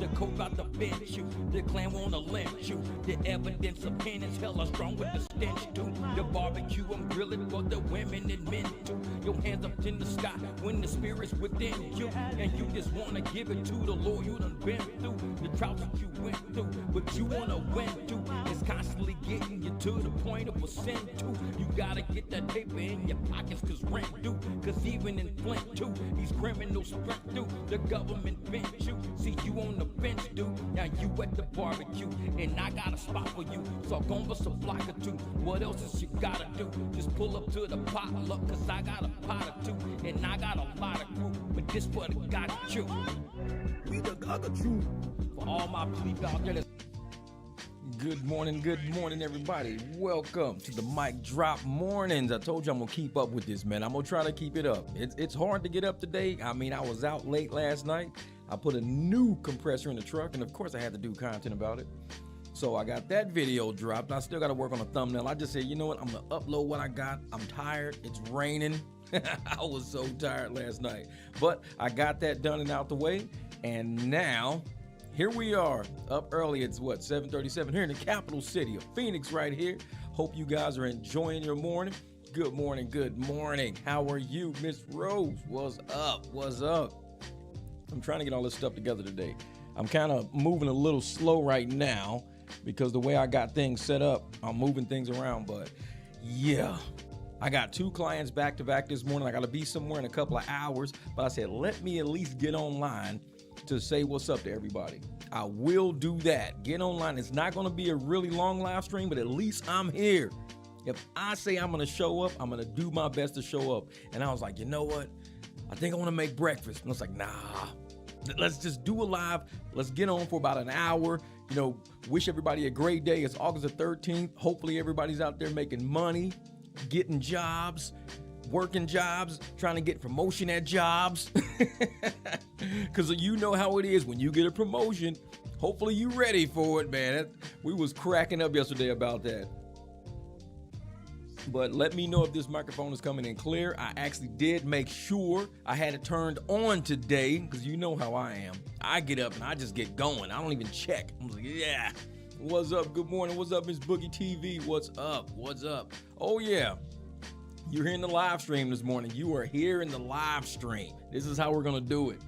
The coat about to bench you. The clan wanna lynch you. The evidence of pain is hella strong with the stench too. The barbecue, I'm grilling for the women and men too. Your hands up in the sky when the spirit's within you. And you just wanna give it to the Lord you done been through. The droughts that you went through, but you wanna win too. It's constantly getting you to the point of a sin too. You gotta get that paper in your pockets cause rent due. Cause even in Flint too, these criminals sprint through. The government bench you, see you on the bench dude. Now you at the barbecue, and I got a spot for you. So gon' bust a block or two. What else is you gotta do? Just pull up to the potluck, cause I got a pot or two. And I got a lot of crew, but this what it got you. We the Gagachu. For all my people out there that's good morning, everybody. Welcome to the MicDrop mornings. I told you I'm gonna keep up with this, man. I'm gonna try to keep it up. It's hard to get up today. I mean, I was out late last night. I put a new compressor in the truck, and of course I had to do content about it. So I got that video dropped. I still got to work on a thumbnail. I just said, you know what? I'm gonna upload what I got. I'm tired. It's raining. I was so tired last night, but I got that done and out the way. And now here we are, up early. It's what, 7:37 here in the capital city of Phoenix right here. Hope you guys are enjoying your morning. Good morning, good morning. How are you, Miss Rose? What's up? What's up? I'm trying to get all this stuff together today. I'm kind of moving a little slow right now because the way I got things set up, I'm moving things around. But yeah, I got 2 clients back to back this morning. I got to be somewhere in a couple of hours. But I said, let me at least get online to say what's up to everybody. I will do that. Get online. It's not going to be a really long live stream, but at least I'm here. If I say I'm going to show up, I'm going to do my best to show up. And I was like, you know what? I think I want to make breakfast. And I was like, nah, let's just do a live. Let's get on for about an hour. You know, wish everybody a great day. It's August the 13th. Hopefully everybody's out there making money, getting jobs, working jobs, trying to get promotion at jobs. Because you know how it is when you get a promotion. Hopefully you ready for it, man. We was cracking up yesterday about that. But let me know if this microphone is coming in clear. I actually did make sure I had it turned on today because you know how I am. I get up and I just get going. I don't even check. I'm like, yeah. What's up? Good morning. What's up, Miss Boogie TV? What's up? What's up? Oh, yeah. You're here in the live stream this morning. You are here in the live stream. This is how we're going to do it.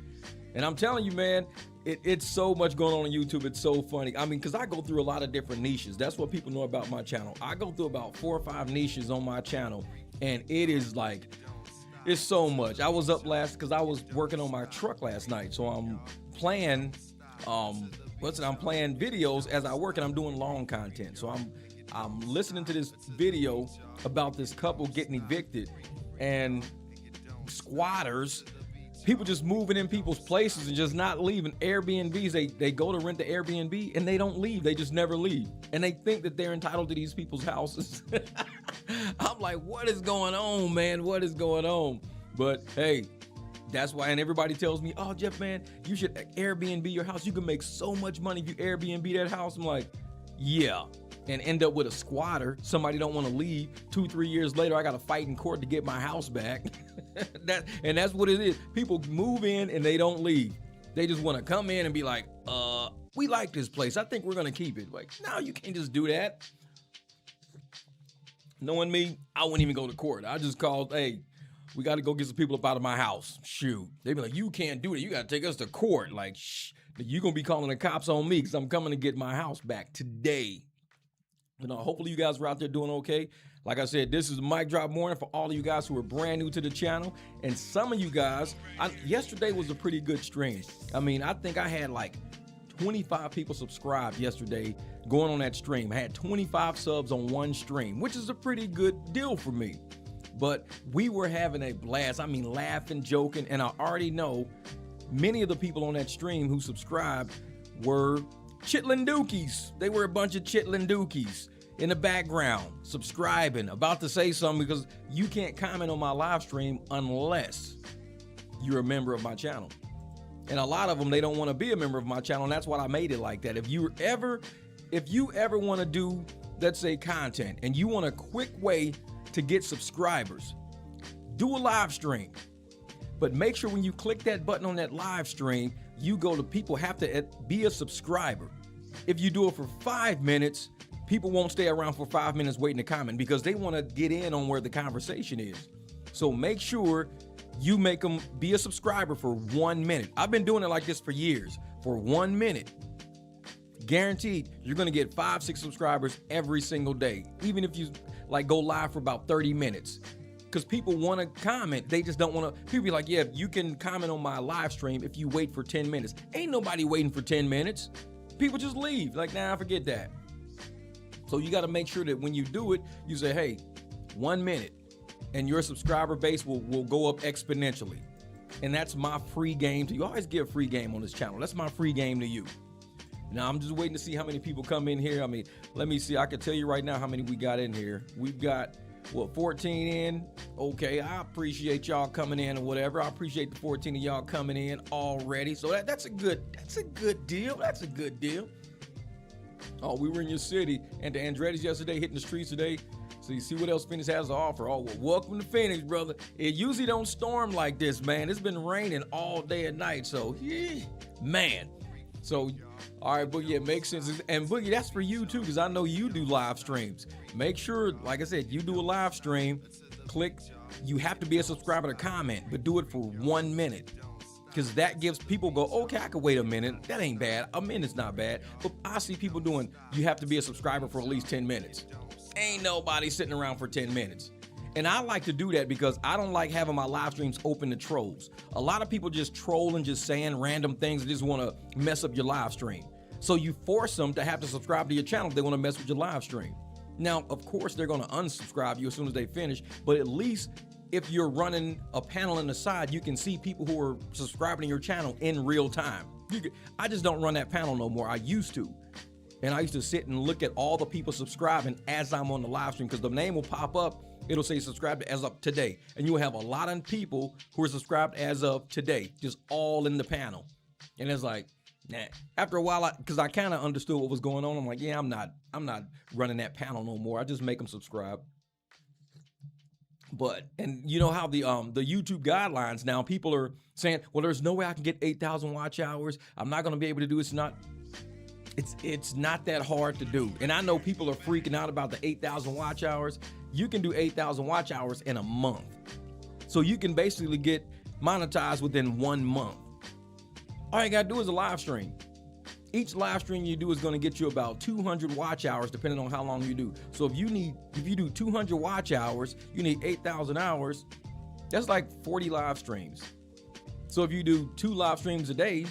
And I'm telling you, man, it's so much going on YouTube. It's so funny. I mean, because I go through a lot of different niches. That's what people know about my channel. I go through about 4 or 5 niches on my channel, and it is like, it's so much. I was up because I was working on my truck last night. So I'm playing, I'm playing videos as I work, and I'm doing long content. So I'm listening to this video about this couple getting evicted and squatters, people just moving in people's places and just not leaving. Airbnbs, they go to rent the Airbnb and they don't leave. They just never leave. And they think that they're entitled to these people's houses. I'm like, what is going on, man? What is going on? But hey, that's why, and everybody tells me, oh, Jeff, man, you should Airbnb your house. You can make so much money if you Airbnb that house. I'm like, yeah. And end up with a squatter. Somebody don't want to leave. 2-3 years later, I got to fight in court to get my house back. That's what it is. People move in and they don't leave. They just want to come in and be like, we like this place. I think we're going to keep it. Like, no, you can't just do that. Knowing me, I wouldn't even go to court. I just called, hey, we got to go get some people up out of my house. Shoot. They'd be like, you can't do it. You got to take us to court. Like, shh, you're going to be calling the cops on me because I'm coming to get my house back today. You know, hopefully you guys are out there doing okay. Like I said, this is MicDrop morning for all of you guys who are brand new to the channel. And some of you guys, yesterday was a pretty good stream. I mean, I think I had like 25 people subscribed yesterday going on that stream. I had 25 subs on one stream, which is a pretty good deal for me. But we were having a blast. I mean, laughing, joking. And I already know many of the people on that stream who subscribed were chitlin' dookies. They were a bunch of chitlin' dookies in the background, subscribing, about to say something, because you can't comment on my live stream unless you're a member of my channel. And a lot of them, they don't want to be a member of my channel, and that's why I made it like that. If you ever want to do, let's say, content, and you want a quick way to get subscribers, do a live stream. But make sure when you click that button on that live stream, you go to people have to be a subscriber. If you do it for 5 minutes, people won't stay around for 5 minutes waiting to comment because they want to get in on where the conversation is. So make sure you make them be a subscriber for 1 minute. I've been doing it like this for years. For 1 minute, guaranteed you're going to get 5-6 subscribers every single day, even if you like go live for about 30 minutes. Because people want to comment. They just don't want to. People be like, yeah, you can comment on my live stream if you wait for 10 minutes. Ain't nobody waiting for 10 minutes. People just leave. Like, nah, forget that. So you got to make sure that when you do it, you say, hey, 1 minute, and your subscriber base will go up exponentially. And that's my free game to you. I always give free game on this channel. That's my free game to you. Now, I'm just waiting to see how many people come in here. I mean, let me see. I can tell you right now how many we got in here. We've got, 14 in? Okay, I appreciate y'all coming in or whatever. I appreciate the 14 of y'all coming in already. So that's a good deal. That's a good deal. Oh, we were in your city and the Andretti's yesterday, hitting the streets today. So you see what else Phoenix has to offer. Oh, well, welcome to Phoenix, brother. It usually don't storm like this, man. It's been raining all day and night. So, yeah, man. So, all right, Boogie, it makes sense. And Boogie, that's for you too, because I know you do live streams. Make sure, like I said, you do a live stream, click, you have to be a subscriber to comment, but do it for 1 minute. Because that gives people go, okay, I could wait a minute. That ain't bad. A minute's not bad. But I see people doing, you have to be a subscriber for at least 10 minutes. Ain't nobody sitting around for 10 minutes. And I like to do that because I don't like having my live streams open to trolls. A lot of people just troll and just saying random things and just want to mess up your live stream. So you force them to have to subscribe to your channel if they want to mess with your live stream. Now, of course, they're going to unsubscribe you as soon as they finish, but at least if you're running a panel on the side, you can see people who are subscribing to your channel in real time. I just don't run that panel no more. I used to. And I used to sit and look at all the people subscribing as I'm on the live stream because the name will pop up. It'll say subscribed as of today. And you'll have a lot of people who are subscribed as of today, just all in the panel. And it's like, nah. After a while, because I kind of understood what was going on, I'm like, yeah, I'm not running that panel no more. I just make them subscribe. But, and you know how the YouTube guidelines now, people are saying, well, there's no way I can get 8,000 watch hours. I'm not going to be able to do it. It's not that hard to do. And I know people are freaking out about the 8,000 watch hours. You can do 8,000 watch hours in a month. So you can basically get monetized within 1 month. All you gotta do is a live stream. Each live stream you do is gonna get you about 200 watch hours depending on how long you do. So if you do 200 watch hours, you need 8,000 hours. That's like 40 live streams. So if you do 2 live streams a day,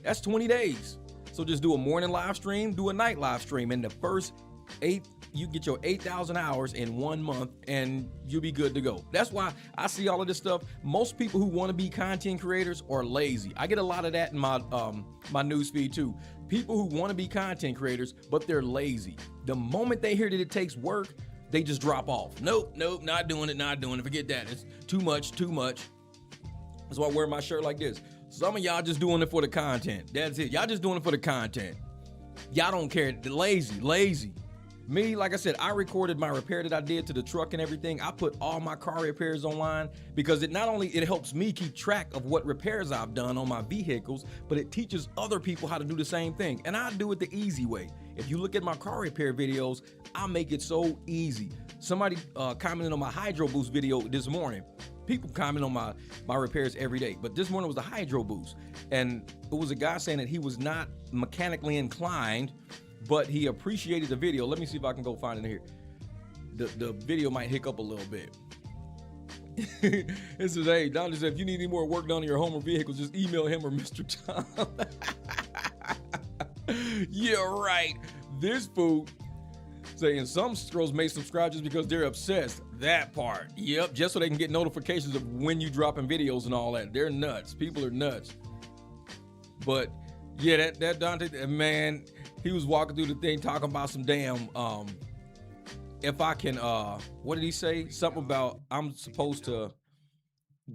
that's 20 days. So just do a morning live stream, do a night live stream. In the first 8, you get your 8,000 hours in 1 month and you'll be good to go. That's why I see all of this stuff. Most people who want to be content creators are lazy. I get a lot of that in my news feed too. People who want to be content creators, but they're lazy. The moment they hear that it takes work, they just drop off. Nope, not doing it. Forget that. It's too much. That's why I wear my shirt like this. Some of y'all just doing it for the content. That's it. Y'all just doing it for the content. Y'all don't care. Lazy. Me, like I said, I recorded my repair that I did to the truck and everything. I put all my car repairs online because it not only helps me keep track of what repairs I've done on my vehicles, but it teaches other people how to do the same thing. And I do it the easy way. If you look at my car repair videos, I make it so easy. Somebody commented on my Hydro Boost video this morning. People comment on my repairs every day, but this morning was the Hydro Boost. And it was a guy saying that he was not mechanically inclined, but he appreciated the video. Let me see if I can go find it here. The video might hiccup a little bit. It says, hey, Dontay said, if you need any more work done on your home or vehicles, just email him or Mr. Tom. Yeah, right. This fool saying some girls may subscribe just because they're obsessed. That part. Yep, just so they can get notifications of when you dropping videos and all that. They're nuts. People are nuts. But yeah, that Dontay, man, he was walking through the thing talking about some damn if I can what did he say? Something about I'm supposed to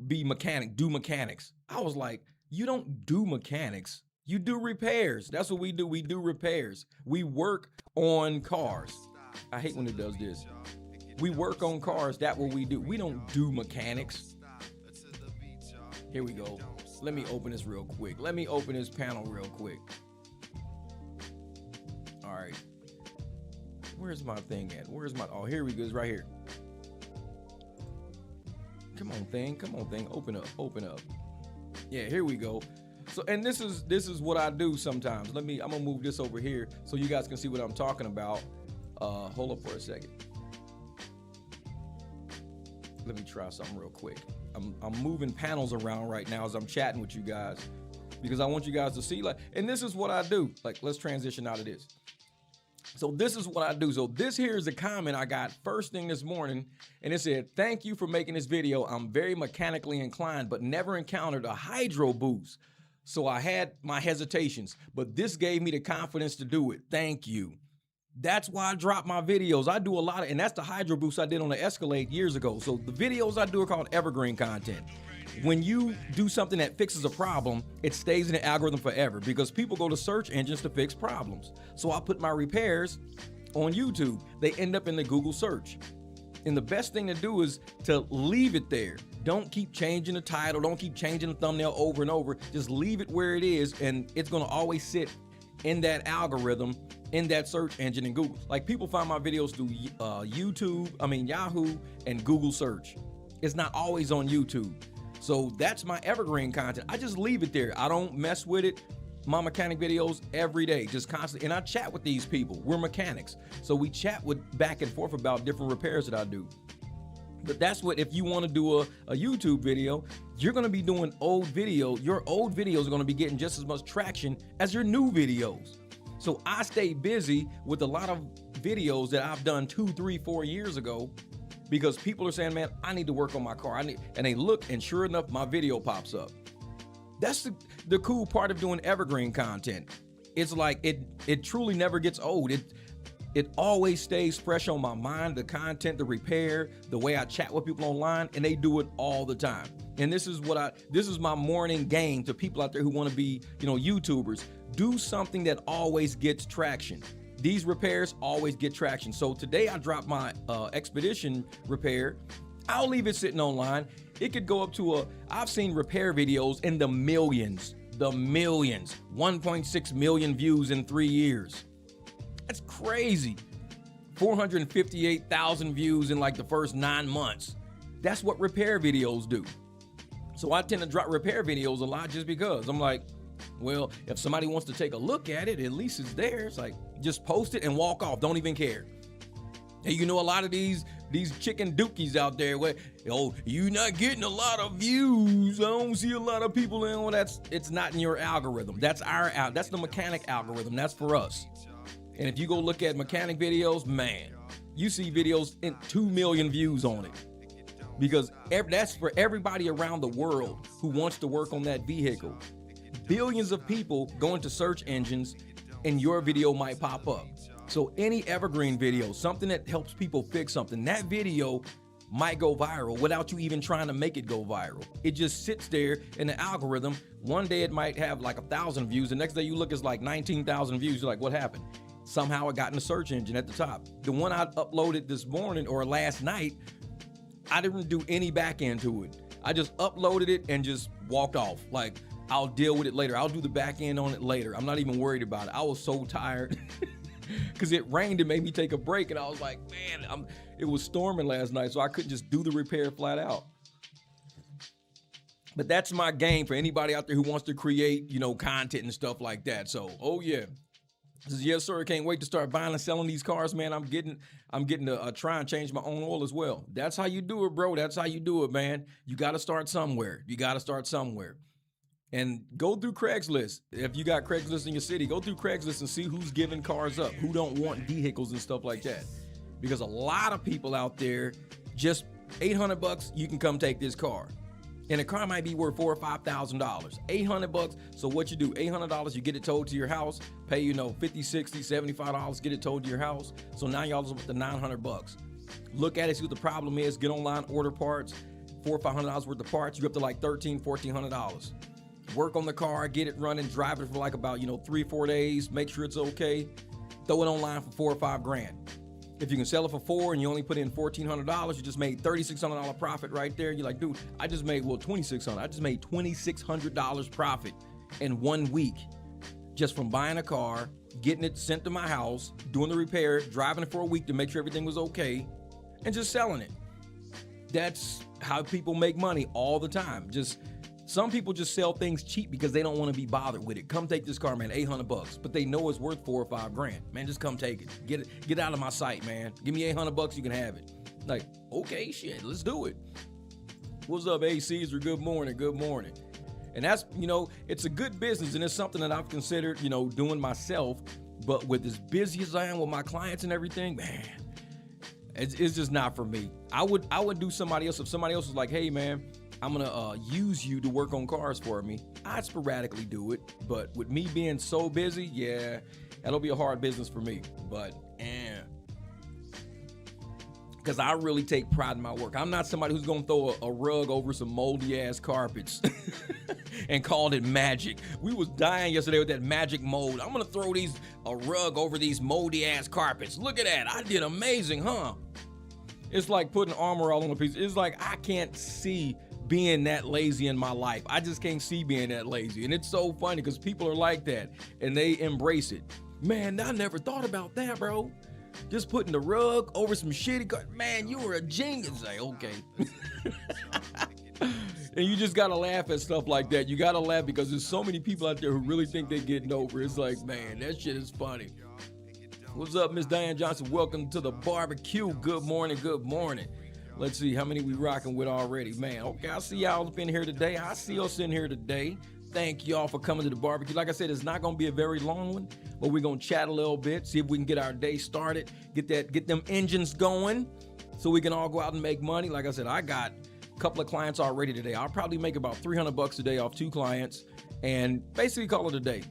be do mechanics. I was like, you don't do mechanics. You do repairs. That's what we do. We do repairs. We work on cars. I hate when it does this. We work on cars. That's what we do. We don't do mechanics. Here we go. Let me open this real quick. Let me open this panel real quick. All right. Where's my thing at? Where's my, oh, here we go. It's right here. Come on, thing. Come on, thing. Open up. Open up. Yeah, here we go. So, and this is what I do sometimes. I'm gonna move this over here so you guys can see what I'm talking about. Hold up for a second. Let me try something real quick. I'm moving panels around right now as I'm chatting with you guys because I want you guys to see, like, and this is what I do. Like, let's transition out of this. So this is what I do. So this here is a comment I got first thing this morning, and it said, "Thank you for making this video. I'm very mechanically inclined, but never encountered a hydro boost. So I had my hesitations, but this gave me the confidence to do it. Thank you." That's why I drop my videos. I do a lot of, and that's the hydro boost I did on the Escalade years ago. So the videos I do are called evergreen content. When you do something that fixes a problem, it stays in the algorithm forever because people go to search engines to fix problems. So I put my repairs on YouTube. They end up in the Google search. And the best thing to do is to leave it there. Don't keep changing the title. Don't keep changing the thumbnail over and over. Just leave it where it is, and it's gonna always sit in that algorithm, in that search engine in Google. Like, people find my videos through Yahoo and Google search. It's not always on YouTube. So that's my evergreen content. I just leave it there. I don't mess with it. My mechanic videos every day, just constantly. And I chat with these people. We're mechanics. So we chat with back and forth about different repairs that I do. But that's what, if you want to do a YouTube video, you're going to be doing old video. Your old videos are going to be getting just as much traction as your new videos. So I stay busy with a lot of videos that I've done 2, 3, 4 years ago because people are saying, "Man, I need to work on my car." And they look, and sure enough, my video pops up. That's the cool part of doing evergreen content. It's like it truly never gets old. It always stays fresh on my mind, the content, the repair, the way I chat with people online, and they do it all the time. And this is my morning game to people out there who want to be, YouTubers. Do something that always gets traction. These repairs always get traction. So today I dropped my Expedition repair. I'll leave it sitting online. It could go up to I've seen repair videos in the millions, 1.6 million views in 3 years. That's crazy. 458,000 views in like the first 9 months. That's what repair videos do. So I tend to drop repair videos a lot just because I'm like, well, if somebody wants to take a look at it, at least it's there. It's like, just post it and walk off. Don't even care. And a lot of these chicken dookies out there where, you're not getting a lot of views. I don't see a lot of people in. Well, it's not in your algorithm. That's the mechanic algorithm. That's for us. And if you go look at mechanic videos, man, you see videos in 2 million views on it. Because that's for everybody around the world who wants to work on that vehicle. Billions of people go into search engines and your video might pop up. So any evergreen video, something that helps people fix something, that video might go viral without you even trying to make it go viral. It just sits there in the algorithm. One day it might have like 1,000 views. The next day you look, it's like 19,000 views. You're like, what happened? Somehow it got in the search engine at the top. The one I uploaded this morning or last night, I didn't do any back end to it. I just uploaded it and just walked off. Like, I'll deal with it later. I'll do the back end on it later. I'm not even worried about it. I was so tired because it rained and made me take a break. And I was like, man, it was storming last night, so I couldn't just do the repair flat out. But that's my game for anybody out there who wants to create, content and stuff like that. So, oh yeah. Says, yes, sir. Can't wait to start buying and selling these cars, man. I'm getting to try and change my own oil as well. That's how you do it, bro. That's how you do it, man. You got to start somewhere. And go through Craigslist. If you got Craigslist in your city, go through Craigslist and see who's giving cars up, who don't want vehicles and stuff like that. Because a lot of people out there, just $800, you can come take this car. And a car might be worth $4,000 or $5,000. $800. So what you do, $800, you get it towed to your house, pay, $50, $60, $75, get it towed to your house. So now y'all up to $900. Look at it, see what the problem is, get online, order parts, $400 or $500 worth of parts, you're up to like $1,300, $1,400. Work on the car, get it running, drive it for like about, 3-4 days, make sure it's okay. Throw it online for $4 or $5 grand. If you can sell it for $4 and you only put in $1,400, you just made $3,600 profit right there. You're like, dude, I just made, $2,600. I just made $2,600 profit in 1 week just from buying a car, getting it sent to my house, doing the repair, driving it for a week to make sure everything was okay, and just selling it. That's how people make money all the time. Some people just sell things cheap because they don't want to be bothered with it. Come take this car, man, $800, but they know it's worth $4 or $5 grand. Man, just come take it. Get out of my sight, man. Give me $800, you can have it. Like, okay, shit, let's do it. What's up, ACs? Good morning, good morning. And that's, it's a good business, and it's something that I've considered, doing myself. But with as busy as I am with my clients and everything, man, it's just not for me. I would do somebody else. If somebody else was like, hey, man, I'm going to use you to work on cars for me, I'd sporadically do it. But with me being so busy, yeah, that'll be a hard business for me. But, because I really take pride in my work. I'm not somebody who's going to throw a rug over some moldy ass carpets and called it magic. We was dying yesterday with that magic mold. I'm going to throw a rug over these moldy ass carpets. Look at that. I did amazing, huh? It's like putting Armor All on a piece. It's like I can't see being that lazy in my life. I just can't see being that lazy. And it's so funny because people are like that and they embrace it. Man, I never thought about that, bro. Just putting the rug over some shitty car. Man, you were a genius. Like, okay. And you just gotta laugh at stuff like that. You gotta laugh because there's so many people out there who really think they're getting over. It's like, man, that shit is funny. What's up, Miss Diane Johnson? Welcome to the barbecue. Good morning, good morning. Let's see how many we rocking with already. Man, okay, I see y'all up in here today. I see us in here today. Thank y'all for coming to the barbecue. Like I said, it's not going to be a very long one, but we're going to chat a little bit, see if we can get our day started, get them engines going so we can all go out and make money. Like I said, I got a couple of clients already today. I'll probably make about $300 a day off 2 clients and basically call it a day.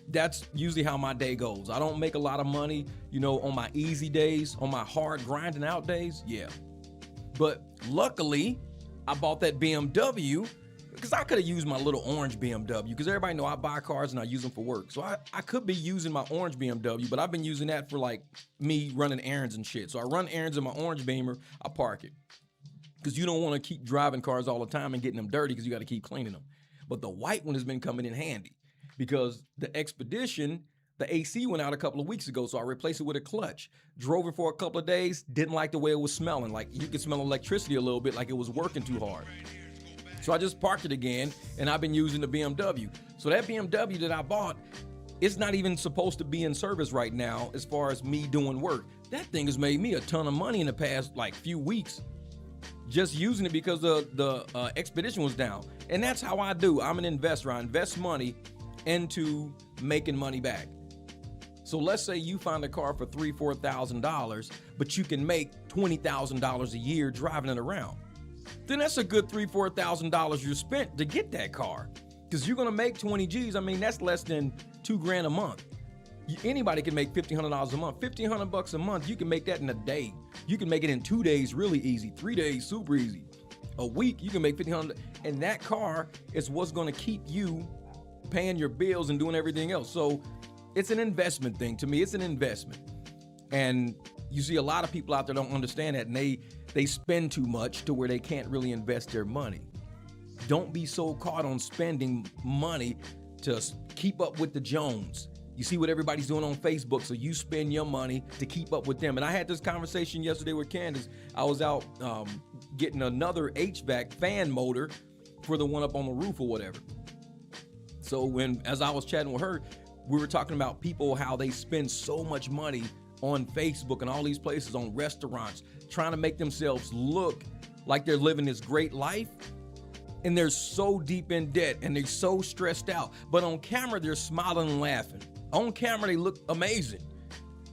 That's usually how my day goes. I don't make a lot of money, on my easy days, on my hard grinding out days. Yeah. But luckily, I bought that BMW because I could have used my little orange BMW because everybody know I buy cars and I use them for work. So I could be using my orange BMW, but I've been using that for like me running errands and shit. So I run errands in my orange Beamer, I park it. Because you don't want to keep driving cars all the time and getting them dirty because you got to keep cleaning them. But the white one has been coming in handy because the Expedition, the AC went out a couple of weeks ago, so I replaced it with a clutch. Drove it for a couple of days, didn't like the way it was smelling. Like you could smell electricity a little bit, like it was working too hard. So I just parked it again, and I've been using the BMW. So that BMW that I bought, it's not even supposed to be in service right now as far as me doing work. That thing has made me a ton of money in the past few weeks just using it because the Expedition was down. And that's how I do. I'm an investor. I invest money into making money back. So let's say you find a car for $3,000, $4,000, but you can make $20,000 a year driving it around. Then that's a good $3,000, $4,000 you spent to get that car. Because you're going to make 20 G's. I mean, that's less than $2,000 a month. Anybody can make $1,500 a month. $1,500 a month, you can make that in a day. You can make it in 2 days really easy. 3 days, super easy. A week, you can make $1,500. And that car is what's going to keep you paying your bills and doing everything else. So it's an investment thing. To me, it's an investment. And you see a lot of people out there don't understand that, and they spend too much to where they can't really invest their money. Don't be so caught on spending money to keep up with the Jones. You see what everybody's doing on Facebook, so you spend your money to keep up with them. And I had this conversation yesterday with Candace. I was out getting another HVAC fan motor for the one up on the roof or whatever. So as I was chatting with her, we were talking about people, how they spend so much money on Facebook and all these places, on restaurants, trying to make themselves look like they're living this great life. And they're so deep in debt and they're so stressed out. But on camera, they're smiling and laughing. On camera, they look amazing.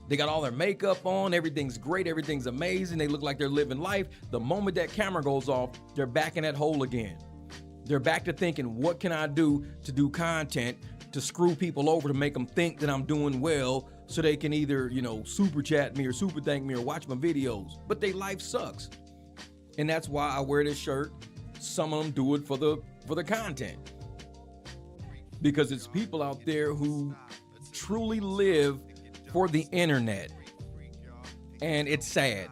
They got all their makeup on. Everything's great. Everything's amazing. They look like they're living life. The moment that camera goes off, they're back in that hole again. They're back to thinking, what can I do to do content to screw people over to make them think that I'm doing well so they can either, super chat me or super thank me or watch my videos. But their life sucks. And that's why I wear this shirt. Some of them do it for the content. Because it's people out there who truly live for the internet. And it's sad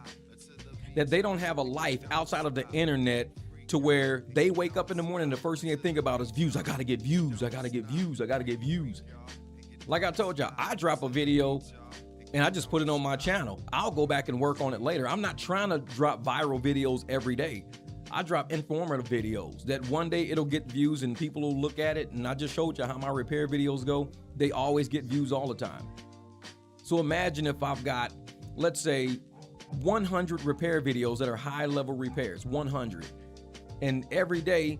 that they don't have a life outside of the internet to where they wake up in the morning, the first thing they think about is views. I gotta get views, I gotta get views, I gotta get views. Like I told y'all, I drop a video and I just put it on my channel. I'll go back and work on it later. I'm not trying to drop viral videos every day. I drop informative videos that one day it'll get views and people will look at it. And I just showed you how my repair videos go. They always get views all the time. So imagine if I've got, let's say, 100 repair videos that are high level repairs, 100. And every day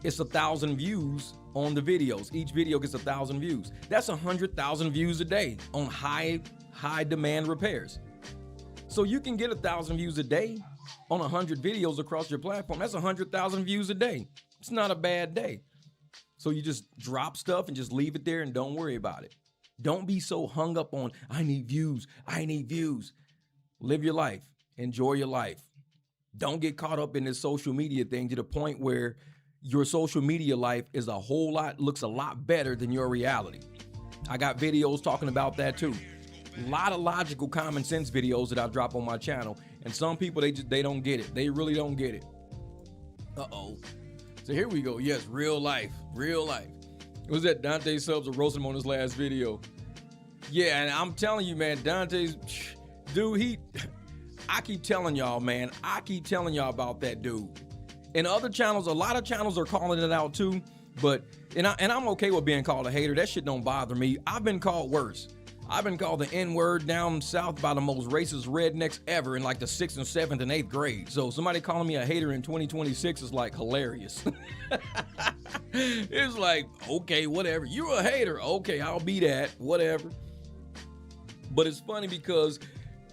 it's 1,000 views on the videos. Each video gets 1,000 views. That's 100,000 views a day on high demand repairs. So you can get 1,000 views a day on 100 videos across your platform. That's 100,000 views a day. It's not a bad day. So you just drop stuff and just leave it there and don't worry about it. Don't be so hung up on, I need views, I need views. Live your life. Enjoy your life. Don't get caught up in this social media thing to the point where your social media life is looks a lot better than your reality. I got videos talking about that too. A lot of logical common sense videos that I drop on my channel. And some people, they don't get it. They really don't get it. Uh-oh. So here we go. Yes, real life. Real life. It was that Dontay subs are roasting him on his last video. Yeah, and I'm telling you, man, Dontay's... Dude, I keep telling y'all, man. I keep telling y'all about that dude. And other channels, a lot of channels are calling it out too. But, and I'm okay with being called a hater. That shit don't bother me. I've been called worse. I've been called the N-word down south by the most racist rednecks ever in like the 6th and 7th and 8th grade. So somebody calling me a hater in 2026 is like hilarious. It's like, okay, whatever. You're a hater. Okay, I'll be that. Whatever. But it's funny because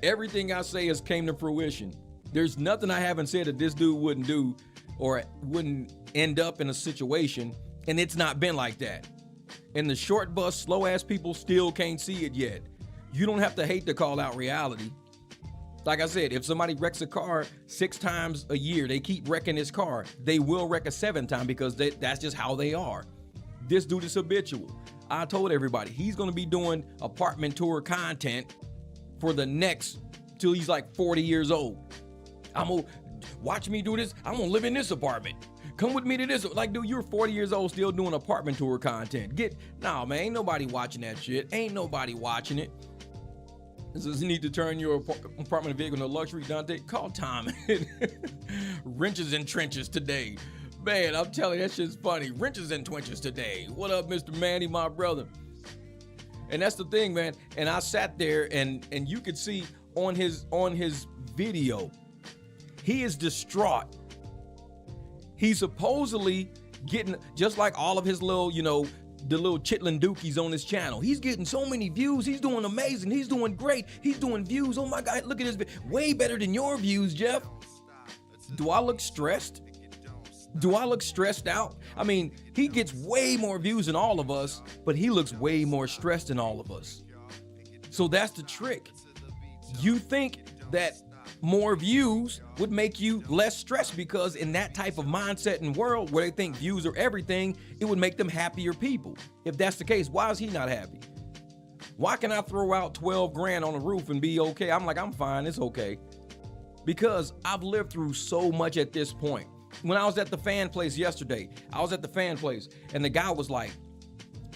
everything I say has came to fruition. There's nothing I haven't said that this dude wouldn't do or wouldn't end up in a situation, and it's not been like that. And the short bus, slow ass people still can't see it yet. You don't have to hate to call out reality. Like I said, if somebody wrecks a car 6 times a year, they keep wrecking his car, they will wreck a 7th time because that's just how they are. This dude is habitual. I told everybody he's gonna be doing apartment tour content for the next till he's like 40 years old. I'm gonna watch me do this. I'm gonna live in this apartment. Come with me to this. Like, dude, you're 40 years old still doing apartment tour content. Nah, man, ain't nobody watching that shit. Ain't nobody watching it. Does you need to turn your apartment vehicle into luxury, Dontay? Call Tom. Wrenches and trenches today. Man, I'm telling you, that shit's funny. Wrenches and trenches today. What up, Mr. Manny, my brother? And that's the thing, man. And I sat there and you could see on his video, he is distraught. He's supposedly getting, just like all of his little, the little chitlin dookies on his channel. He's getting so many views. He's doing amazing. He's doing great. He's doing views. Oh my God, look at this. Way better than your views, Jeff. Do I look stressed? Do I look stressed out? I mean, he gets way more views than all of us, but he looks way more stressed than all of us. So that's the trick. You think that more views would make you less stressed because in that type of mindset and world where they think views are everything, it would make them happier people. If that's the case, why is he not happy? Why can I throw out 12 grand on the roof and be okay? I'm like, I'm fine, it's okay. Because I've lived through so much at this point. When I was at the fan place yesterday, and the guy was like,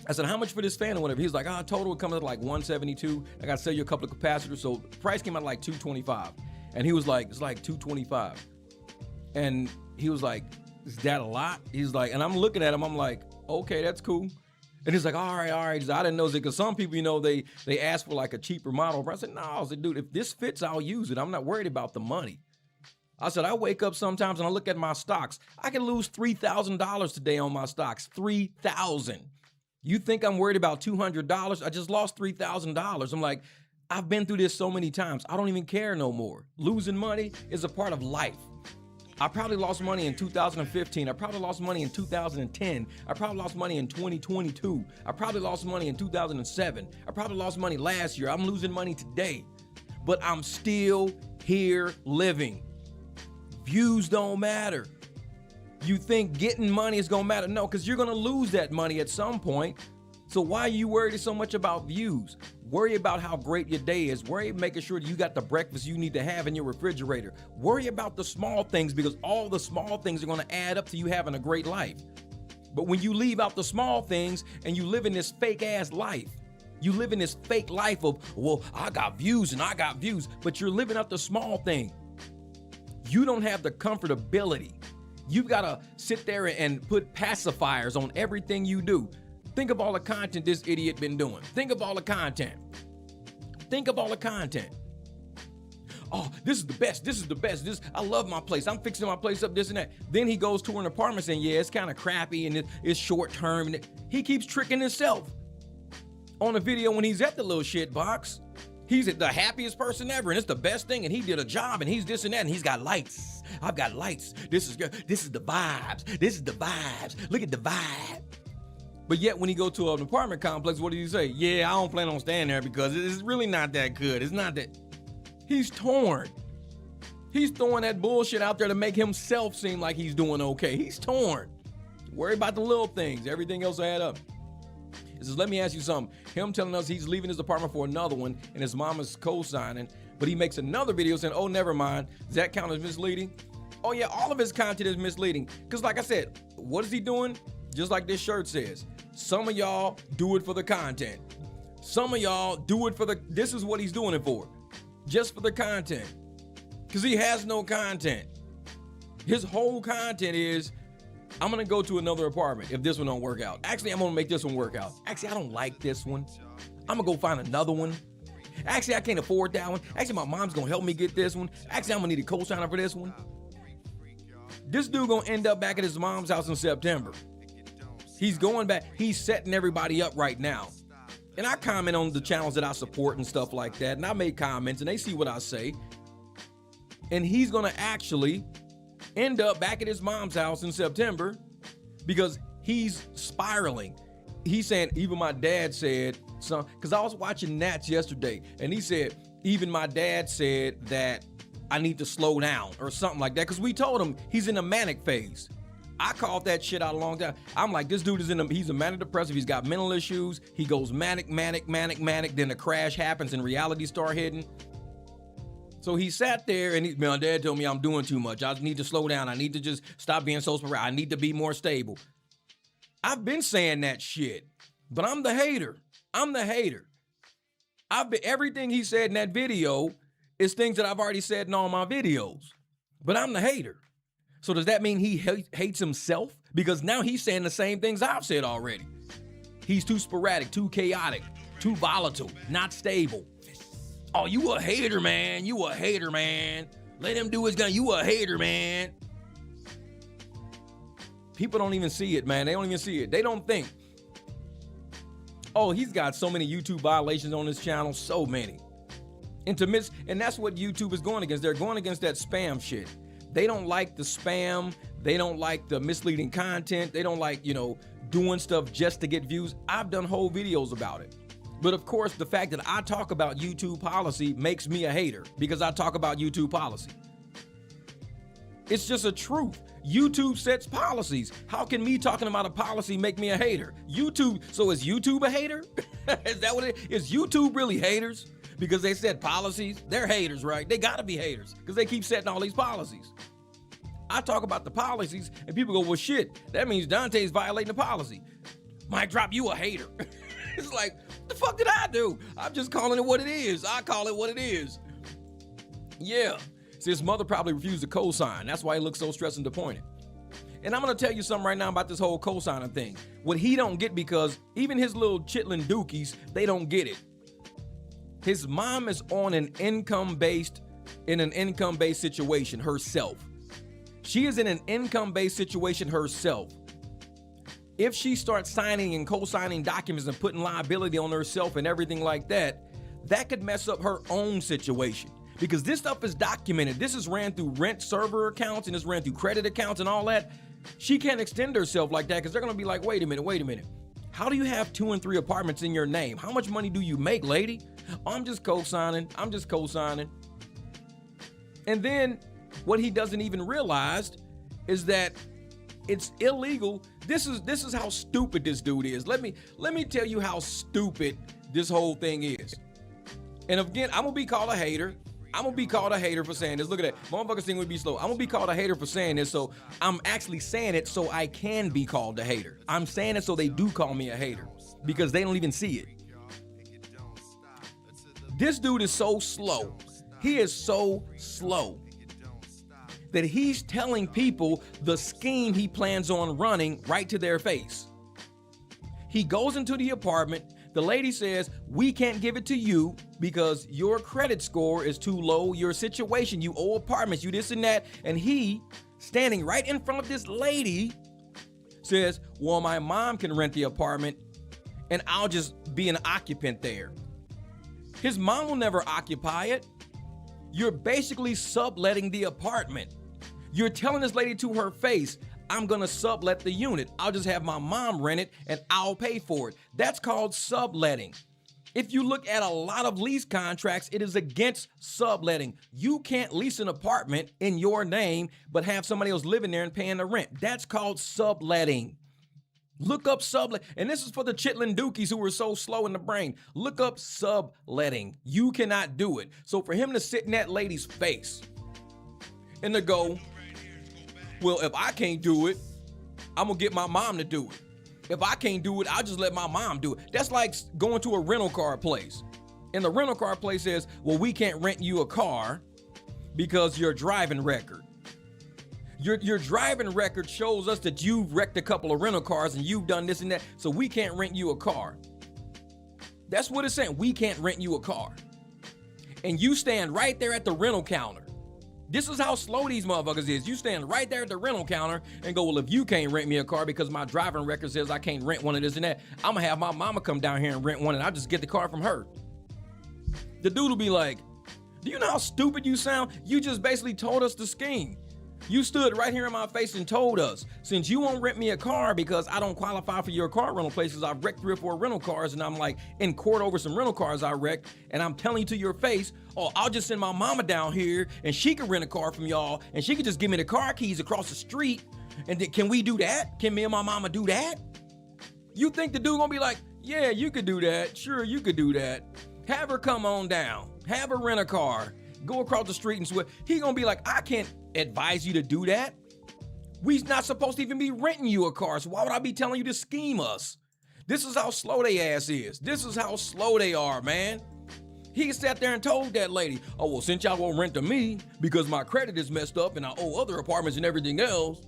I said, how much for this fan or whatever? He's like, total would come at like 172. I got to sell you a couple of capacitors. So the price came out like 225. And he was like, it's like 225. And he was like, is that a lot? He's like, and I'm looking at him, I'm like, okay, that's cool. And he's like, all right. I didn't know, because some people, they ask for like a cheaper model. I said, no, I said, dude, if this fits, I'll use it. I'm not worried about the money. I said, I wake up sometimes and I look at my stocks. I can lose $3,000 today on my stocks, $3,000. You think I'm worried about $200? I just lost $3,000. I'm like, I've been through this so many times. I don't even care no more. Losing money is a part of life. I probably lost money in 2015. I probably lost money in 2010. I probably lost money in 2022. I probably lost money in 2007. I probably lost money last year. I'm losing money today, but I'm still here living. Views don't matter. You think getting money is gonna matter? No, because you're gonna lose that money at some point. So why are you worried so much about views? Worry about how great your day is. Worry making sure that you got the breakfast you need to have in your refrigerator. Worry about the small things, because all the small things are going to add up to you having a great life. But when you leave out the small things and you live in this fake ass life, you live in this fake life of, well, I got views and I got views, but you're living out the small thing. You don't have the comfortability. You've got to sit there and put pacifiers on everything you do. Think of all the content this idiot been doing. Think of all the content. Think of all the content. Oh, this is the best. This is the best. I love my place. I'm fixing my place up, this and that. Then he goes to an apartment saying, yeah, it's kind of crappy and it's short term. And he keeps tricking himself. On a video when he's at the little shit box, he's the happiest person ever, and it's the best thing, and he did a job, and he's this and that, and he's got lights. I've got lights. This is good. This is the vibes. This is the vibes. Look at the vibe. But yet when he go to an apartment complex, what did he say? Yeah, I don't plan on staying there because it's really not that good. It's not that. He's torn. He's throwing that bullshit out there to make himself seem like he's doing okay. He's torn. Worry about the little things. Everything else will add up. He says, let me ask you something. Him telling us he's leaving his apartment for another one and his mama's co-signing, but he makes another video saying, oh, never mind. Does that count as misleading? Oh, yeah, all of his content is misleading. Because like I said, what is he doing? Just like this shirt says, some of y'all do it for the content. Some of y'all do it for this is what he's doing it for. Just for the content. Because he has no content. His whole content is, I'm going to go to another apartment if this one don't work out. Actually, I'm going to make this one work out. Actually, I don't like this one. I'm going to go find another one. Actually, I can't afford that one. Actually, my mom's going to help me get this one. Actually, I'm going to need a co-signer for this one. This dude going to end up back at his mom's house in September. He's going back. He's setting everybody up right now. And I comment on the channels that I support and stuff like that. And I make comments and they see what I say. And he's going to actually end up back at his mom's house in September because he's spiraling. He's saying, even my dad said, because I was watching Nats yesterday, and he said, even my dad said that I need to slow down or something like that, because we told him he's in a manic phase. I called that shit out a long time. I'm like, this dude he's a manic depressive. He's got mental issues. He goes manic. Then the crash happens and reality start hitting. So he sat there and my dad told me I'm doing too much. I need to slow down. I need to just stop being so sporadic. I need to be more stable. I've been saying that shit, but I'm the hater. Everything he said in that video is things that I've already said in all my videos, but I'm the hater. So does that mean he hates himself? Because now he's saying the same things I've said already. He's too sporadic, too chaotic, too volatile, not stable. Oh, you a hater, man. You a hater, man. Let him do his gun. You a hater, man. People don't even see it, man. They don't even see it. They don't think. Oh, he's got so many YouTube violations on his channel. So many. And that's what YouTube is going against. They're going against that spam shit. They don't like the spam. They don't like the misleading content. They don't like, doing stuff just to get views. I've done whole videos about it. But of course, the fact that I talk about YouTube policy makes me a hater because I talk about YouTube policy. It's just a truth. YouTube sets policies. How can me talking about a policy make me a hater? So is YouTube a hater? Is that what it is? Is YouTube really haters? Because they set policies? They're haters, right? They gotta be haters because they keep setting all these policies. I talk about the policies and people go, well, shit, that means Dontay's violating the policy. MicDrop, you a hater. It's like, what the fuck did I do? I'm just calling it what it is. I call it what it is. Yeah. See, his mother probably refused to co-sign. That's why he looks so stressed and disappointed. And I'm going to tell you something right now about this whole co-signing thing. What he don't get, because even his little chitlin dookies, they don't get it. His mom is on in an income-based situation herself. She is in an income-based situation herself. If she starts signing and co-signing documents and putting liability on herself and everything like that, that could mess up her own situation. Because this stuff is documented. This is ran through rent server accounts and it's ran through credit accounts and all that. She can't extend herself like that because they're going to be like, wait a minute. How do you have 2 and 3 apartments in your name? How much money do you make, lady? Oh, I'm just co-signing. And then what he doesn't even realize is that it's illegal This is how stupid this dude is. Let me tell you how stupid this whole thing is. And again, I'm gonna be called a hater. I'm gonna be called a hater for saying this. Look at that. Motherfuckers think we'd be slow. I'm gonna be called a hater for saying this, so I'm actually saying it so I can be called a hater. I'm saying it so they do call me a hater because they don't even see it. This dude is so slow. He is so slow that he's telling people the scheme he plans on running right to their face. He goes into the apartment. The lady says, we can't give it to you because your credit score is too low, your situation, you owe apartments, you this and that. And he, standing right in front of this lady, says, well, my mom can rent the apartment and I'll just be an occupant there. His mom will never occupy it. You're basically subletting the apartment. You're telling this lady to her face, I'm gonna sublet the unit. I'll just have my mom rent it and I'll pay for it. That's called subletting. If you look at a lot of lease contracts, it is against subletting. You can't lease an apartment in your name, but have somebody else living there and paying the rent. That's called subletting. Look up sublet. And this is for the chitlin dookies who are so slow in the brain. Look up subletting. You cannot do it. So for him to sit in that lady's face and to go, well, if I can't do it, I'm gonna get my mom to do it. If I can't do it, I'll just let my mom do it. That's like going to a rental car place. And the rental car place says, well, we can't rent you a car because your driving record. Your driving record shows us that you've wrecked a couple of rental cars and you've done this and that, so we can't rent you a car. That's what it's saying. We can't rent you a car. And you stand right there at the rental counter. This is how slow these motherfuckers is. You stand right there at the rental counter and go, well, if you can't rent me a car because my driving record says I can't rent one of this and that, I'm gonna have my mama come down here and rent one and I'll just get the car from her. The dude will be like, do you know how stupid you sound? You just basically told us the scheme. You stood right here in my face and told us, since you won't rent me a car because I don't qualify for your car rental places, I've wrecked 3 or 4 rental cars and I'm like in court over some rental cars I wrecked, and I'm telling you to your face, oh, I'll just send my mama down here and she can rent a car from y'all and she can just give me the car keys across the street. And then, can we do that? Can me and my mama do that? You think the dude gonna be like, yeah, you could do that. Sure, you could do that. Have her come on down. Have her rent a car. Go across the street and swear. He gonna be like, I can't advise you to do that. We's not supposed to even be renting you a car, so why would I be telling you to scheme us? This is how slow they ass is. This is how slow they are, man. He sat there and told that lady, oh, well, since y'all won't rent to me because my credit is messed up and I owe other apartments and everything else,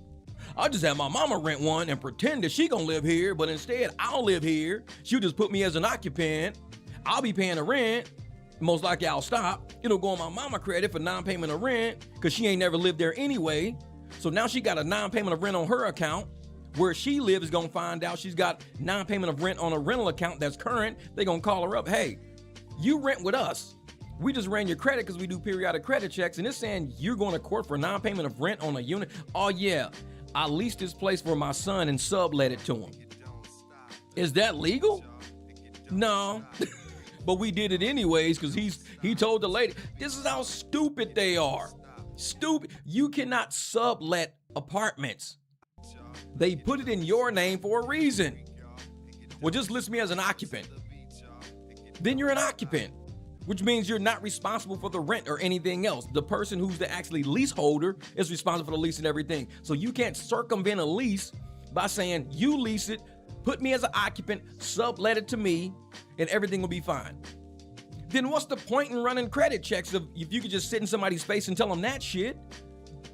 I'll just have my mama rent one and pretend that she gonna live here, but instead I'll live here. She'll just put me as an occupant. I'll be paying the rent. Most likely I'll stop. It'll go on my mama credit for non-payment of rent because she ain't never lived there anyway. So now she got a non-payment of rent on her account. Where she lives is gonna find out she's got non-payment of rent on a rental account that's current. They gonna call her up. Hey, you rent with us. We just ran your credit because we do periodic credit checks, and it's saying you're going to court for non-payment of rent on a unit. Oh yeah, I leased this place for my son and sublet it to him. Is that legal? No. But we did it anyways because he told the lady. This is how stupid they are. Stupid. You cannot sublet apartments. They put it in your name for a reason. Well, just list me as an occupant. Then you're an occupant, which means you're not responsible for the rent or anything else. The person who's the actually leaseholder is responsible for the lease and everything. So you can't circumvent a lease by saying you lease it, put me as an occupant, sublet it to me, and everything will be fine. Then what's the point in running credit checks if you could just sit in somebody's face and tell them that shit?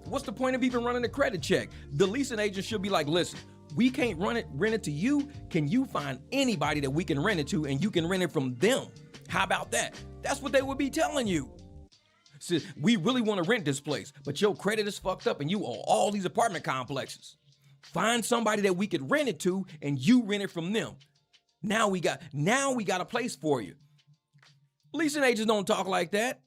What's the point of even running a credit check? The leasing agent should be like, listen, we can't rent it to you. Can you find anybody that we can rent it to and you can rent it from them? How about that? That's what they would be telling you. So we really want to rent this place, but your credit is fucked up and you owe all these apartment complexes. Find somebody that we could rent it to and you rent it from them. Now we got a place for you. Leasing agents don't talk like that.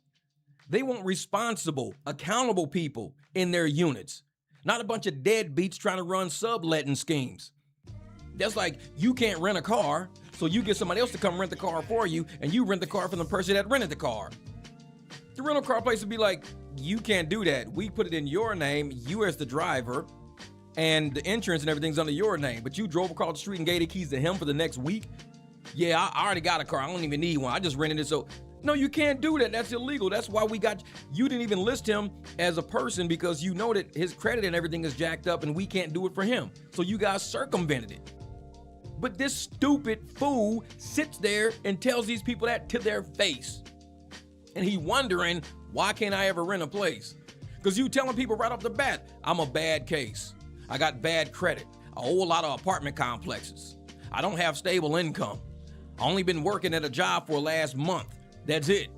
They want responsible, accountable people in their units, not a bunch of deadbeats trying to run subletting schemes. That's like you can't rent a car, so you get somebody else to come rent the car for you, and you rent the car from the person that rented the car. The rental car place would be like, you can't do that. We put it in your name, you as the driver, and the insurance and everything's under your name, but you drove across the street and gave the keys to him for the next week. Yeah, I already got a car. I don't even need one. I just rented it. So no, you can't do that. That's illegal. That's why you didn't even list him as a person, because you know that his credit and everything is jacked up and we can't do it for him. So you guys circumvented it. But this stupid fool sits there and tells these people that to their face. And he wondering, why can't I ever rent a place? Because you telling people right off the bat, I'm a bad case. I got bad credit. A whole lot of apartment complexes. I don't have stable income. I only been working at a job for the last month. That's it.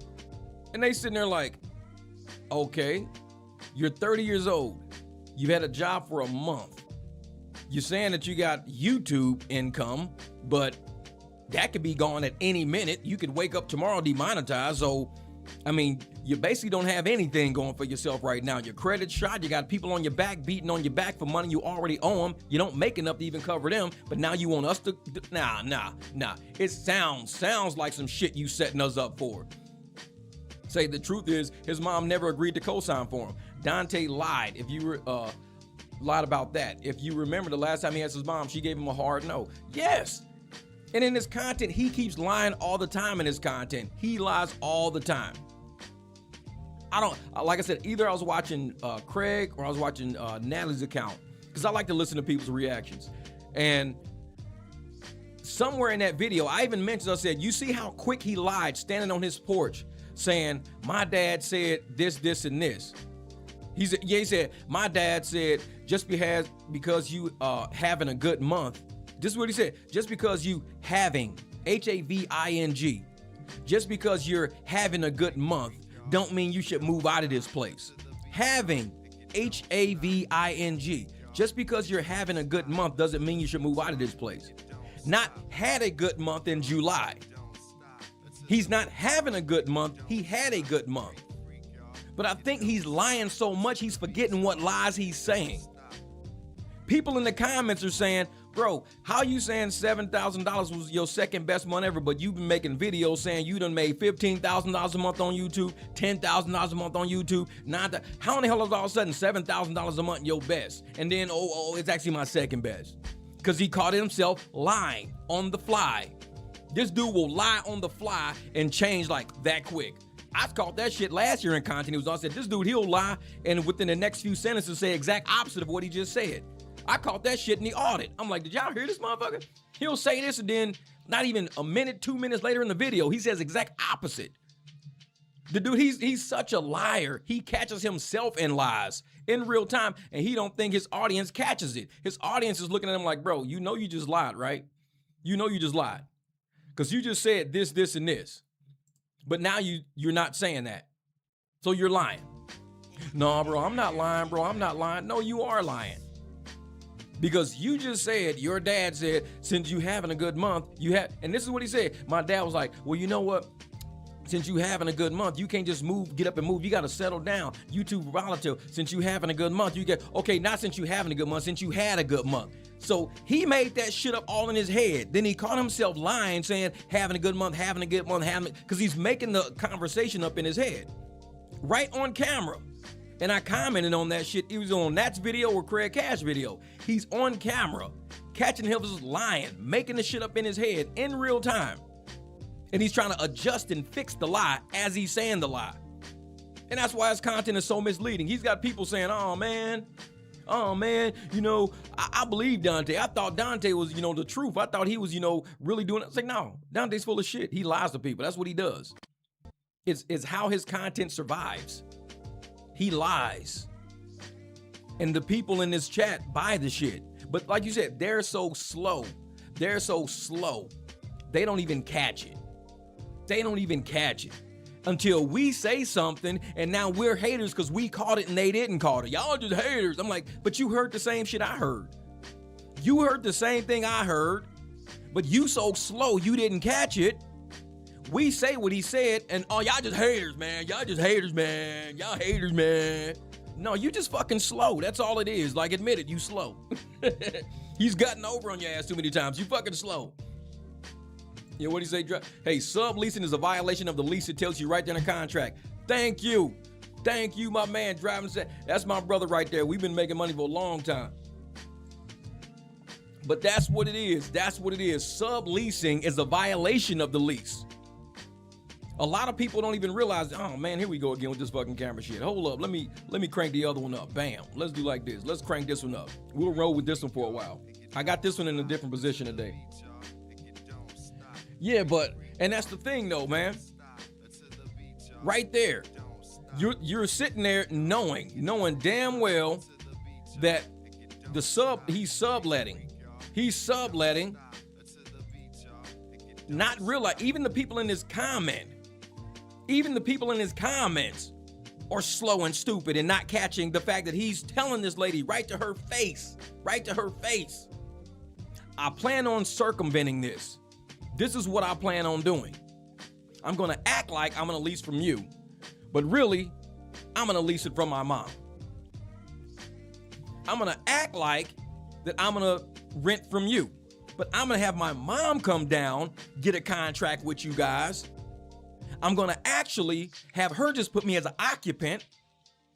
And they sitting there like, okay, you're 30 years old. You've had a job for a month. You're saying that you got YouTube income, but that could be gone at any minute. You could wake up tomorrow demonetized. So, I mean, you basically don't have anything going for yourself right now. Your credit's shot. You got people on your back, beating on your back for money you already owe them. You don't make enough to even cover them, but now you want us to, nah. It sounds like some shit you setting us up for. Say the truth is, his mom never agreed to co-sign for him. Dontay lied. If you lied about that. If you remember the last time he asked his mom, she gave him a hard no. Yes. And in his content, he keeps lying all the time in his content. He lies all the time. Like I said, either I was watching Craig or I was watching Natalie's account, because I like to listen to people's reactions. And somewhere in that video, I even mentioned, I said, you see how quick he lied standing on his porch saying, my dad said this, and this. He said, my dad said, just because you having a good month. This is what he said. Just because you having, Having, just because you're having a good month, don't mean you should move out of this place. Having, Having, just because you're having a good month doesn't mean you should move out of this place. Not had a good month in July. He's not having a good month. He had a good month. But I think he's lying so much he's forgetting what lies he's saying. People in the comments are saying, bro, how you saying $7,000 was your second best month ever, but you've been making videos saying you done made $15,000 a month on YouTube, $10,000 a month on YouTube, how in the hell is all of a sudden $7,000 a month your best? And then, it's actually my second best. Because he caught himself lying on the fly. This dude will lie on the fly and change like that quick. I caught that shit last year in content. He was on, said, this dude, he'll lie and within the next few sentences say exact opposite of what he just said. I caught that shit in the audit. I'm like, did y'all hear this motherfucker? He'll say this and then not even a minute, 2 minutes later in the video, he says exact opposite. The dude, he's such a liar. He catches himself in lies in real time, and he don't think his audience catches it. His audience is looking at him like, bro, you know you just lied, right? You know you just lied. Because you just said this, and this. But now you're not saying that. So you're lying. No, bro, I'm not lying, bro. I'm not lying. No, you are lying. Because you just said, your dad said, since you having a good month, and this is what he said. My dad was like, well, you know what? Since you having a good month, you can't just get up and move. You got to settle down. YouTube volatile. Since you having a good month, okay, not since you having a good month, since you had a good month. So he made that shit up all in his head. Then he caught himself lying, saying having a good month, because he's making the conversation up in his head. Right on camera. And I commented on that shit. It was on Nat's video or Craig Cash video. He's on camera, catching him just lying, making the shit up in his head in real time. And he's trying to adjust and fix the lie as he's saying the lie. And that's why his content is so misleading. He's got people saying, oh man, I believe Dontay. I thought Dontay was, the truth. I thought he was, really doing it. It's like, no, Dontay's full of shit. He lies to people. That's what he does. It's how his content survives. He lies. And the people in this chat buy the shit. But like you said, they're so slow. They don't even catch it. Until we say something and now we're haters because we caught it and they didn't caught it. Y'all just haters. I'm like, but you heard the same shit I heard. You heard the same thing I heard, but you so slow you didn't catch it. We say what he said and y'all just haters, man. Y'all haters, man. No, you just fucking slow. That's all it is. Like, admit it, you slow. He's gotten over on your ass too many times. You fucking slow. Yeah, what do you say? Hey, subleasing is a violation of the lease. It tells you right there in the contract. Thank you, my man. Driving. That's my brother right there. We've been making money for a long time. But that's what it is. That's what it is. Subleasing is a violation of the lease. A lot of people don't even realize, oh man, here we go again with this fucking camera shit. Hold up, let me crank the other one up. Bam. Let's do like this. Let's crank this one up. We'll roll with this one for a while. I got this one in a different position today. Yeah, and that's the thing though, man. Right there. You're sitting there knowing damn well that he's subletting. He's subletting. Not realize, even the people in his comments are slow and stupid and not catching the fact that he's telling this lady right to her face. I plan on circumventing this. This is what I plan on doing. I'm going to act like I'm going to lease from you, but really, I'm going to lease it from my mom. I'm going to act like that I'm going to rent from you, but I'm going to have my mom come down, get a contract with you guys. I'm going to actually have her just put me as an occupant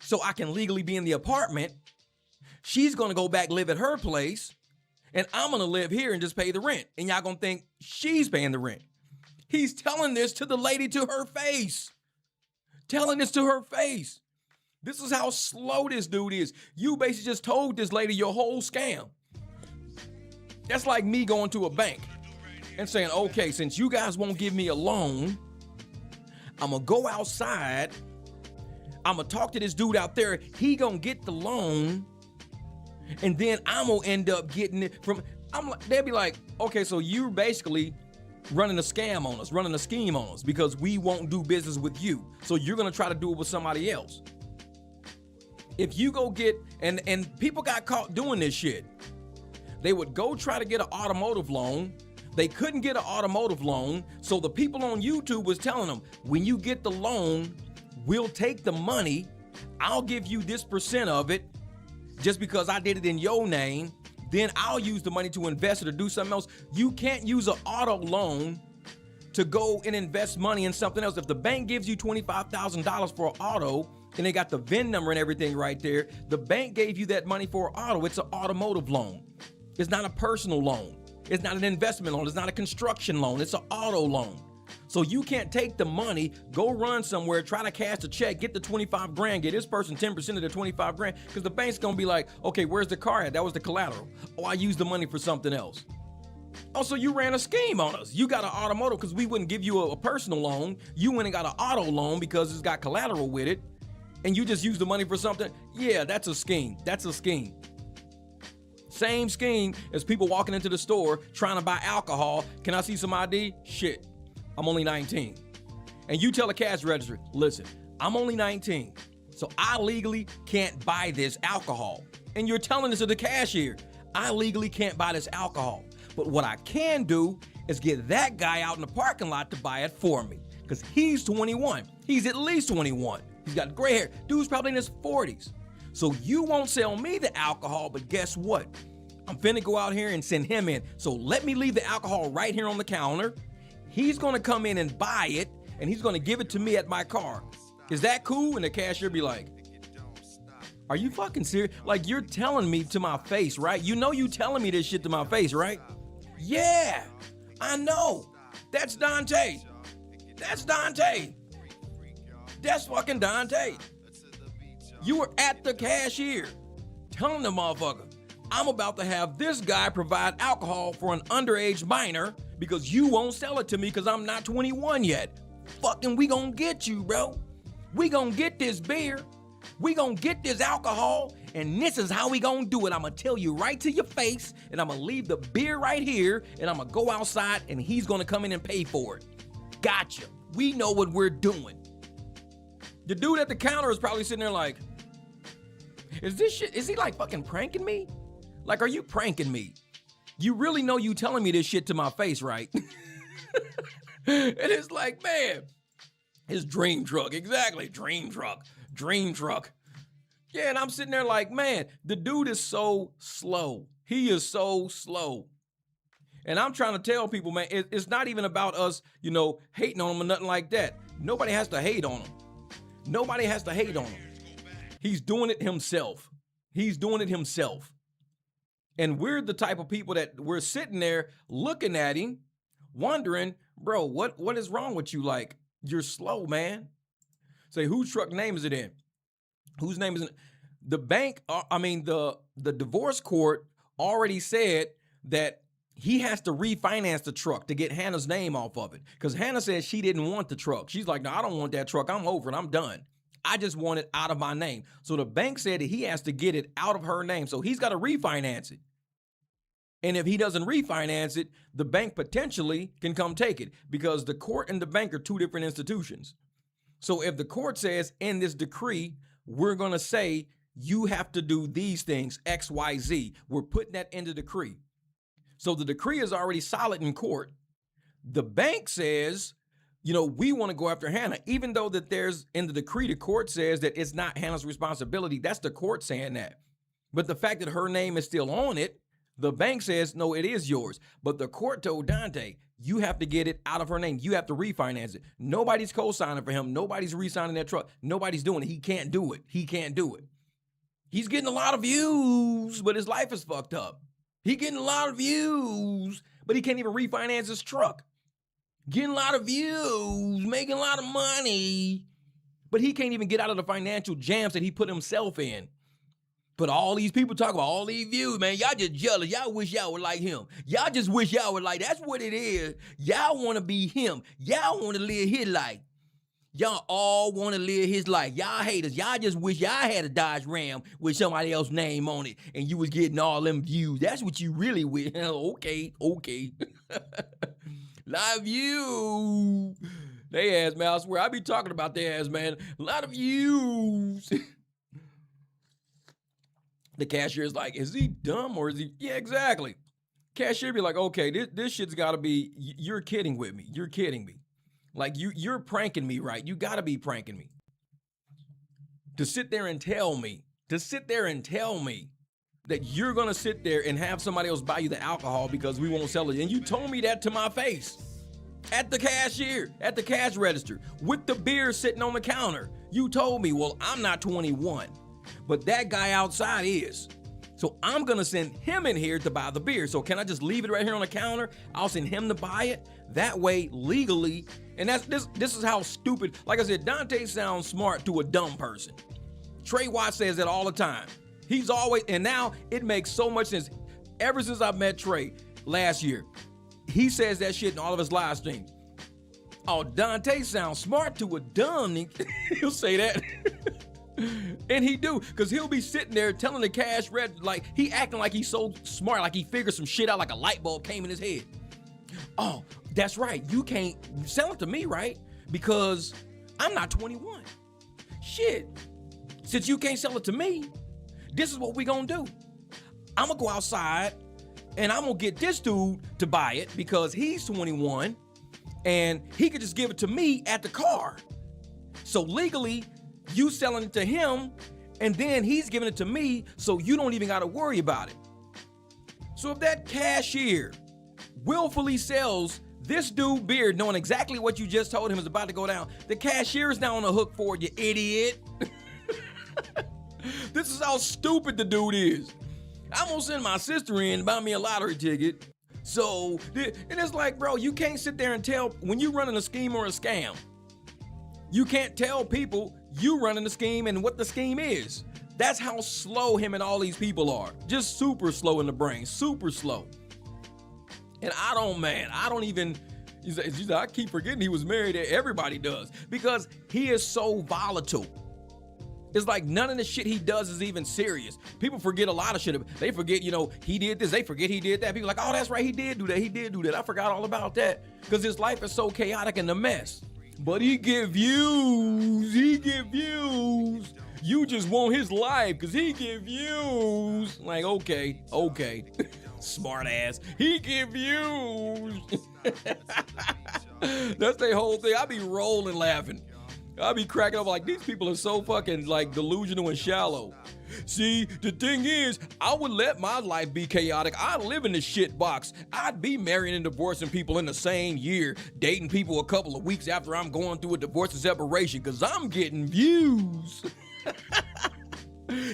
so I can legally be in the apartment. She's going to go back, live at her place, and I'm going to live here and just pay the rent. And y'all going to think she's paying the rent. He's telling this to the lady to her face. This is how slow this dude is. You basically just told this lady your whole scam. That's like me going to a bank and saying, okay, since you guys won't give me a loan, I'm going to go outside. I'm going to talk to this dude out there. He going to get the loan. And then I'm going to end up getting it from, they'll be like, okay, so you're basically running a scam on us, running a scheme on us because we won't do business with you. So you're going to try to do it with somebody else. If you go get, and people got caught doing this shit. They would go try to get an automotive loan. They couldn't get an automotive loan. So the people on YouTube was telling them, when you get the loan, we'll take the money. I'll give you this % of it just because I did it in your name. Then I'll use the money to invest it or do something else. You can't use an auto loan to go and invest money in something else. If the bank gives you $25,000 for an auto, and they got the VIN number and everything right there, the bank gave you that money for an auto. It's an automotive loan. It's not a personal loan. It's not an investment loan. It's not a construction loan. It's an auto loan. So you can't take the money, go run somewhere, try to cash a check, get the 25 grand, get this person 10% of the 25 grand, because the bank's going to be like, okay, where's the car at? That was the collateral. Oh, I used the money for something else. Also, you ran a scheme on us. You got an automotive because we wouldn't give you a personal loan. You went and got an auto loan because it's got collateral with it, and you just used the money for something. Yeah, that's a scheme. Same scheme as people walking into the store trying to buy alcohol. Can I see some ID? Shit, I'm only 19. And you tell the cash register, listen, I'm only 19, so I legally can't buy this alcohol. And you're telling this to the cashier, I legally can't buy this alcohol. But what I can do is get that guy out in the parking lot to buy it for me, because he's 21. He's at least 21. He's got gray hair. Dude's probably in his 40s. So you won't sell me the alcohol, but guess what? I'm finna go out here and send him in. So let me leave the alcohol right here on the counter. He's gonna come in and buy it, and he's gonna give it to me at my car. Is that cool? And the cashier be like, are you fucking serious? Like, you're telling me to my face, right? You know you telling me this shit to my face, right? Yeah, I know. That's Dontay. That's fucking Dontay. You were at the cashier telling the motherfucker, I'm about to have this guy provide alcohol for an underage minor because you won't sell it to me because I'm not 21 yet. Fucking, we gonna get you, bro. We gonna get this beer. We gonna get this alcohol, and this is how we gonna do it. I'm gonna tell you right to your face, and I'm gonna leave the beer right here, and I'm gonna go outside, and he's gonna come in and pay for it. Gotcha. We know what we're doing. The dude at the counter is probably sitting there like, is he like fucking pranking me? Like, are you pranking me? You really know you telling me this shit to my face, right? And it's like, man, his dream truck. Exactly. Dream truck. Yeah, and I'm sitting there like, man, the dude is so slow. He is so slow. And I'm trying to tell people, man, it's not even about us, hating on him or nothing like that. Nobody has to hate on him. He's doing it himself. And we're the type of people that we're sitting there looking at him, wondering, bro, what is wrong with you? Like, you're slow, man. Say, whose truck name is it in? Whose name is it? The bank, the divorce court already said that he has to refinance the truck to get Hannah's name off of it. Because Hannah said she didn't want the truck. She's like, no, I don't want that truck. I'm over it. I'm done. I just want it out of my name. So the bank said that he has to get it out of her name. So he's got to refinance it. And if he doesn't refinance it, the bank potentially can come take it, because the court and the bank are two different institutions. So if the court says in this decree, we're going to say you have to do these things, X, Y, Z, we're putting that in the decree. So the decree is already solid in court. The bank says, we want to go after Hannah, even though that there's in the decree, the court says that it's not Hannah's responsibility. That's the court saying that. But the fact that her name is still on it, the bank says, no, it is yours. But the court told Dontay, you have to get it out of her name. You have to refinance it. Nobody's co-signing for him. Nobody's re-signing that truck. Nobody's doing it. He can't do it. He can't do it. He's getting a lot of views, but his life is fucked up. He's getting a lot of views, but he can't even refinance his truck. Getting a lot of views, making a lot of money, but he can't even get out of the financial jams that he put himself in. But all these people talk about all these views, man. Y'all just jealous. Y'all wish y'all were like him. Y'all just wish y'all were like, that's what it is. Y'all want to be him. Y'all want to live his life. Y'all all want to live his life. Y'all haters. Y'all just wish y'all had a Dodge Ram with somebody else's name on it and you was getting all them views. That's what you really wish. Okay. Lot of views. They ass, man. I swear, I be talking about their ass, man. A lot of views. The cashier is like, is he dumb or is he? Yeah, exactly. Cashier be like, okay, this shit's got to be, you're kidding with me. You're kidding me. Like, you're pranking me, right? You got to be pranking me. To sit there and tell me that you're going to sit there and have somebody else buy you the alcohol because we won't sell it. And you told me that to my face at the cashier, at the cash register, with the beer sitting on the counter. You told me, well, I'm not 21. But that guy outside is. So I'm going to send him in here to buy the beer. So can I just leave it right here on the counter? I'll send him to buy it. That way, legally. And this is how stupid. Like I said, Dontay sounds smart to a dumb person. Trey Watts says that all the time. He's always, and now it makes so much sense. Ever since I met Trey last year, he says that shit in all of his live streams. Oh, Dontay sounds smart to a dumb nigga. He'll say that. And he do, because he'll be sitting there telling the cash red, like he acting like he's so smart, like he figured some shit out, like a light bulb came in his head. Oh, that's right. You can't sell it to me, right? Because I'm not 21. Shit. Since you can't sell it to me, this is what we gonna do. I'm gonna go outside and I'm gonna get this dude to buy it because he's 21 and he could just give it to me at the car. So legally, you selling it to him, and then he's giving it to me, so you don't even got to worry about it. So if that cashier willfully sells this dude beer, knowing exactly what you just told him is about to go down, the cashier is now on the hook for it, you idiot. This is how stupid the dude is. I'm gonna send my sister in to buy me a lottery ticket. So, and it's like, bro, you can't sit there and tell, when you running a scheme or a scam, you can't tell people you running the scheme and what the scheme is. That's how slow him and all these people are. Just super slow in the brain, super slow. And I keep forgetting he was married. Everybody does, because he is so volatile. It's like none of the shit he does is even serious. People forget a lot of shit. They forget, he did this. They forget he did that. People are like, oh, that's right. He did do that. I forgot all about that, because his life is so chaotic and a mess. But he get views. You just want his life because he get views. Like, okay. Smart ass. He get views. That's their whole thing. I be rolling laughing. I be cracking up like, these people are so fucking like delusional and shallow. See, the thing is, I would let my life be chaotic. I'd live in the shit box. I'd be marrying and divorcing people in the same year, dating people a couple of weeks after I'm going through a divorce and separation, because I'm getting views.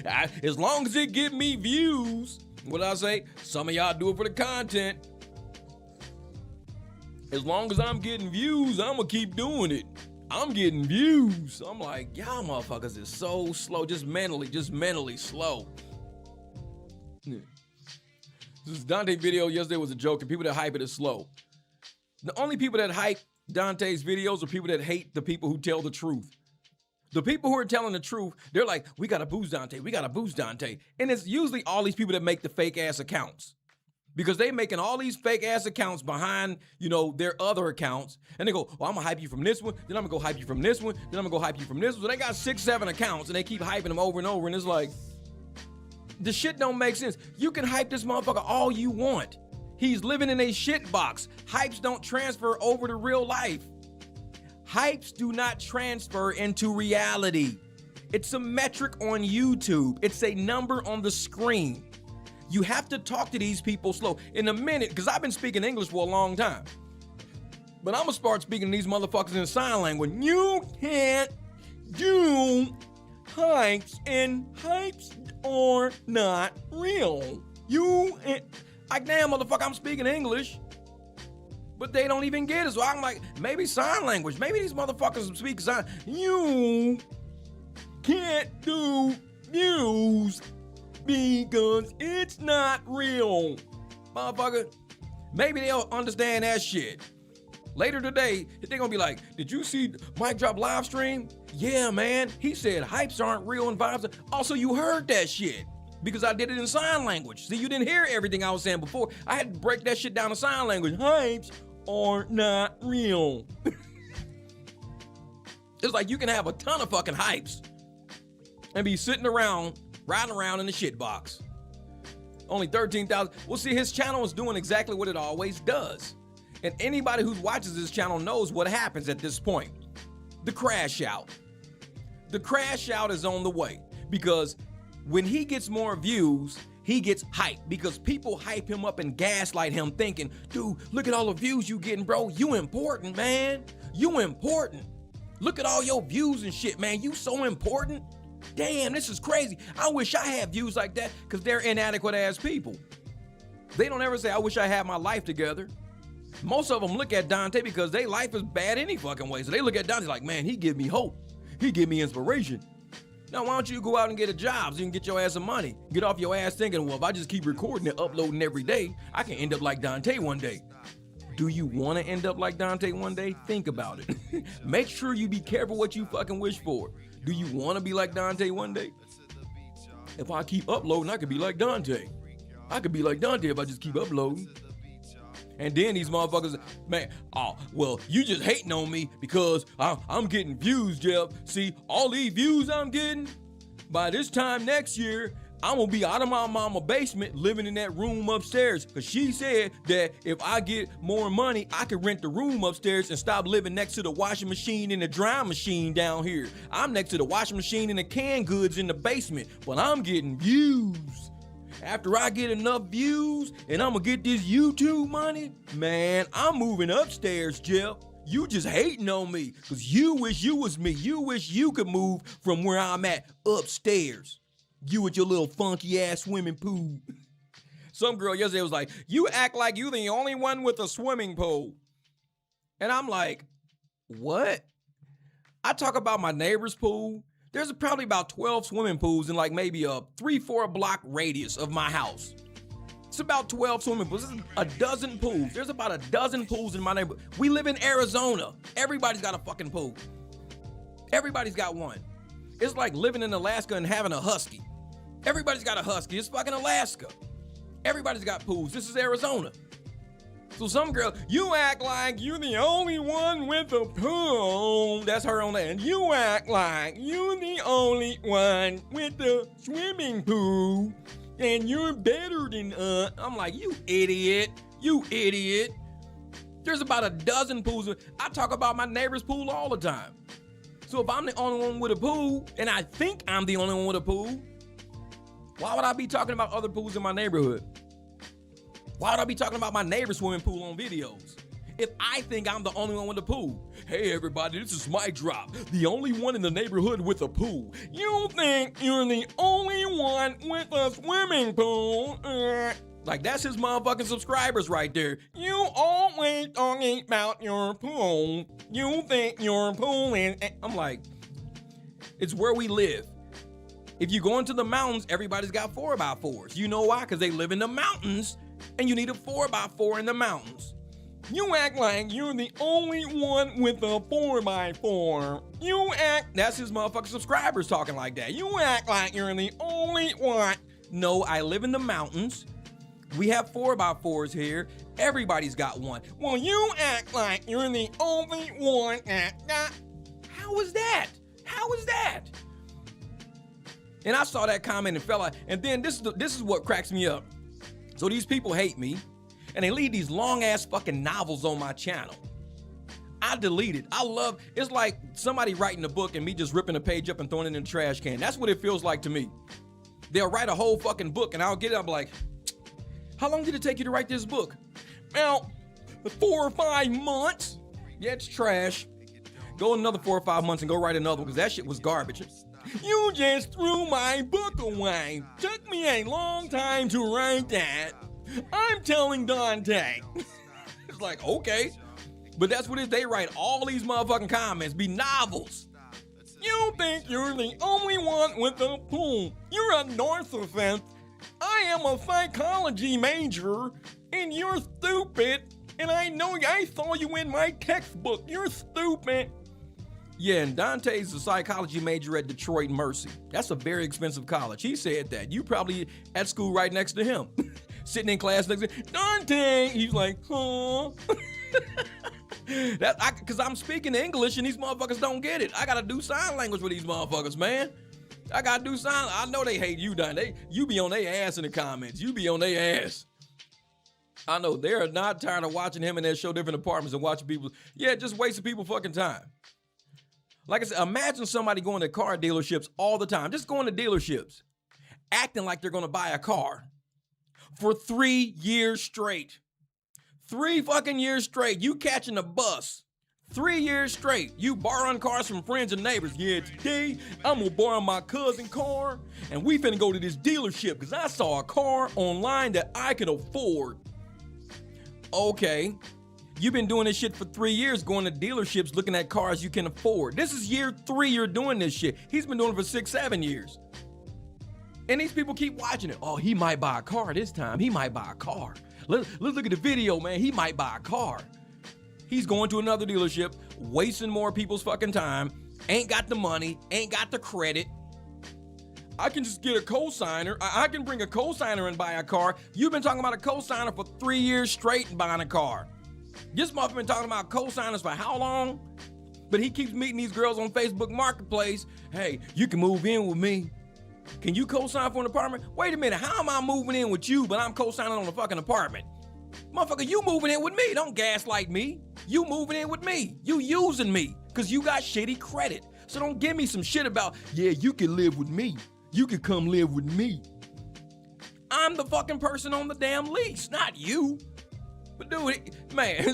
As long as it give me views, What did I say? Some of y'all do it for the content. As long as I'm getting views, I'm going to keep doing it. I'm getting views. I'm like, y'all motherfuckers is so slow. Just mentally slow. This Dontay video yesterday was a joke, and people that hype it is slow. The only people that hype Dontay's videos are people that hate the people who tell the truth. The people who are telling the truth, they're like, we got to boost Dontay. We got to boost Dontay. And it's usually all these people that make the fake ass accounts. Because they making all these fake ass accounts behind, their other accounts. And they go, well, I'm going to hype you from this one. Then I'm going to go hype you from this one. Then I'm going to go hype you from this one. So they got 6, 7 accounts and they keep hyping them over and over. And it's like, the shit don't make sense. You can hype this motherfucker all you want. He's living in a shit box. Hypes don't transfer over to real life. Hypes do not transfer into reality. It's a metric on YouTube. It's a number on the screen. You have to talk to these people slow. In a minute, because I've been speaking English for a long time. But I'm going to start speaking to these motherfuckers in sign language. You can't do hypes, and hypes are not real. Like, damn, motherfucker, I'm speaking English. But they don't even get it. So I'm like, maybe sign language. Maybe these motherfuckers speak sign. You can't do views because it's not real. Motherfucker, maybe they'll understand that shit. Later today, they're gonna be like, did you see MicDrop live stream? Yeah, man. He said hypes aren't real and vibes. Also, you heard that shit because I did it in sign language. See, you didn't hear everything I was saying before. I had to break that shit down to sign language. Hypes are not real. It's like you can have a ton of fucking hypes and be sitting around, riding around in the shit box. Only 13,000. Well, see, his channel is doing exactly what it always does. And anybody who watches this channel knows what happens at this point. The crash out. The crash out is on the way because when he gets more views, he gets hyped because people hype him up and gaslight him thinking, dude, look at all the views you getting, bro. You important, man. You important. Look at all your views and shit, man. You so important. Damn, this is crazy. I wish I had views like that because they're inadequate ass people. They don't ever say, I wish I had my life together. Most of them look at Dontay because their life is bad any fucking way. So they look at Dontay like, man, he give me hope. He give me inspiration. Now, why don't you go out and get a job so you can get your ass some money? Get off your ass thinking, well, if I just keep recording and uploading every day, I can end up like Dontay one day. Do you want to end up like Dontay one day? Think about it. Make sure you be careful what you fucking wish for. Do you want to be like Dontay one day? If I keep uploading, I could be like Dontay. I could be like Dontay if I just keep uploading. And then these motherfuckers, man, oh, well, you just hating on me because I'm getting views, Jeff. See, all these views I'm getting, by this time next year, I'm going to be out of my mama basement living in that room upstairs. Because she said that if I get more money, I can rent the room upstairs and stop living next to the washing machine and the drying machine down here. I'm next to the washing machine and the canned goods in the basement, but I'm getting views. After I get enough views and I'm going to get this YouTube money, man, I'm moving upstairs, Jeff. You just hating on me because you wish you was me. You wish you could move from where I'm at upstairs. You with your little funky ass swimming pool. Some girl yesterday was like, you act like you the only one with a swimming pool. And I'm like, what? I talk about my neighbor's pool. There's probably about 12 swimming pools in like maybe a 3-4 block radius of my house. It's about 12 swimming pools. This is a dozen pools. There's about a dozen pools in my neighborhood. We live in Arizona. Everybody's got a fucking pool. Everybody's got one. It's like living in Alaska and having a husky. Everybody's got a husky. It's fucking Alaska. Everybody's got pools. This is Arizona. So some girl, you act like you're the only one with a pool. That's her on that. And you act like you're the only one with the swimming pool. And you're better than us. I'm like, you idiot. You idiot. There's about a dozen pools. I talk about my neighbor's pool all the time. So if I'm the only one with a pool, and I think I'm the only one with a pool, why would I be talking about other pools in my neighborhood? Why would I be talking about my neighbor's swimming pool on videos? if I think I'm the only one with a pool. Hey everybody, this is MicDrop, the only one in the neighborhood with a pool. You think you're the only one with a swimming pool? Like, that's his motherfucking subscribers right there. You always talking about your pool. You think your pool is... I'm like, it's where we live. If you go into the mountains, everybody's got 4x4s. You know why? Because they live in the mountains, and you need a 4x4 in the mountains. You act like you're the only one with a 4x4. You act... That's his motherfucking subscribers talking like that. You act like you're the only one. No, I live in the mountains. We have 4x4s here. Everybody's got one. Well, you act like you're the only one that got... How is that? How is that? And I saw that comment and fell out. And then this is what cracks me up. So these people hate me, and they leave these long-ass fucking novels on my channel. I delete it. I love... It's like somebody writing a book and me just ripping a page up and throwing it in the trash can. That's what it feels like to me. They'll write a whole fucking book, and I'll get it up like... How long did it take you to write this book? Well, 4 or 5 months. Yeah, it's trash. Go another 4 or 5 months and go write another one, because that shit was garbage. You just threw my book away. Took me a long time to write that. I'm telling Dontay. It's like, okay. But that's what it is. They write all these motherfucking comments, be novels. You think you're the only one with a pool. You're a narcissist. I am a psychology major, and you're stupid, and I know I saw you in my textbook. You're stupid. Yeah, and Dontay's a psychology major at Detroit Mercy. That's a very expensive college. He said that. You probably at school right next to him. Sitting in class next to him. Dontay! He's like, huh? Because I'm speaking English, and these motherfuckers don't get it. I got to do sign language with these motherfuckers, man. I gotta do something. I know they hate you, Dontay. You be on their ass in the comments. You be on their ass. I know they're not tired of watching him and their show different apartments and watching people. Yeah, just wasting people fucking time. Like I said, imagine somebody going to car dealerships all the time. Just going to dealerships, acting like they're gonna buy a car for 3 years straight. 3 fucking years straight. You catching a bus. 3 years straight, you borrowing cars from friends and neighbors. Yeah, today I'm gonna borrow my cousin's car, and we finna go to this dealership because I saw a car online that I can afford. Okay, you've been doing this shit for 3 years, going to dealerships looking at cars you can afford. This is year 3 you're doing this shit. He's been doing it for 6, 7 years. And these people keep watching it. Oh, he might buy a car this time. He might buy a car. Let's look at the video, man. He might buy a car. He's going to another dealership, wasting more people's fucking time, ain't got the money, ain't got the credit. I can just get a cosigner. I can bring a cosigner and buy a car. You've been talking about a cosigner for 3 years straight and buying a car. This motherfucker been talking about cosigners for how long? But he keeps meeting these girls on Facebook Marketplace. Hey, you can move in with me. Can you cosign for an apartment? Wait a minute, how am I moving in with you, but I'm cosigning on a fucking apartment? Motherfucker, you moving in with me. Don't gaslight me. You moving in with me. You using me because you got shitty credit. So don't give me some shit about, yeah, you can live with me. You can come live with me. I'm the fucking person on the damn lease, not you. But dude, man,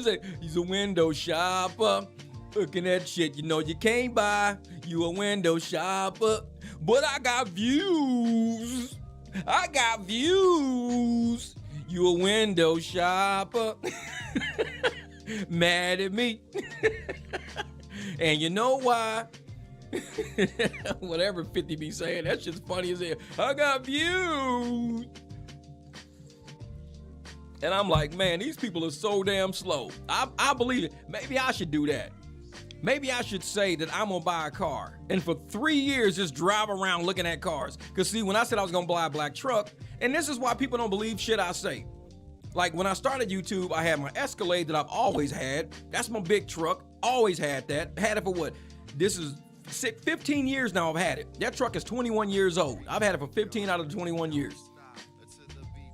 he's a window shopper. Looking at shit you know you can't buy. You a window shopper. But I got views. I got views. You a window shopper. Mad at me. And you know why? Whatever 50 be saying, that shit's funny as hell. I got views. And I'm like, man, these people are so damn slow. I believe it. Maybe I should do that. Maybe I should say that I'm gonna buy a car and for 3 years just drive around looking at cars. Cause see, when I said I was gonna buy a black truck, and this is why people don't believe shit I say. Like when I started YouTube, I had my Escalade that I've always had. That's my big truck. Always had that. Had it for what? This is 15 years now I've had it. That truck is 21 years old. I've had it for 15 out of the 21 years.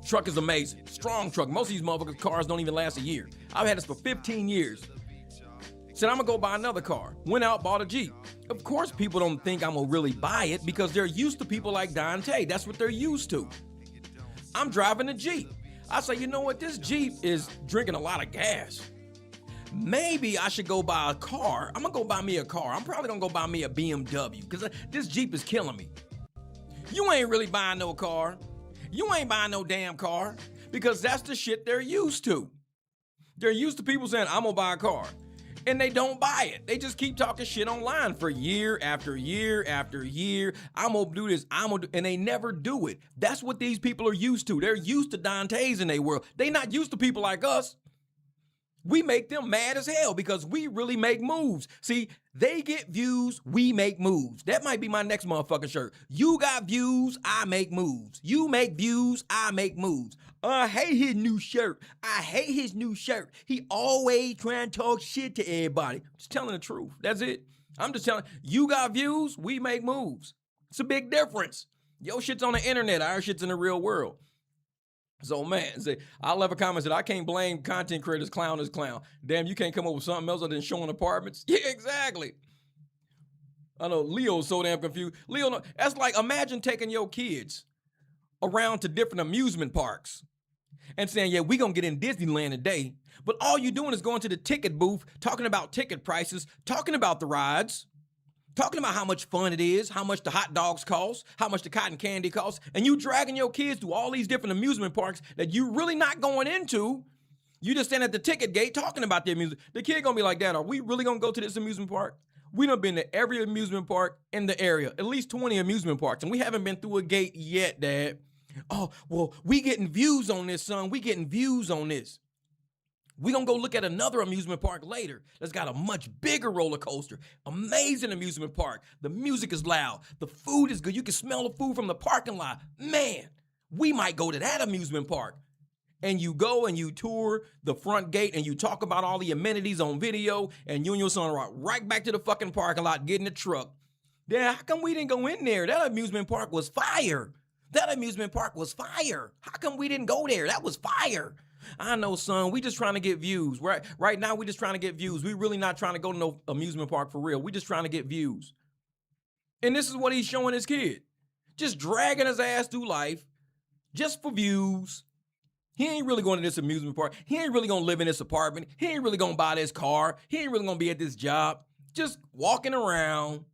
Truck is amazing. Strong truck. Most of these motherfuckers' cars don't even last a year. I've had this for 15 years. Said I'm gonna go buy another car. Went out, bought a Jeep. Of course people don't think I'm gonna really buy it because they're used to people like Dontay. That's what they're used to. I'm driving a Jeep. I say, you know what? This Jeep is drinking a lot of gas. maybe I should go buy a car. I'm gonna go buy me a car. I'm probably gonna go buy me a BMW because this Jeep is killing me. You ain't really buying no car. You ain't buying no damn car because that's the shit they're used to. They're used to people saying, I'm gonna buy a car. And they don't buy it. They just keep talking shit online for year after year after year. I'm gonna do this, and they never do it. That's what these people are used to. They're used to Dontays in their world. They not used to people like us. We make them mad as hell because we really make moves. See, they get views, we make moves. That might be my next motherfucking shirt. You got views, I make moves. You make views, I make moves. I hate his new shirt. I hate his new shirt. He always trying to talk shit to everybody. Just telling the truth. That's it. I'm just telling you got views, we make moves. It's a big difference. Your shit's on the internet, our shit's in the real world. So, man, I left a comment that I can't blame content creators. Clown is clown. Damn, you can't come up with something else other than showing apartments? Yeah, exactly. I know Leo's so damn confused. Leo, that's like, imagine taking your kids around to different amusement parks and saying, yeah, we gonna get in Disneyland today. But all you're doing is going to the ticket booth, talking about ticket prices, talking about the rides, talking about how much fun it is, how much the hot dogs cost, how much the cotton candy costs, and you dragging your kids to all these different amusement parks that you really not going into. You just stand at the ticket gate talking about the amusement. The kid gonna be like, Dad, are we really gonna go to this amusement park? We done been to every amusement park in the area, at least 20 amusement parks, and we haven't been through a gate yet, Dad. Oh, well, we getting views on this, son. We getting views on this. We gonna go look at another amusement park later that's got a much bigger roller coaster. Amazing amusement park. The music is loud. The food is good. You can smell the food from the parking lot. Man, we might go to that amusement park. And you go and you tour the front gate and you talk about all the amenities on video and you and your son are right back to the fucking parking lot, get in the truck. Dad, how come we didn't go in there? That amusement park was fire. That amusement park was fire. How come we didn't go there? That was fire. I know, son, we just trying to get views. Right now, we just trying to get views. We really not trying to go to no amusement park for real. We just trying to get views. And this is what he's showing his kid. Just dragging his ass through life just for views. He ain't really going to this amusement park. He ain't really going to live in this apartment. He ain't really going to buy this car. He ain't really going to be at this job. Just walking around.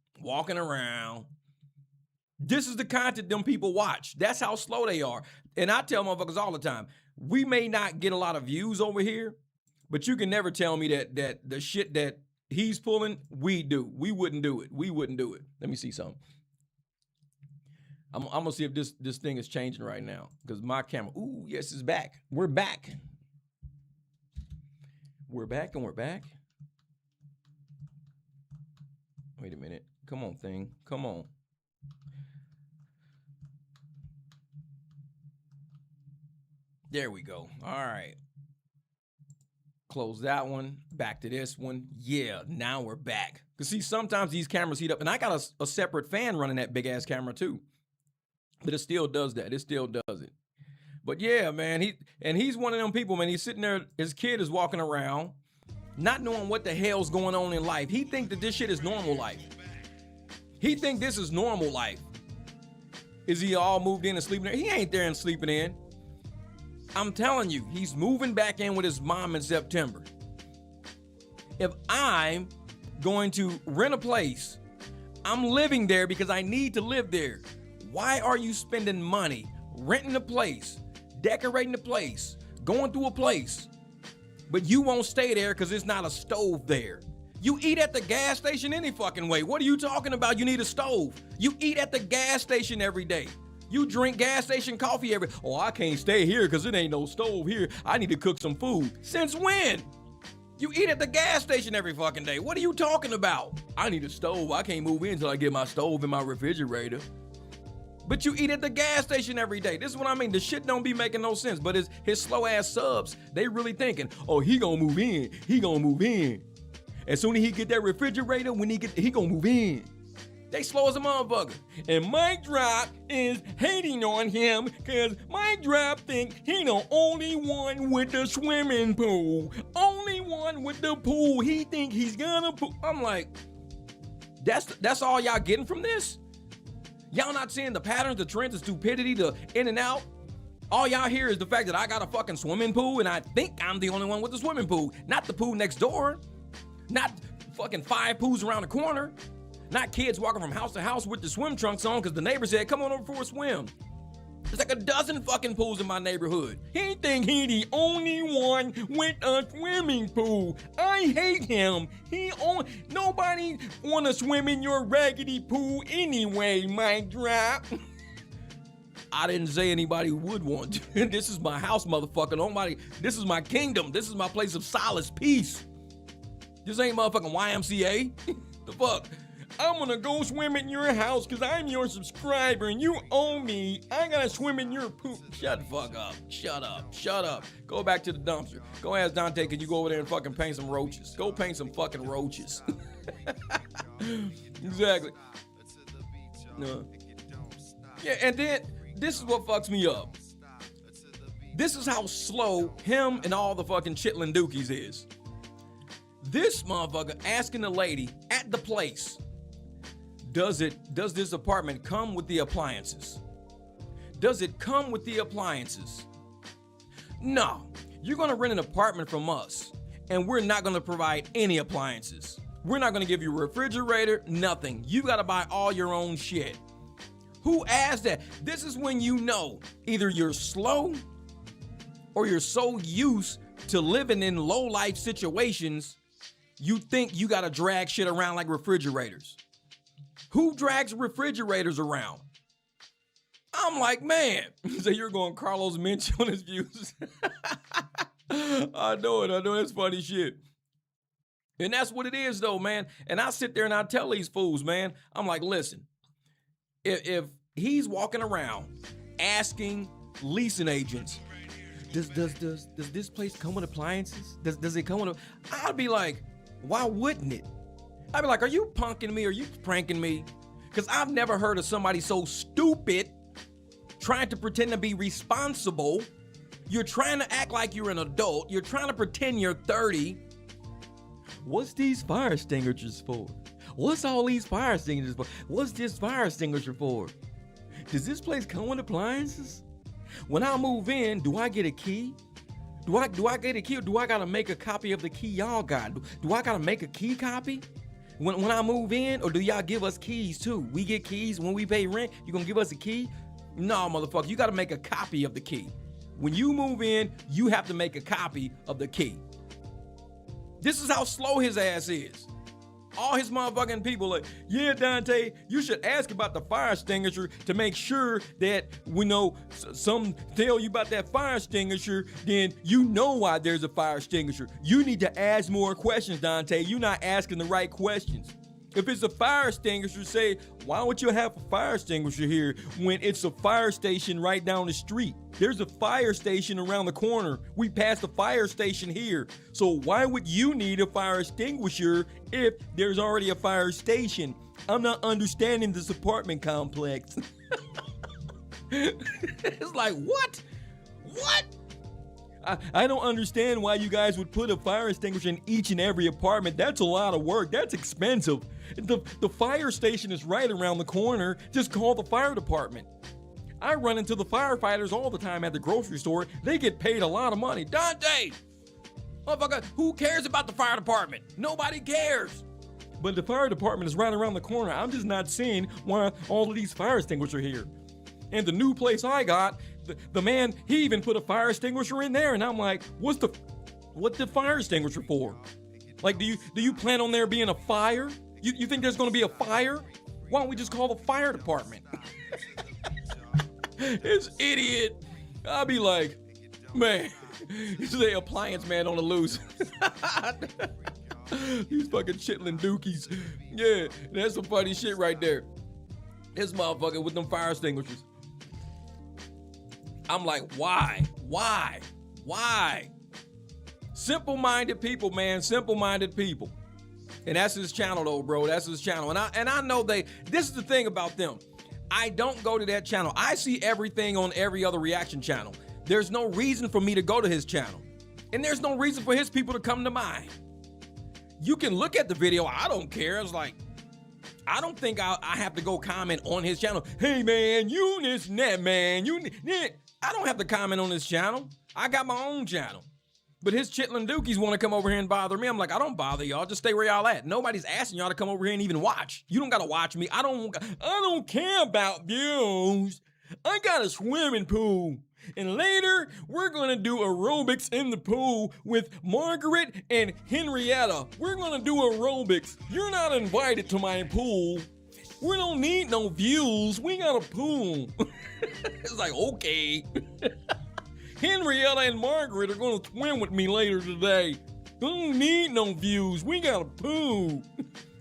This is the content them people watch. That's how slow they are. And I tell motherfuckers all the time, we may not get a lot of views over here, but you can never tell me that the shit that he's pulling, we do. We wouldn't do it. We wouldn't do it. Let me see something. I'm gonna see if this thing is changing right now because my camera. Ooh, yes, it's back. We're back. We're back and we're back. Wait a minute. Come on, thing. Come on. There we go. All right. Close that one. Back to this one. Yeah, now we're back. Because see, sometimes these cameras heat up. And I got a separate fan running that big-ass camera, too. But it still does that. It still does it. But yeah, man. He's one of them people, man. He's sitting there. His kid is walking around, not knowing what the hell's going on in life. He thinks that this shit is normal life. He thinks this is normal life. Is he all moved in and sleeping there? He ain't there and sleeping in. I'm telling you, he's moving back in with his mom in September. If I'm going to rent a place, I'm living there because I need to live there. Why are you spending money renting a place, decorating the place, going through a place, but you won't stay there because there's not a stove there? You eat at the gas station any fucking way. What are you talking about? You need a stove. You eat at the gas station every day. You drink gas station coffee I can't stay here because it ain't no stove here. I need to cook some food. Since when? You eat at the gas station every fucking day. What are you talking about? I need a stove. I can't move in until I get my stove and my refrigerator. But you eat at the gas station every day. This is what I mean. The shit don't be making no sense. But his slow ass subs, they really thinking, oh, he gonna move in. He gonna move in. As soon as he get that refrigerator, he gonna move in. They slow as a motherfucker. And MicDrop is hating on him because MicDrop think he the only one with the swimming pool. Only one with the pool. He think he's gonna pool. I'm like, that's all y'all getting from this? Y'all not seeing the patterns, the trends, the stupidity, the in and out? All y'all hear is the fact that I got a fucking swimming pool and I think I'm the only one with a swimming pool. Not the pool next door. Not fucking 5 pools around the corner. Not kids walking from house to house with the swim trunks on because the neighbor said, come on over for a swim. There's like a dozen fucking pools in my neighborhood. He think he the only one with a swimming pool. I hate him. Nobody wanna swim in your raggedy pool anyway, MicDrop. I didn't say anybody would want to. This is my house, motherfucker. This is my kingdom. This is my place of solace, peace. This ain't motherfucking YMCA. The fuck? I'm gonna go swim in your house because I'm your subscriber and you owe me. I gotta swim in your pool. Shut the fuck up. Shut up. Shut up. Go back to the dumpster. Go ask Dontay, can you go over there and fucking paint some roaches? Go paint some fucking roaches. Exactly. Yeah, and then this is what fucks me up. This is how slow him and all the fucking chitlin' dookies is. This motherfucker asking the lady at the place, does this apartment come with the appliances? Does it come with the appliances? No, you're gonna rent an apartment from us and we're not gonna provide any appliances. We're not gonna give you a refrigerator, nothing. You gotta buy all your own shit. Who asked that? This is when you know either you're slow or you're so used to living in low life situations, you think you gotta drag shit around like refrigerators. Who drags refrigerators around? I'm like, man. So you're going Carlos Minch on his views. I know it. That's funny shit. And that's what it is though, man. And I sit there and I tell these fools, man, I'm like, listen, if he's walking around asking leasing agents, does this place come with appliances? Does it come with I'd be like, why wouldn't it? I'd be like, are you punking me? Are you pranking me? Because I've never heard of somebody so stupid trying to pretend to be responsible. You're trying to act like you're an adult. You're trying to pretend you're 30. What's these fire extinguishers for? What's all these fire extinguishers for? What's this fire extinguisher for? Does this place come with appliances? When I move in, do I get a key? Do I get a key or do I gotta make a copy of the key y'all got? Do I gotta make a key copy? When I move in, or do y'all give us keys too? We get keys when we pay rent, you gonna give us a key? No, motherfucker, you gotta make a copy of the key. When you move in, you have to make a copy of the key. This is how slow his ass is. All his motherfucking people like, yeah, Dontay, you should ask about the fire extinguisher to make sure that we know some tell you about that fire extinguisher, then you know why there's a fire extinguisher. You need to ask more questions, Dontay. You're not asking the right questions. If it's a fire extinguisher, say, why would you have a fire extinguisher here when it's a fire station right down the street? There's a fire station around the corner. We passed the fire station here. So why would you need a fire extinguisher if there's already a fire station? I'm not understanding this apartment complex. It's like, what? What? I don't understand why you guys would put a fire extinguisher in each and every apartment. That's a lot of work. That's expensive. The fire station is right around the corner. Just call the fire department. I run into the firefighters all the time at the grocery store. They get paid a lot of money. Dontay! Motherfucker, who cares about the fire department? Nobody cares. But the fire department is right around the corner. I'm just not seeing why all of these fire extinguishers are here. And the new place I got, the man, he even put a fire extinguisher in there, and I'm like, what's the fire extinguisher for? Like, do you plan on there being a fire? You think there's gonna be a fire? Why don't we just call the fire department? This idiot. I'll be like, man, this is a appliance man on the loose. These fucking chitlin' dookies. Yeah, that's some funny shit right there. This motherfucker with them fire extinguishers. I'm like, why? Simple-minded people, man. Simple-minded people. And that's his channel, though, bro. That's his channel. And I know this is the thing about them. I don't go to that channel. I see everything on every other reaction channel. There's no reason for me to go to his channel. And there's no reason for his people to come to mine. You can look at the video. I don't care. It's like, I don't think I have to go comment on his channel. Hey, man, you this and that, man. I don't have to comment on his channel. I got my own channel. But his chitlin' dookies want to come over here and bother me. I'm like, I don't bother y'all. Just stay where y'all at. Nobody's asking y'all to come over here and even watch. You don't got to watch me. I don't care about views. I got a swimming pool. And later, we're going to do aerobics in the pool with Margaret and Henrietta. We're going to do aerobics. You're not invited to my pool. We don't need no views. We got a pool. It's like, okay. Henrietta and Margaret are going to swim with me later today. Don't need no views. We got a pool.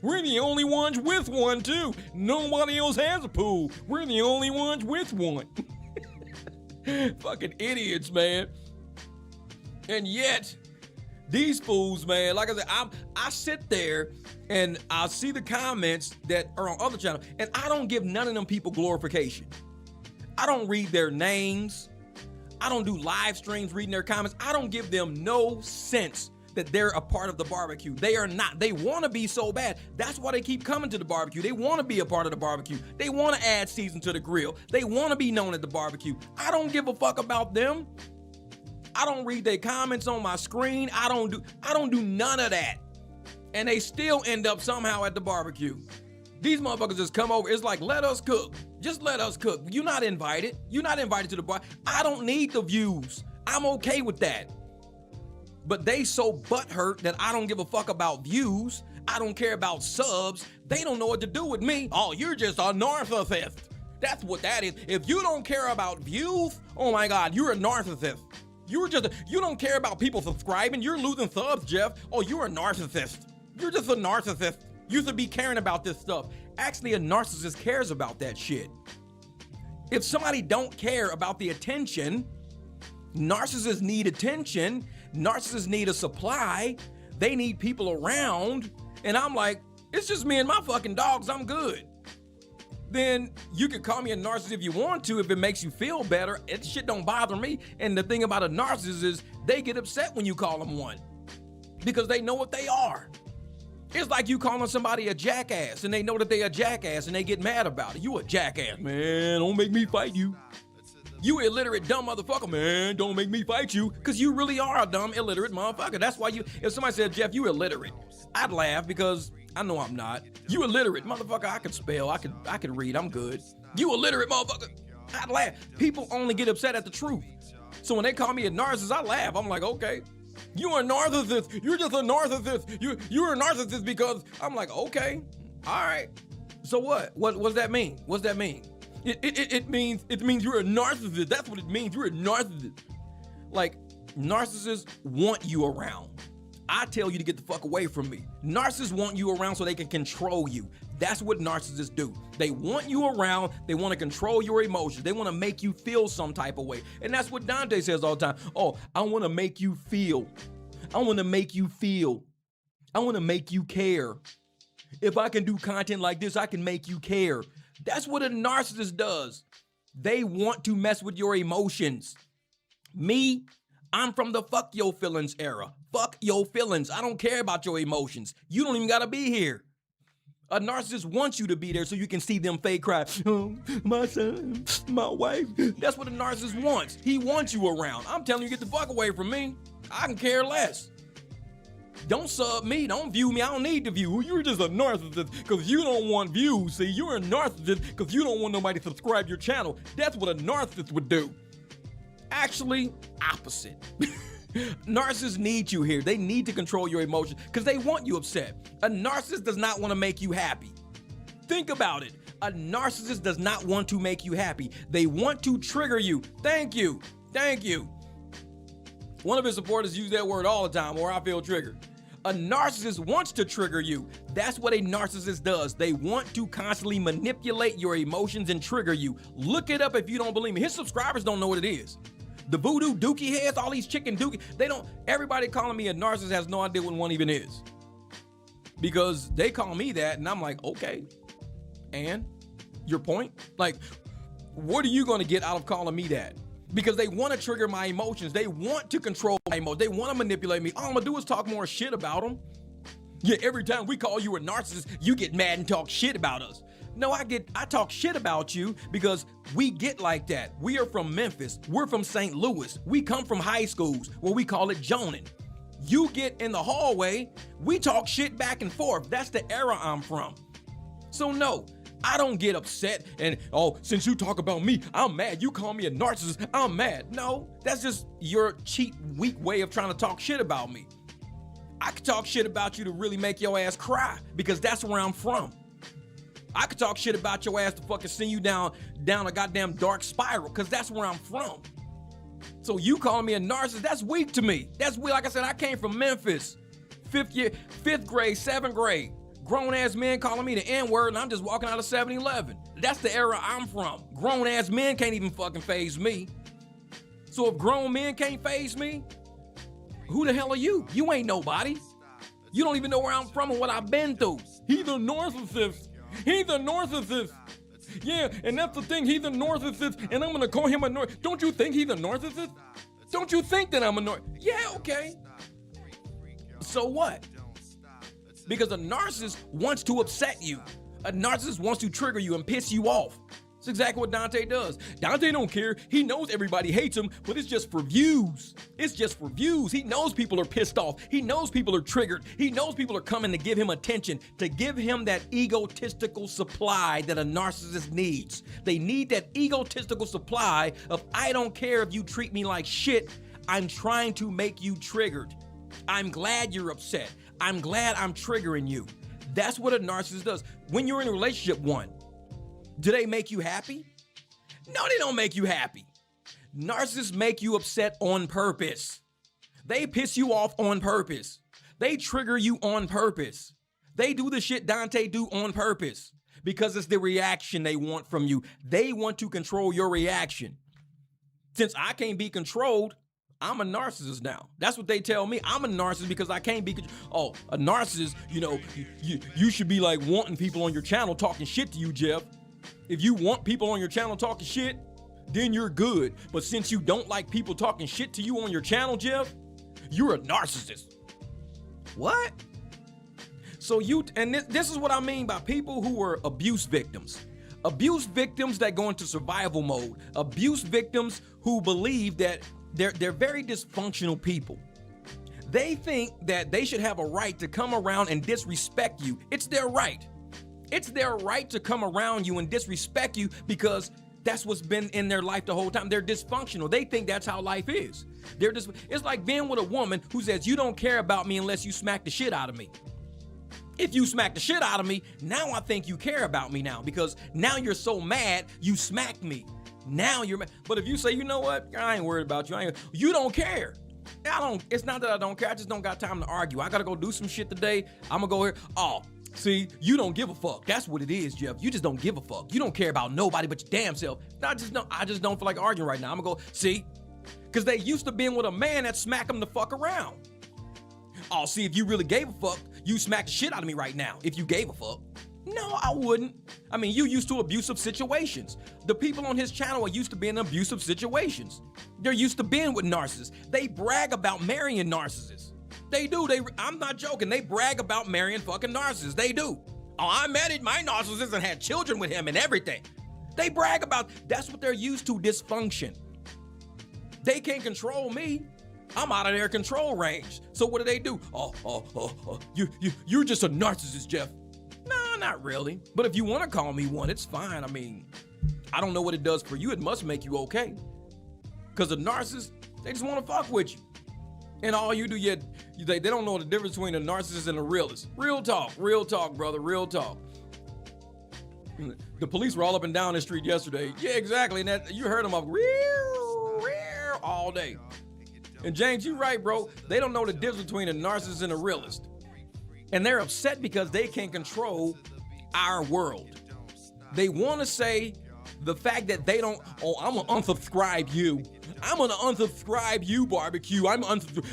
We're the only ones with one, too. Nobody else has a pool. We're the only ones with one. Fucking idiots, man. And yet, these fools, man, like I said, I sit there and I see the comments that are on other channels, and I don't give none of them people glorification. I don't read their names. I don't do live streams reading their comments. I don't give them no sense that they're a part of the barbecue. They are not. They want to be so bad. That's why they keep coming to the barbecue. They want to be a part of the barbecue. They want to add season to the grill. They want to be known at the barbecue. I don't give a fuck about them. I don't read their comments on my screen. I don't do none of that. And they still end up somehow at the barbecue. These motherfuckers just come over. It's like, let us cook. Just let us cook. You're not invited. You're not invited to the bar. I don't need the views. I'm okay with that. But they so butthurt that I don't give a fuck about views. I don't care about subs. They don't know what to do with me. Oh, you're just a narcissist. That's what that is. If you don't care about views, oh my God, you're a narcissist. You don't care about people subscribing. You're losing subs, Jeff. Oh, you're a narcissist. You're just a narcissist. You should be caring about this stuff. Actually, a narcissist cares about that shit. If somebody don't care about the attention, narcissists need attention. Narcissists need a supply. They need people around. And I'm like, it's just me and my fucking dogs. I'm good. Then you can call me a narcissist if you want to, if it makes you feel better. It shit don't bother me. And the thing about a narcissist is they get upset when you call them one because they know what they are. It's like you calling somebody a jackass and they know that they a jackass and they get mad about it. You a jackass, man. Don't make me fight you. You illiterate dumb motherfucker, man. Don't make me fight you, because you really are a dumb illiterate motherfucker. That's why if somebody said, Jeff, you illiterate, I'd laugh because I know I'm not. You illiterate motherfucker. I can spell. I can read. I'm good. You illiterate motherfucker. I'd laugh. People only get upset at the truth. So when they call me a narcissist, I laugh. I'm like, okay. You're a narcissist. You're just a narcissist. You're a narcissist because I'm like, okay, all right. So what? What does that mean? What's that mean? It means you're a narcissist. That's what it means. You're a narcissist. Like, narcissists want you around. I tell you to get the fuck away from me. Narcissists want you around so they can control you. That's what narcissists do. They want you around. They want to control your emotions. They want to make you feel some type of way. And that's what Dontay says all the time. Oh, I want to make you feel. I want to make you feel. I want to make you care. If I can do content like this, I can make you care. That's what a narcissist does. They want to mess with your emotions. Me, I'm from the fuck your feelings era. Fuck your feelings. I don't care about your emotions. You don't even gotta be here. A narcissist wants you to be there so you can see them fake cry. Oh, my son, my wife. That's what a narcissist wants. He wants you around. I'm telling you, get the fuck away from me. I can care less. Don't sub me. Don't view me. I don't need to view. You're just a narcissist because you don't want views. See, you're a narcissist because you don't want nobody to subscribe to your channel. That's what a narcissist would do. Actually, opposite. Narcissists need you here. They need to control your emotions because they want you upset. A narcissist does not want to make you happy. Think about it. A narcissist does not want to make you happy. They want to trigger you. Thank you. Thank you. One of his supporters use that word all the time, or I feel triggered. A narcissist wants to trigger you. That's what a narcissist does. They want to constantly manipulate your emotions and trigger you. Look it up if you don't believe me. His subscribers don't know what it is. The voodoo dookie heads, all these chicken dookie, everybody calling me a narcissist has no idea what one even is. Because they call me that and I'm like, okay. And your point? Like, what are you going to get out of calling me that? Because they want to trigger my emotions. They want to control my emotions. They want to manipulate me. All I'm going to do is talk more shit about them. Yeah, every time we call you a narcissist, you get mad and talk shit about us. No, I talk shit about you because we get like that. We are from Memphis. We're from St. Louis. We come from high schools where we call it joning. You get in the hallway, we talk shit back and forth. That's the era I'm from. So no, I don't get upset and, oh, since you talk about me, I'm mad. You call me a narcissist, I'm mad. No, that's just your cheap, weak way of trying to talk shit about me. I could talk shit about you to really make your ass cry because that's where I'm from. I could talk shit about your ass to fucking send you down a goddamn dark spiral because that's where I'm from. So you calling me a narcissist, that's weak to me. That's weak. Like I said, I came from Memphis. 5th grade, 7th grade. Grown-ass men calling me the N-word and I'm just walking out of 7-Eleven. That's the era I'm from. Grown-ass men can't even fucking faze me. So if grown men can't faze me, who the hell are you? You ain't nobody. You don't even know where I'm from and what I've been through. He's a narcissist. He's a narcissist. Yeah, and that's the thing. He's a narcissist, and I'm gonna call him a narcissist. Don't you think he's a narcissist? Don't you think that I'm a narcissist? Yeah, okay. So what? Because a narcissist wants to upset you. A narcissist wants to trigger you and piss you off. That's exactly what Dontay does. Dontay don't care. He knows everybody hates him, but it's just for views. It's just for views. He knows people are pissed off. He knows people are triggered. He knows people are coming to give him attention, to give him that egotistical supply that a narcissist needs. They need that egotistical supply of, I don't care if you treat me like shit. I'm trying to make you triggered. I'm glad you're upset. I'm glad I'm triggering you. That's what a narcissist does. When you're in a relationship, do they make you happy? No, they don't make you happy. Narcissists make you upset on purpose. They piss you off on purpose. They trigger you on purpose. They do the shit Dontay do on purpose because it's the reaction they want from you. They want to control your reaction. Since I can't be controlled, I'm a narcissist now. That's what they tell me. I'm a narcissist because I can't be a narcissist, you should be like wanting people on your channel talking shit to you, Jeff. If you want people on your channel talking shit, then you're good. But since you don't like people talking shit to you on your channel, Jeff, you're a narcissist. What? So this is what I mean by people who are abuse victims. Abuse victims that go into survival mode. Abuse victims who believe that they're very dysfunctional people. They think that they should have a right to come around and disrespect you. It's their right. It's their right to come around you and disrespect you because that's what's been in their life the whole time. They're dysfunctional. They think that's how life is. It's like being with a woman who says, you don't care about me unless you smack the shit out of me. If you smack the shit out of me, now I think you care about me now because now you're so mad you smacked me. Now you're mad. But if you say, you know what, I ain't worried about you. You don't care. It's not that I don't care. I just don't got time to argue. I got to go do some shit today. I'm going to go here. Oh, see, you don't give a fuck. That's what it is, Jeff. You just don't give a fuck. You don't care about nobody but your damn self. I just don't feel like arguing right now. I'm gonna go, see? Because they used to being with a man that smack them the fuck around. Oh, see, if you really gave a fuck, you smack the shit out of me right now. If you gave a fuck. No, I wouldn't. I mean, you used to abusive situations. The people on his channel are used to being in abusive situations. They're used to being with narcissists. They brag about marrying narcissists. They do. I'm not joking. They brag about marrying fucking narcissists. They do. Oh, I married my narcissist and had children with him and everything. They brag about, that's what they're used to, dysfunction. They can't control me. I'm out of their control range. So what do? You're just a narcissist, Jeff. No, not really. But if you want to call me one, it's fine. I mean, I don't know what it does for you. It must make you okay. Because a narcissist, they just want to fuck with you. And all you do, they don't know the difference between a narcissist and a realist. Real talk, brother, real talk. The police were all up and down the street yesterday. Yeah, exactly. And you heard them up all day. And James, you're right, bro. They don't know the difference between a narcissist and a realist. And they're upset because they can't control our world. They want to say the fact that they don't, I'm going to unsubscribe you. I'm going to unsubscribe you, barbecue.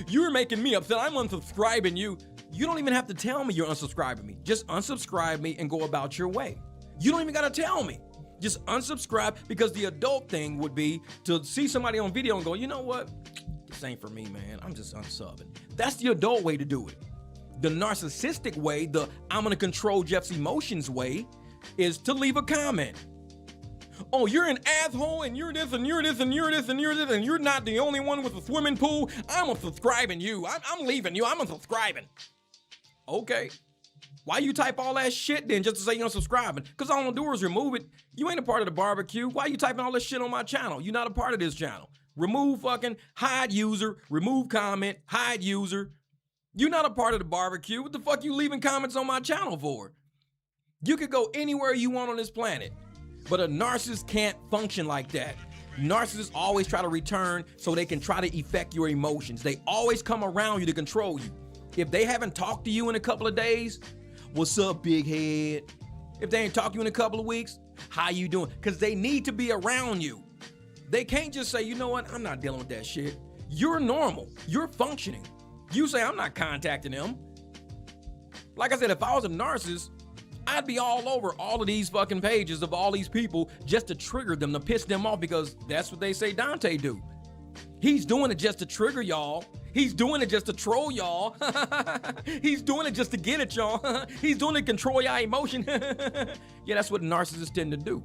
You're making me upset. I'm unsubscribing you. You don't even have to tell me you're unsubscribing me. Just unsubscribe me and go about your way. You don't even got to tell me. Just unsubscribe, because the adult thing would be to see somebody on video and go, you know what? This ain't for me, man. I'm just unsubbing. That's the adult way to do it. The narcissistic way, I'm going to control Jeff's emotions way, is to leave a comment. Oh, you're an asshole and you're this and you're this and you're this and you're this and you're not the only one with a swimming pool. I'm unsubscribing you. I'm leaving you. I'm unsubscribing. Okay. Why you type all that shit then just to say you're unsubscribing? Because all I'm gonna do is remove it. You ain't a part of the barbecue. Why you typing all this shit on my channel? You're not a part of this channel. Remove fucking, hide user, remove comment, hide user. You're not a part of the barbecue. What the fuck you leaving comments on my channel for? You could go anywhere you want on this planet. But a narcissist can't function like that. Narcissists always try to return so they can try to affect your emotions. They always come around you to control you. If they haven't talked to you in a couple of days, what's up, big head? If they ain't talked to you in a couple of weeks, how you doing? Because they need to be around you. They can't just say, you know what, I'm not dealing with that shit. You're normal. You're functioning. You say, I'm not contacting them. Like I said, if I was a narcissist, I'd be all over all of these fucking pages of all these people just to trigger them, to piss them off, because that's what they say Dontay do. He's doing it just to trigger y'all. He's doing it just to troll y'all. He's doing it just to get at y'all. He's doing it to control y'all emotion. Yeah, that's what narcissists tend to do.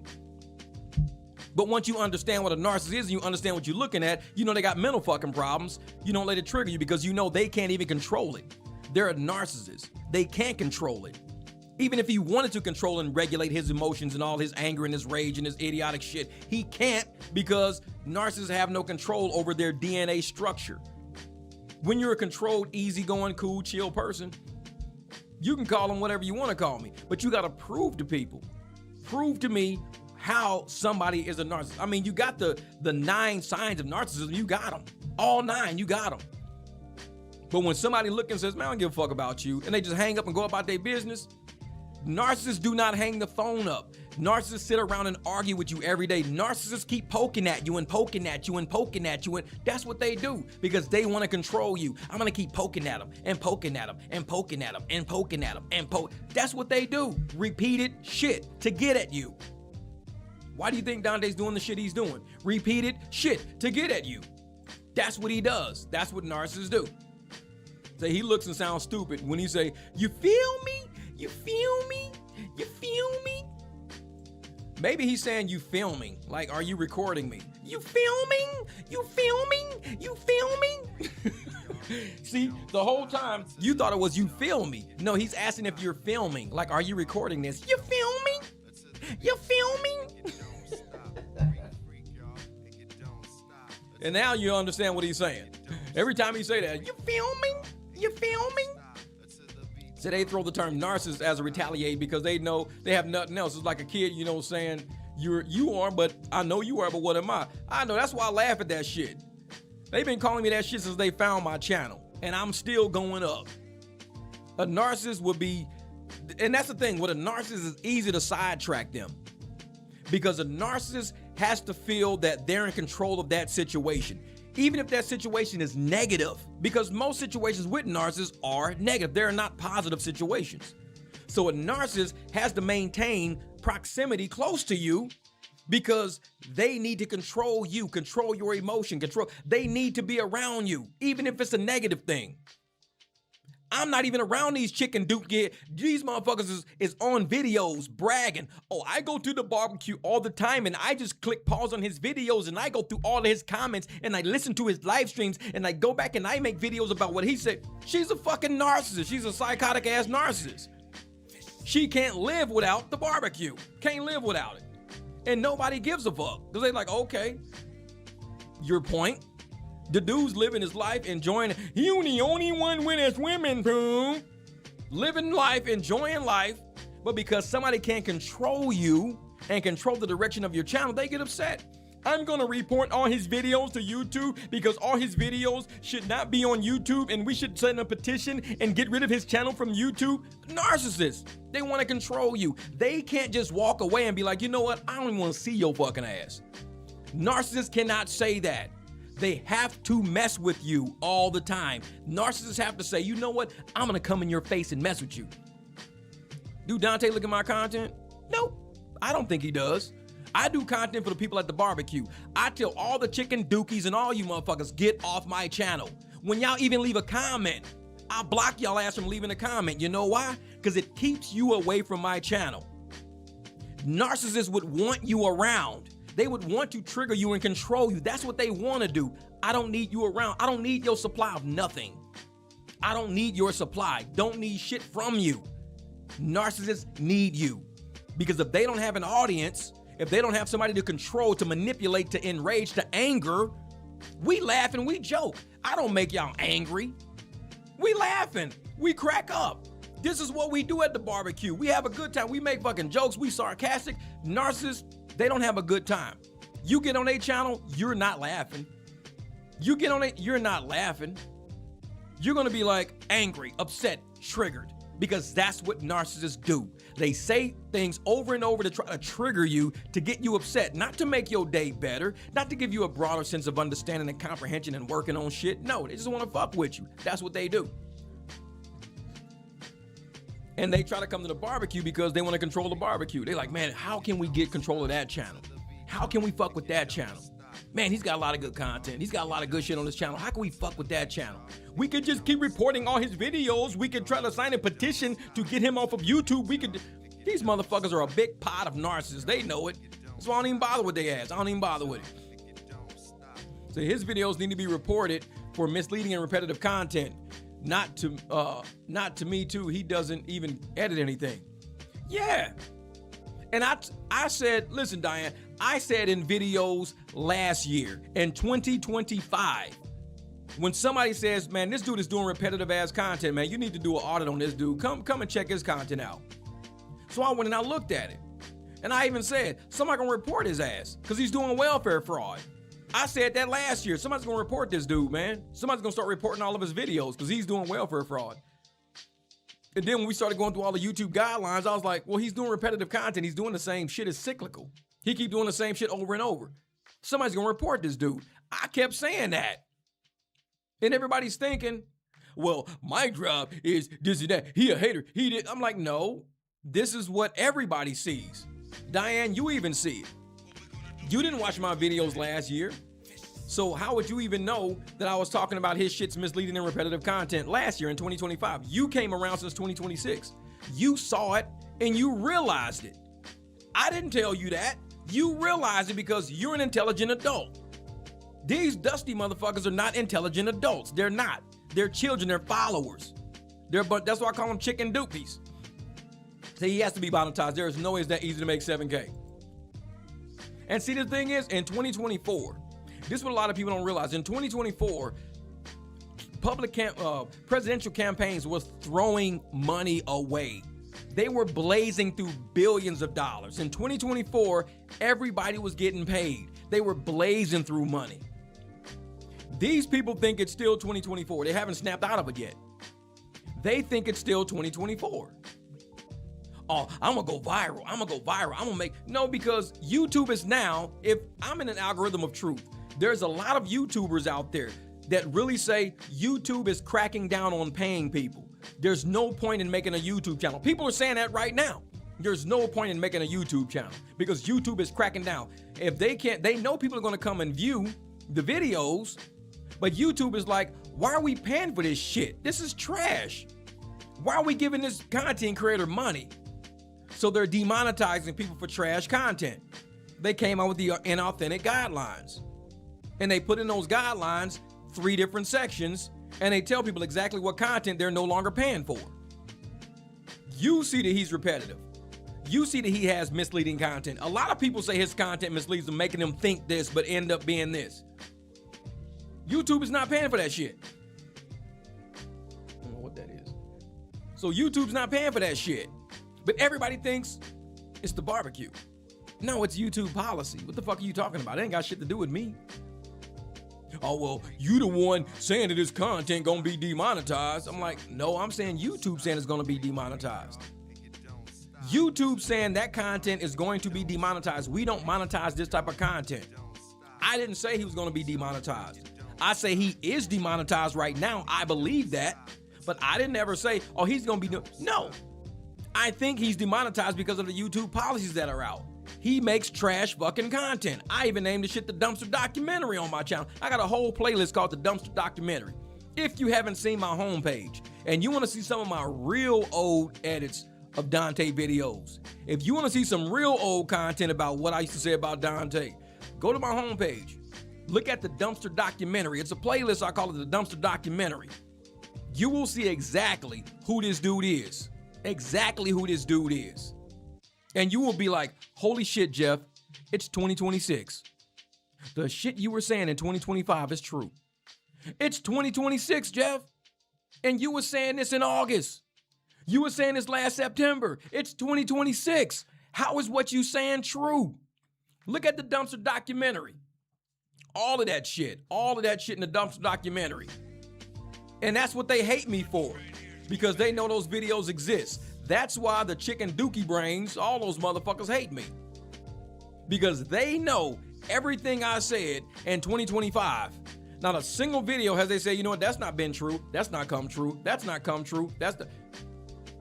But once you understand what a narcissist is and you understand what you're looking at, you know they got mental fucking problems. You don't let it trigger you because you know they can't even control it. They're a narcissist. They can't control it. Even if he wanted to control and regulate his emotions and all his anger and his rage and his idiotic shit, he can't, because narcissists have no control over their DNA structure. When you're a controlled, easygoing, cool, chill person, you can call them whatever you want to call me, but you got to prove to people. Prove to me how somebody is a narcissist. I mean, you got the 9 signs of narcissism. You got them. All 9, you got them. But when somebody looks and says, man, I don't give a fuck about you, and they just hang up and go about their business, narcissists do not hang the phone up. Narcissists sit around and argue with you every day. Narcissists keep poking at you and poking at you and poking at you, and that's what they do because they want to control you. I'm gonna keep poking at them and poking at them and poking at them and poking at them and poke. That's what they do. Repeated shit to get at you. Why do you think Dontay's doing the shit he's doing? Repeated shit to get at you. That's what he does. That's what narcissists do. So he looks and sounds stupid when he say, you feel me? You feel me? You feel me? Maybe he's saying you filming. Like, are you recording me? You filming? You filming? You filming? See, the whole time you thought it was you feel me. No, he's asking if you're filming. Like, are you recording this? You filming? You filming? And now you understand what he's saying. Every time he say that, you filming? You filming? So they throw the term narcissist as a retaliate because they know they have nothing else. It's like a kid, you know, saying you are, but I know you are, but what am I? I know, that's why I laugh at that shit. They've been calling me that shit since they found my channel, and I'm still going up. A narcissist would be, and that's the thing, with a narcissist, it's easy to sidetrack them because a narcissist has to feel that they're in control of that situation. Even if that situation is negative, because most situations with narcissists are negative. They're not positive situations. So a narcissist has to maintain proximity close to you because they need to control you, control your emotion, they need to be around you, even if it's a negative thing. I'm not even around these chicken duke gear. These motherfuckers is on videos bragging. Oh, I go to the barbecue all the time and I just click pause on his videos and I go through all of his comments and I listen to his live streams and I go back and I make videos about what he said. She's a fucking narcissist. She's a psychotic ass narcissist. She can't live without the barbecue. Can't live without it. And nobody gives a fuck. Because they're like, okay, your point. The dude's living his life, enjoying it. You the only one with his women, bro. Living life, enjoying life. But because somebody can't control you and control the direction of your channel, they get upset. I'm gonna report all his videos to YouTube because all his videos should not be on YouTube and we should send a petition and get rid of his channel from YouTube. Narcissists, they wanna control you. They can't just walk away and be like, you know what? I don't even wanna see your fucking ass. Narcissists cannot say that. They have to mess with you all the time. Narcissists have to say, you know what? I'm gonna come in your face and mess with you. Do Dontay look at my content? Nope, I don't think he does. I do content for the people at the barbecue. I tell all the chicken dookies and all you motherfuckers, get off my channel. When y'all even leave a comment, I block y'all ass from leaving a comment. You know why? Because it keeps you away from my channel. Narcissists would want you around. They would want to trigger you and control you. That's what they want to do. I don't need you around. I don't need your supply of nothing. I don't need your supply. Don't need shit from you. Narcissists need you. Because if they don't have an audience, if they don't have somebody to control, to manipulate, to enrage, to anger, we laugh and we joke. I don't make y'all angry. We laughing. We crack up. This is what we do at the barbecue. We have a good time. We make fucking jokes. We sarcastic. Narcissists, they don't have a good time. You get on their channel, you're not laughing. You get on it, you're not laughing. You're gonna be like angry, upset, triggered, because that's what narcissists do. They say things over and over to try to trigger you, to get you upset, not to make your day better, not to give you a broader sense of understanding and comprehension and working on shit. No, they just want to fuck with you. That's what they do. And they try to come to the barbecue because they want to control the barbecue. They're like, man, how can we get control of that channel? How can we fuck with that channel? Man, he's got a lot of good content. He's got a lot of good shit on his channel. How can we fuck with that channel? We could just keep reporting all his videos. We could try to sign a petition to get him off of YouTube. These motherfuckers are a big pot of narcissists. They know it. So I don't even bother with their ass. I don't even bother with it. So his videos need to be reported for misleading and repetitive content. Not to me too. He doesn't even edit anything. Yeah. And I said, listen, Diane, I said in videos last year, in 2025, when somebody says, man, this dude is doing repetitive ass content, man, you need to do an audit on this dude. Come and check his content out. So I went and I looked at it. And I even said, somebody gonna report his ass because he's doing welfare fraud. I said that last year. Somebody's gonna report this dude, man. Somebody's gonna start reporting all of his videos because he's doing welfare fraud. And then when we started going through all the YouTube guidelines, I was like, well, he's doing repetitive content. He's doing the same shit. It's cyclical. He keep doing the same shit over and over. Somebody's gonna report this dude. I kept saying that. And everybody's thinking, well, MicDrop is this and that. He a hater. He did. I'm like, no, this is what everybody sees. Diane, you even see it. You didn't watch my videos last year. So how would you even know that I was talking about his shit's misleading and repetitive content last year in 2025? You came around since 2026. You saw it and you realized it. I didn't tell you that. You realized it because you're an intelligent adult. These dusty motherfuckers are not intelligent adults. They're not. They're children. They're followers. But that's why I call them chicken doopies. So he has to be monetized. There is no way it's that easy to make 7K. And see, the thing is, in 2024, this is what a lot of people don't realize. In 2024, presidential campaigns was throwing money away. They were blazing through billions of dollars. In 2024, everybody was getting paid. They were blazing through money. These people think it's still 2024. They haven't snapped out of it yet. They think it's still 2024. Oh, I'm gonna go viral. I'm gonna make, no, because YouTube is now, if I'm in an algorithm of truth, there's a lot of YouTubers out there that really say YouTube is cracking down on paying people. There's no point in making a YouTube channel. People are saying that right now. There's no point in making a YouTube channel because YouTube is cracking down. If they can't, they know people are gonna come and view the videos, but YouTube is like, why are we paying for this shit? This is trash. Why are we giving this content creator money? So they're demonetizing people for trash content. They came out with the inauthentic guidelines. And they put in those guidelines 3 different sections, and they tell people exactly what content they're no longer paying for. You see that he's repetitive. You see that he has misleading content. A lot of people say his content misleads them, making them think this, but end up being this. YouTube is not paying for that shit. I don't know what that is. So YouTube's not paying for that shit. But everybody thinks it's the barbecue. No, it's YouTube policy. What the fuck are you talking about? It ain't got shit to do with me. Oh, well, you the one saying that this content gonna be demonetized. I'm like, no, I'm saying YouTube saying it's gonna be demonetized. YouTube saying that content is going to be demonetized. We don't monetize this type of content. I didn't say he was gonna be demonetized. I say he is demonetized right now. I believe that. But I didn't ever say, oh, he's gonna be, no. I think he's demonetized because of the YouTube policies that are out. He makes trash fucking content. I even named the shit the Dumpster Documentary on my channel. I got a whole playlist called the Dumpster Documentary. If you haven't seen my homepage and you want to see some of my real old edits of Dontay videos. If you want to see some real old content about what I used to say about Dontay, go to my homepage. Look at the Dumpster Documentary. It's a playlist. I call it the Dumpster Documentary. You will see exactly who this dude is. Exactly who this dude is. And you will be like, holy shit, Jeff, it's 2026. The shit you were saying in 2025 is true. It's 2026, Jeff. And you were saying this in August. You were saying this last September. It's 2026. How is what you saying true? Look at the Dumpster Documentary. All of that shit in the Dumpster Documentary. And that's what they hate me for, because they know those videos exist. That's why the chicken dookie brains, all those motherfuckers hate me. Because they know everything I said in 2025. Not a single video has they say, you know what, that's not been true. That's not come true. That's not come true.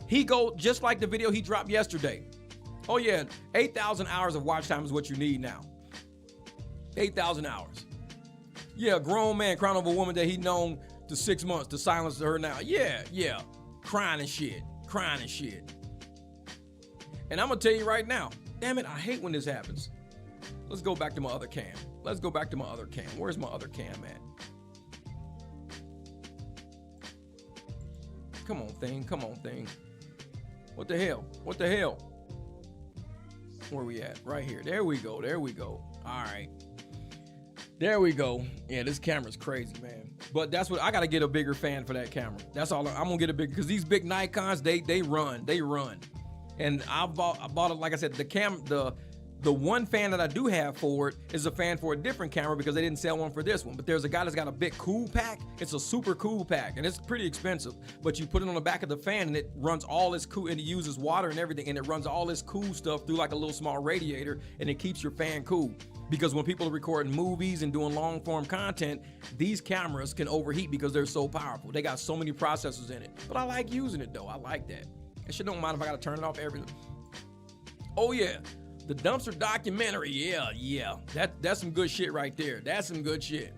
He go just like the video he dropped yesterday. Oh yeah, 8,000 hours of watch time is what you need now. 8,000 hours. Yeah, a grown man crying over a woman that he known to 6 months to silence her now. Yeah. Crying and shit. And I'm gonna tell you right now, damn it, I hate when this happens. Let's go back to my other cam. Where's my other cam at? Come on, thing. What the hell? Where we at? Right here. There we go. All right. There we go. Yeah, this camera's crazy, man. But that's what I gotta get a bigger fan for that camera. That's all. I'm gonna get a big, because these big Nikons, they run. And I bought it, like I said, the one fan that I do have for it is a fan for a different camera because they didn't sell one for this one. But there's a guy that's got a big cool pack. It's a super cool pack, and it's pretty expensive. But you put it on the back of the fan, and it runs all this cool, and it uses water and everything, and it runs all this cool stuff through like a little small radiator, and it keeps your fan cool. Because when people are recording movies and doing long form content, these cameras can overheat because they're so powerful. They got so many processors in it. But I like using it though. I like that. It shit don't mind if I gotta turn it off every. Oh yeah. The Dumpster Documentary, yeah. That's some good shit right there. That's some good shit.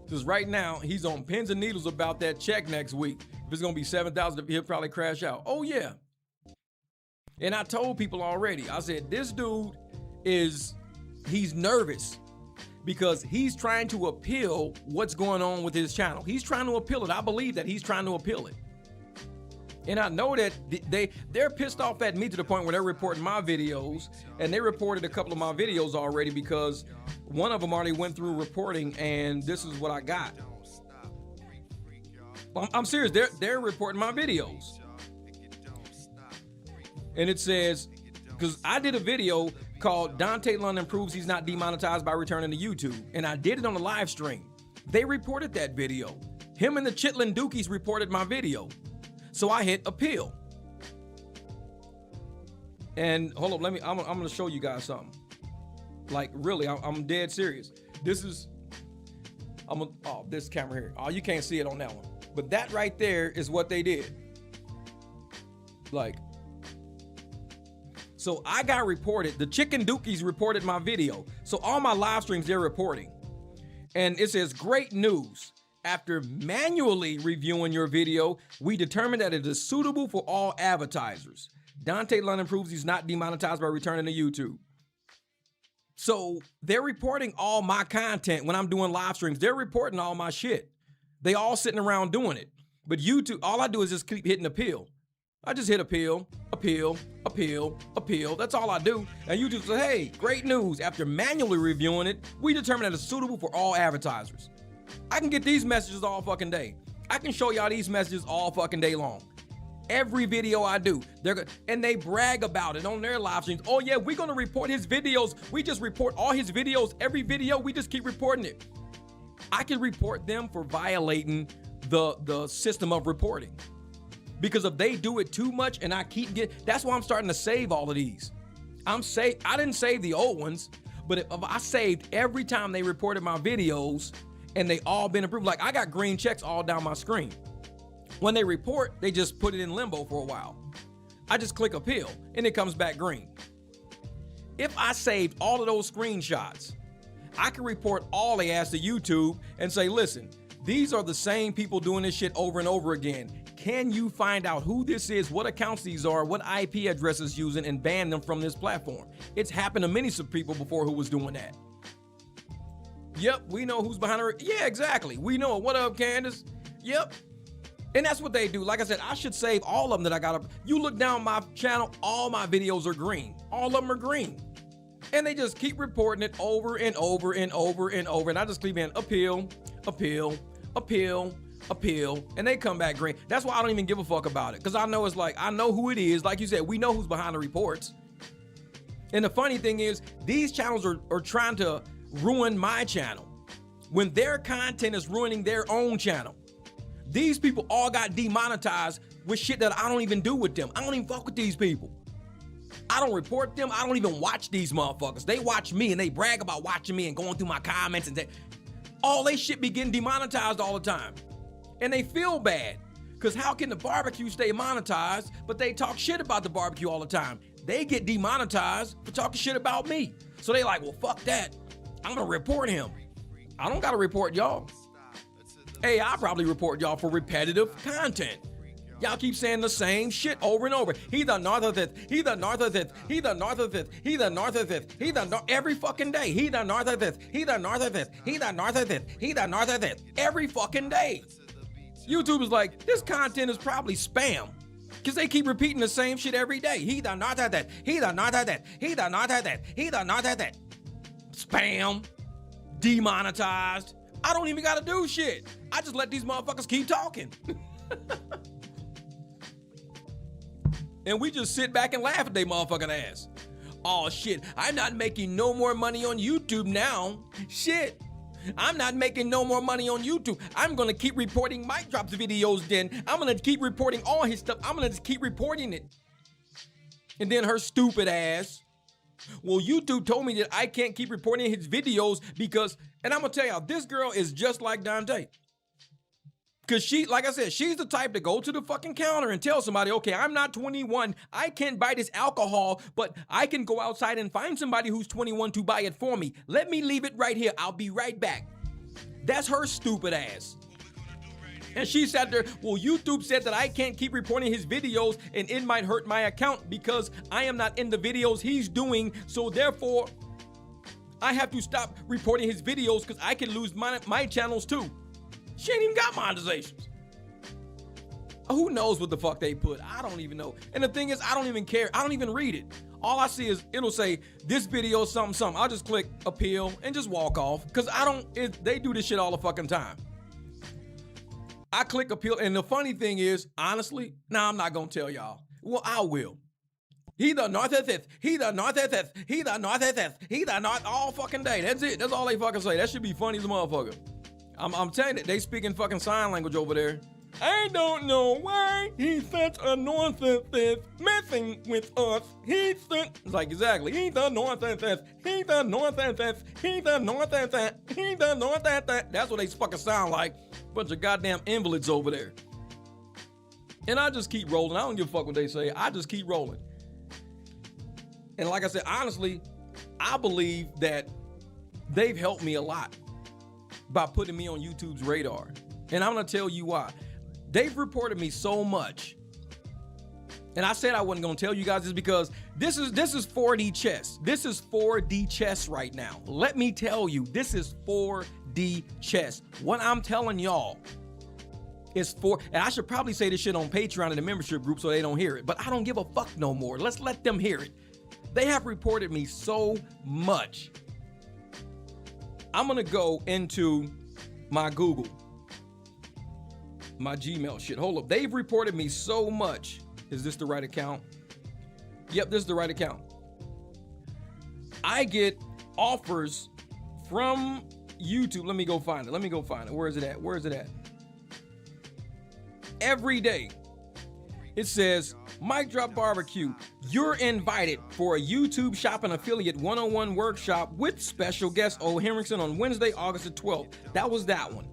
Because right now, he's on pins and needles about that check next week. If it's going to be $7,000, he'll probably crash out. Oh, yeah. And I told people already, I said, this dude he's nervous because he's trying to appeal what's going on with his channel. He's trying to appeal it. I believe that he's trying to appeal it. And I know that they're pissed off at me to the point where they're reporting my videos, and they reported a couple of my videos already because one of them already went through reporting, and this is what I got. I'm serious. They're reporting my videos, and it says, because I did a video called Dontay London proves he's not demonetized by returning to YouTube, and I did it on the live stream. They reported that video. Him and the Chitlin Dookies reported my video. So I hit appeal. And hold up, I'm gonna show you guys something. Like really, I'm dead serious. This camera here. Oh, you can't see it on that one. But that right there is what they did. Like, so I got reported, the Chicken Dookies reported my video. So all my live streams, they're reporting. And it says, great news. After manually reviewing your video, we determined that it is suitable for all advertisers. Dontay London proves he's not demonetized by returning to YouTube. So they're reporting all my content when I'm doing live streams. They're reporting all my shit. They all sitting around doing it. But YouTube, all I do is just keep hitting appeal. I just hit appeal. That's all I do. And YouTube says, hey, great news. After manually reviewing it, we determined that it's suitable for all advertisers. I can get these messages all fucking day. I can show y'all these messages all fucking day long. Every video I do, and they brag about it on their live streams. Oh yeah, we're gonna report his videos. We just report all his videos. Every video, we just keep reporting it. I can report them for violating the system of reporting. Because if they do it too much and I keep that's why I'm starting to save all of these. I didn't save the old ones, but if I saved every time they reported my videos, and they all been approved. Like I got green checks all down my screen. When they report, they just put it in limbo for a while. I just click appeal and it comes back green. If I saved all of those screenshots, I can report all they asked to YouTube and say, listen, these are the same people doing this shit over and over again. can you find out who this is, what accounts these are, what IP addresses using, and ban them from this platform? It's happened to many people before who was doing that. Yep, we know who's behind her. Yeah, exactly. We know it. What up, Candace? Yep. And that's what they do. Like I said, I should save all of them that I got up. You look down my channel, all my videos are green. All of them are green. And they just keep reporting it over and over and over and over. And I just keep in appeal, appeal, appeal, appeal, and they come back green. That's why I don't even give a fuck about it. Because I know it's like, I know who it is. Like you said, we know who's behind the reports. And the funny thing is, these channels are trying to ruin my channel when their content is ruining their own channel. These people all got demonetized with shit that I don't even do with them. I don't even fuck with these people. I don't report them. I don't even watch these motherfuckers. They watch me and they brag about watching me and going through my comments and all they shit be getting demonetized all the time. And they feel bad because how can the barbecue stay monetized, but they talk shit about the barbecue all the time? They get demonetized for talking shit about me. So they like, well, fuck that. I'm gonna report him. I don't gotta report y'all. Hey, I probably report y'all for repetitive content. Y'all keep saying the same shit over and over. He the narcissist, he the narcissist, he the narcissist, he the narcissist, he the every fucking day. He the narcissist, he the narcissist, he the narcissist, he the narcissist, every fucking day. YouTube is like, this content is probably spam. Because they keep repeating the same shit every day. He the narcissist, he the narcissist, he the narcissist, he the narcissist. Spam, demonetized. I don't even gotta do shit. I just let these motherfuckers keep talking. And we just sit back and laugh at they motherfucking ass. Oh shit, I'm not making no more money on YouTube now. Shit, I'm not making no more money on YouTube. I'm gonna keep reporting MicDrop's videos then. I'm gonna keep reporting all his stuff. I'm gonna just keep reporting it. And then her stupid ass, well, YouTube told me that I can't keep reporting his videos because, and I'm gonna tell y'all, this girl is just like Dontay. Because she, like I said, she's the type to go to the fucking counter and tell somebody, okay, I'm not 21, I can't buy this alcohol, but I can go outside and find somebody who's 21 to buy it for me. Let me leave it right here. I'll be right back. That's her stupid ass. And she sat there, well, YouTube said that I can't keep reporting his videos and it might hurt my account because I am not in the videos he's doing. So therefore, I have to stop reporting his videos because I can lose my channels too. She ain't even got monetizations. Who knows what the fuck they put? I don't even know. And the thing is, I don't even care. I don't even read it. All I see is it'll say this video something something. I'll just click appeal and just walk off because they do this shit all the fucking time. I click appeal, and the funny thing is, honestly, I'm not gonna tell y'all. Well, I will. He the narcissist, he the narcissist, he the narcissist, he the narcissist all fucking day. That's it. That's all they fucking say. That should be funny as a motherfucker. I'm telling you, they speaking fucking sign language over there. I don't know why he's such a narcissist messing with us. It's like, exactly. He's a narcissist. He's a narcissist. He's a narcissist. He's a narcissist. That's what they fucking sound like. Bunch of goddamn invalids over there. And I just keep rolling. I don't give a fuck what they say. I just keep rolling. And like I said, honestly, I believe that they've helped me a lot by putting me on YouTube's radar. And I'm gonna tell you why. They've reported me so much. And I said I wasn't gonna tell you guys this because this is 4D chess. This is 4D chess right now. Let me tell you, this is 4D chess. What I'm telling y'all is and I should probably say this shit on Patreon in the membership group so they don't hear it, but I don't give a fuck no more. Let's let them hear it. They have reported me so much. I'm gonna go into my Google, my Gmail shit. Hold up. They've reported me so much. Is this the right account? Yep, this is the right account. I get offers from YouTube. Let me go find it. Where is it at? Every day. It says, MicDrop Barbecue, you're invited for a YouTube Shopping Affiliate 101 workshop with special guest O. Henriksen on Wednesday, August the 12th. That was that one.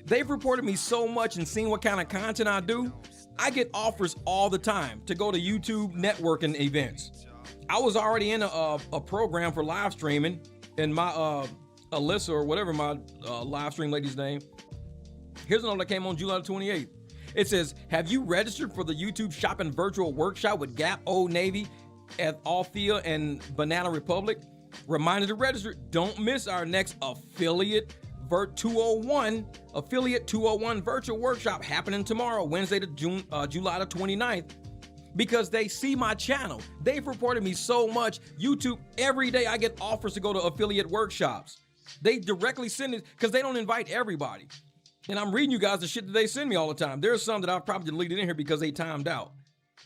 They've reported me so much and seen what kind of content I do. I get offers all the time to go to YouTube networking events. I was already in a program for live streaming, and my Alyssa or whatever my live stream lady's name. Here's another that came on July 28th. It says, have you registered for the YouTube Shopping Virtual Workshop with Gap, Old Navy, at Althea and Banana Republic? Reminder to register. Don't miss our next Affiliate 201 Virtual Workshop happening tomorrow, Wednesday, July the 29th. Because they see my channel. They've reported me so much. YouTube, every day I get offers to go to affiliate workshops. They directly send it because they don't invite everybody. And I'm reading you guys the shit that they send me all the time. There's some that I've probably deleted in here because they timed out.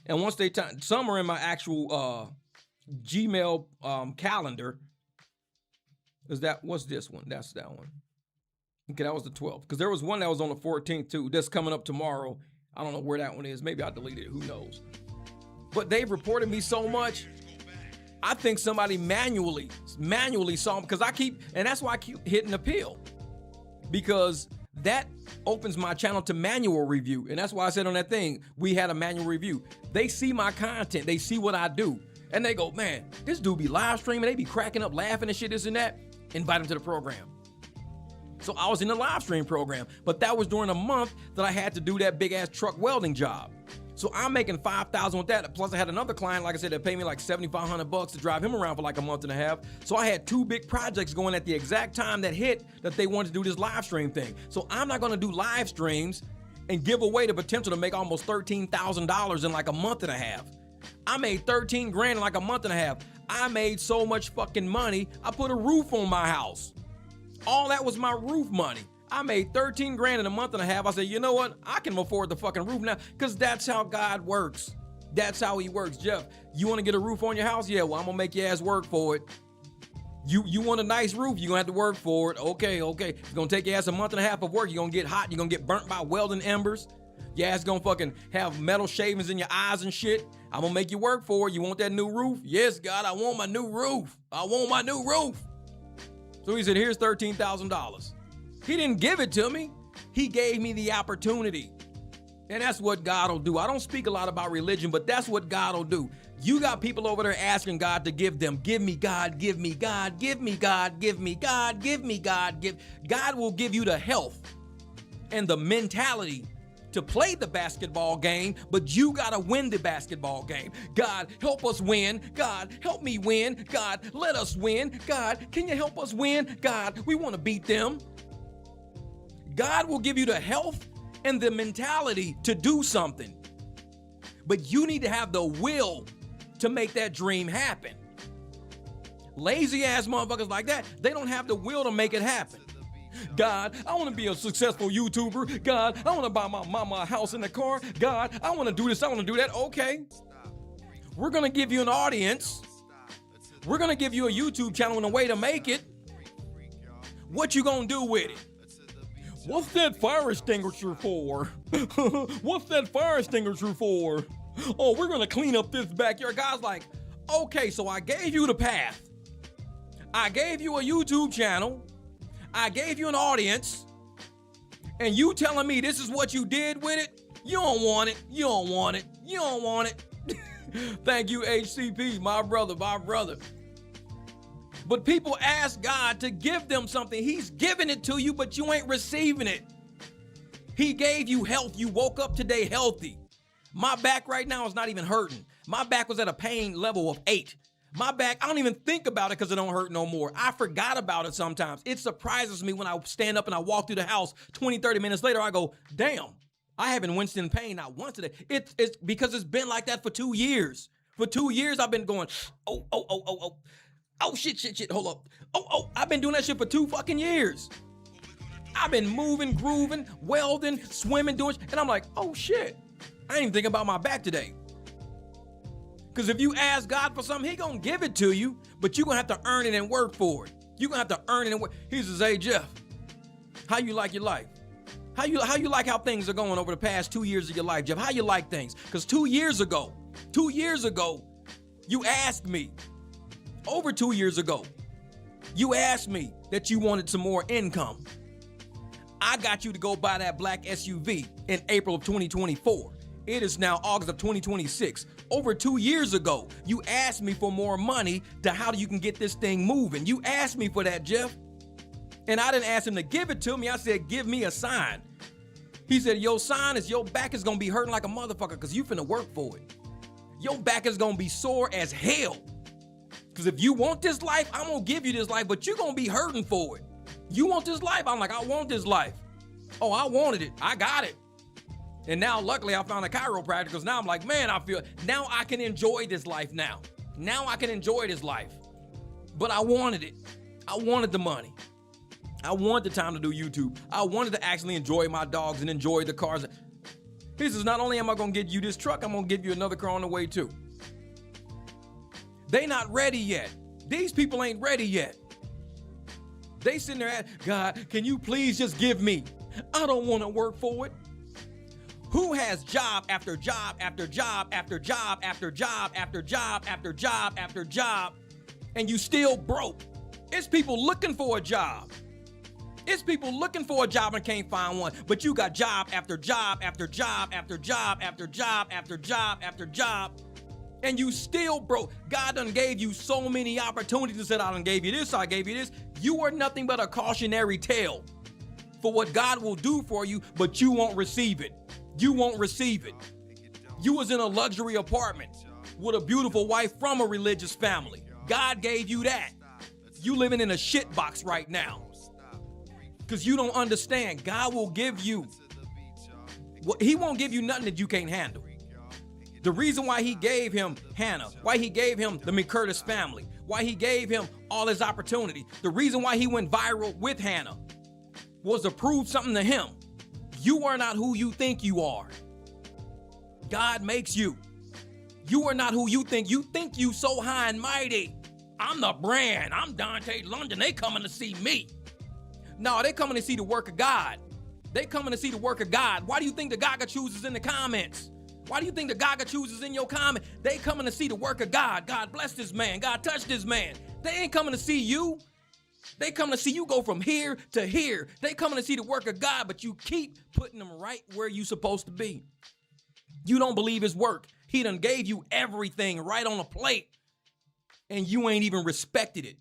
And once they some are in my actual Gmail calendar. What's this one? That's that one. Okay, that was the 12th. Because there was one that was on the 14th too. That's coming up tomorrow. I don't know where that one is. Maybe I deleted it. Who knows? But they've reported me so much. I think somebody manually saw them because and that's why I keep hitting appeal. Because that opens my channel to manual review. And that's why I said on that thing, we had a manual review. They see my content. They see what I do. And they go, man, this dude be live streaming. They be cracking up, laughing and shit, this and that. Invite him to the program. So I was in the live stream program. But that was during a month that I had to do that big ass truck welding job. So I'm making $5,000 with that. Plus I had another client, like I said, that paid me like $7,500 to drive him around for like a month and a half. So I had two big projects going at the exact time that hit that they wanted to do this live stream thing. So I'm not gonna do live streams and give away the potential to make almost $13,000 in like a month and a half. I made 13 grand in like a month and a half. I made so much fucking money, I put a roof on my house. All that was my roof money. I made 13 grand in a month and a half. I said, you know what? I can afford the fucking roof now because that's how God works. That's how he works. Jeff, you want to get a roof on your house? Yeah, well, I'm going to make your ass work for it. You want a nice roof? You're going to have to work for it. Okay. It's going to take your ass a month and a half of work. You're going to get hot. You're going to get burnt by welding embers. Your ass going to fucking have metal shavings in your eyes and shit. I'm going to make you work for it. You want that new roof? Yes, God, I want my new roof. I want my new roof. So he said, here's $13,000. He didn't give it to me. He gave me the opportunity. And that's what God will do. I don't speak a lot about religion, but that's what God will do. You got people over there asking God to give them. Give me God, give me God, give me God, give me God, give me God. God will give you the health and the mentality to play the basketball game, but you got to win the basketball game. God, help us win. God, help me win. God, let us win. God, can you help us win? God, we want to beat them. God will give you the health and the mentality to do something. But you need to have the will to make that dream happen. Lazy ass motherfuckers like that, they don't have the will to make it happen. God, I want to be a successful YouTuber. God, I want to buy my mama a house and a car. God, I want to do this, I want to do that. Okay. We're going to give you an audience. We're going to give you a YouTube channel and a way to make it. What you going to do with it? What's that fire extinguisher for? What's that fire extinguisher for? Oh, we're going to clean up this backyard. God's like, okay, so I gave you the path. I gave you a YouTube channel. I gave you an audience. And you telling me this is what you did with it? You don't want it. You don't want it. You don't want it. Thank you, HCP, my brother. But people ask God to give them something. He's giving it to you, but you ain't receiving it. He gave you health. You woke up today healthy. My back right now is not even hurting. My back was at a pain level of 8. My back, I don't even think about it because it don't hurt no more. I forgot about it sometimes. It surprises me when I stand up and I walk through the house 20, 30 minutes later, I go, damn, I haven't winced in pain not once today. It's because it's been like that for 2 years. For 2 years, I've been going, oh, shit, hold up. I've been doing that shit for 2 fucking years. I've been moving, grooving, welding, swimming, doing shit. And I'm like, oh shit, I ain't even thinking about my back today. Because if you ask God for something, he gonna give it to you, but you're gonna have to earn it and work for it. You're gonna have to earn it and work. He says, hey, Jeff, how you like your life? How you like how things are going over the past 2 years of your life, Jeff? How you like things? Because 2 years ago, you asked me, over 2 years ago, you asked me that you wanted some more income. I got you to go buy that black SUV in April of 2024. It is now August of 2026. Over 2 years ago, you asked me for more money to how you can get this thing moving. You asked me for that, Jeff. And I didn't ask him to give it to me. I said, give me a sign. He said, your sign is your back is going to be hurting like a motherfucker because you finna work for it. Your back is going to be sore as hell. Because if you want this life, I'm going to give you this life, but you're going to be hurting for it. You want this life? I'm like, I want this life. Oh, I wanted it. I got it. And now, luckily, I found a chiropractor because now I'm like, man, now I can enjoy this life now. Now I can enjoy this life. But I wanted it. I wanted the money. I wanted the time to do YouTube. I wanted to actually enjoy my dogs and enjoy the cars. He says, not only am I going to get you this truck, I'm going to give you another car on the way too. They not ready yet. These people ain't ready yet. They sitting there at, God, can you please just give me? I don't want to work for it. Who has job after job after job after job after job after job after job after job, and you still broke? It's people looking for a job. It's people looking for a job and can't find one, but you got job after job after job after job after job after job after job, and you still broke. God done gave you so many opportunities and said, I done gave you this, I gave you this. You are nothing but a cautionary tale for what God will do for you, but you won't receive it. You won't receive it. You was in a luxury apartment with a beautiful wife from a religious family. God gave you that. You living in a shit box right now because you don't understand. God will give you, he won't give you nothing that you can't handle. The reason why he gave him Hannah, why he gave him the McCurtis family, why he gave him all his opportunity, the reason why he went viral with Hannah was to prove something to him. You are not who you think you are. God makes you. You are not who you think. You think you so high and mighty. I'm the brand. I'm Dontay London. They coming to see me. No, they coming to see the work of God. They coming to see the work of God. Why do you think the Gaga chooses in the comments? Why do you think the Gaga chooses in your comment? They coming to see the work of God. God bless this man. God touch this man. They ain't coming to see you. They coming to see you go from here to here. They coming to see the work of God, but you keep putting them right where you supposed to be. You don't believe his work. He done gave you everything right on a plate, and you ain't even respected it.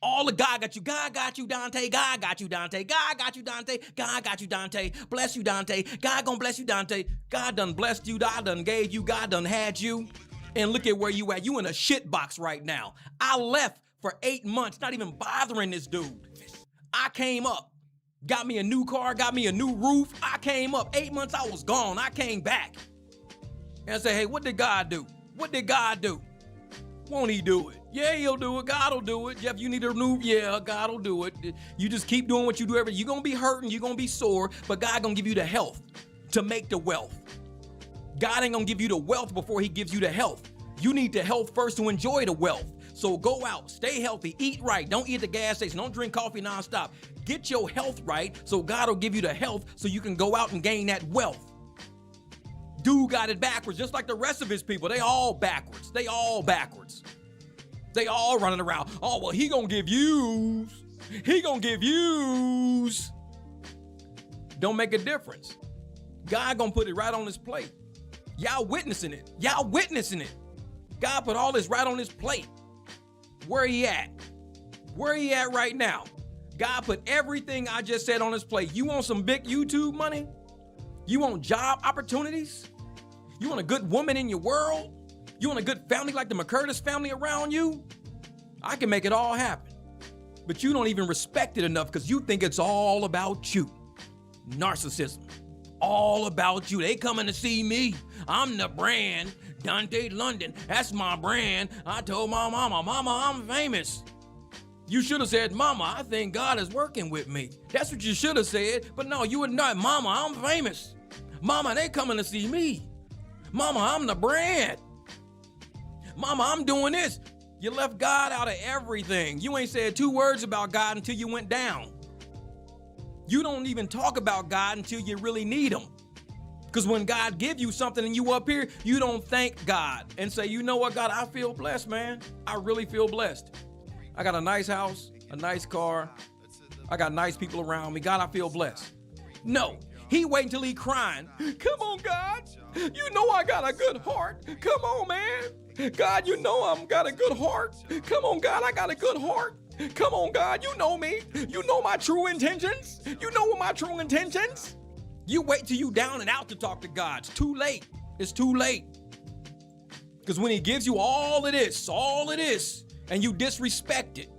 All the God got you. God got you, Dontay. God got you, Dontay. God got you, Dontay. God got you, Dontay. Bless you, Dontay. God gonna bless you, Dontay. God done blessed you. God done gave you. God done had you. And look at where you at. You in a shit box right now. I left for 8 months, not even bothering this dude. I came up, got me a new car, got me a new roof. I came up. 8 months I was gone. I came back. And I said, hey, what did God do? What did God do? Won't he do it? Yeah, he'll do it. God will do it. Jeff, you need a new, yeah, God will do it. You just keep doing what you do You're going to be hurting. You're going to be sore, but God going to give you the health to make the wealth. God ain't going to give you the wealth before he gives you the health. You need the health first to enjoy the wealth. So go out, stay healthy, eat right. Don't eat at the gas station. Don't drink coffee nonstop. Get your health right so God will give you the health so you can go out and gain that wealth. Dude got it backwards, just like the rest of his people. They all backwards. They all backwards. They all running around. Oh, well, he gonna give yous. He gonna give yous. Don't make a difference. God gonna put it right on his plate. Y'all witnessing it. Y'all witnessing it. God put all this right on his plate. Where he at? Where he at right now? God put everything I just said on his plate. You want some big YouTube money? You want job opportunities? You want a good woman in your world? You want a good family like the McCurtis family around you? I can make it all happen. But you don't even respect it enough because you think it's all about you. Narcissism. All about you. They coming to see me. I'm the brand. Dontay London. That's my brand. I told my mama, I'm famous. You should have said, Mama, I think God is working with me. That's what you should have said. But no, you would not. Mama, I'm famous. Mama, they coming to see me. Mama, I'm the brand. Mama, I'm doing this. You left God out of everything. You ain't said 2 words about God until you went down. You don't even talk about God until you really need him. Because when God give you something and you up here, you don't thank God and say, you know what, God, I feel blessed, man. I really feel blessed. I got a nice house, a nice car. I got nice people around me. God, I feel blessed. No, he wait until he crying. Come on, God. You know I got a good heart. Come on, man. God, you know I'm got a good heart. Come on, God, I got a good heart. Come on, God, you know me. You know my true intentions. You know what my true intentions. You wait till you down and out to talk to God. It's too late. It's too late. Because when he gives you all of this, and you disrespect it,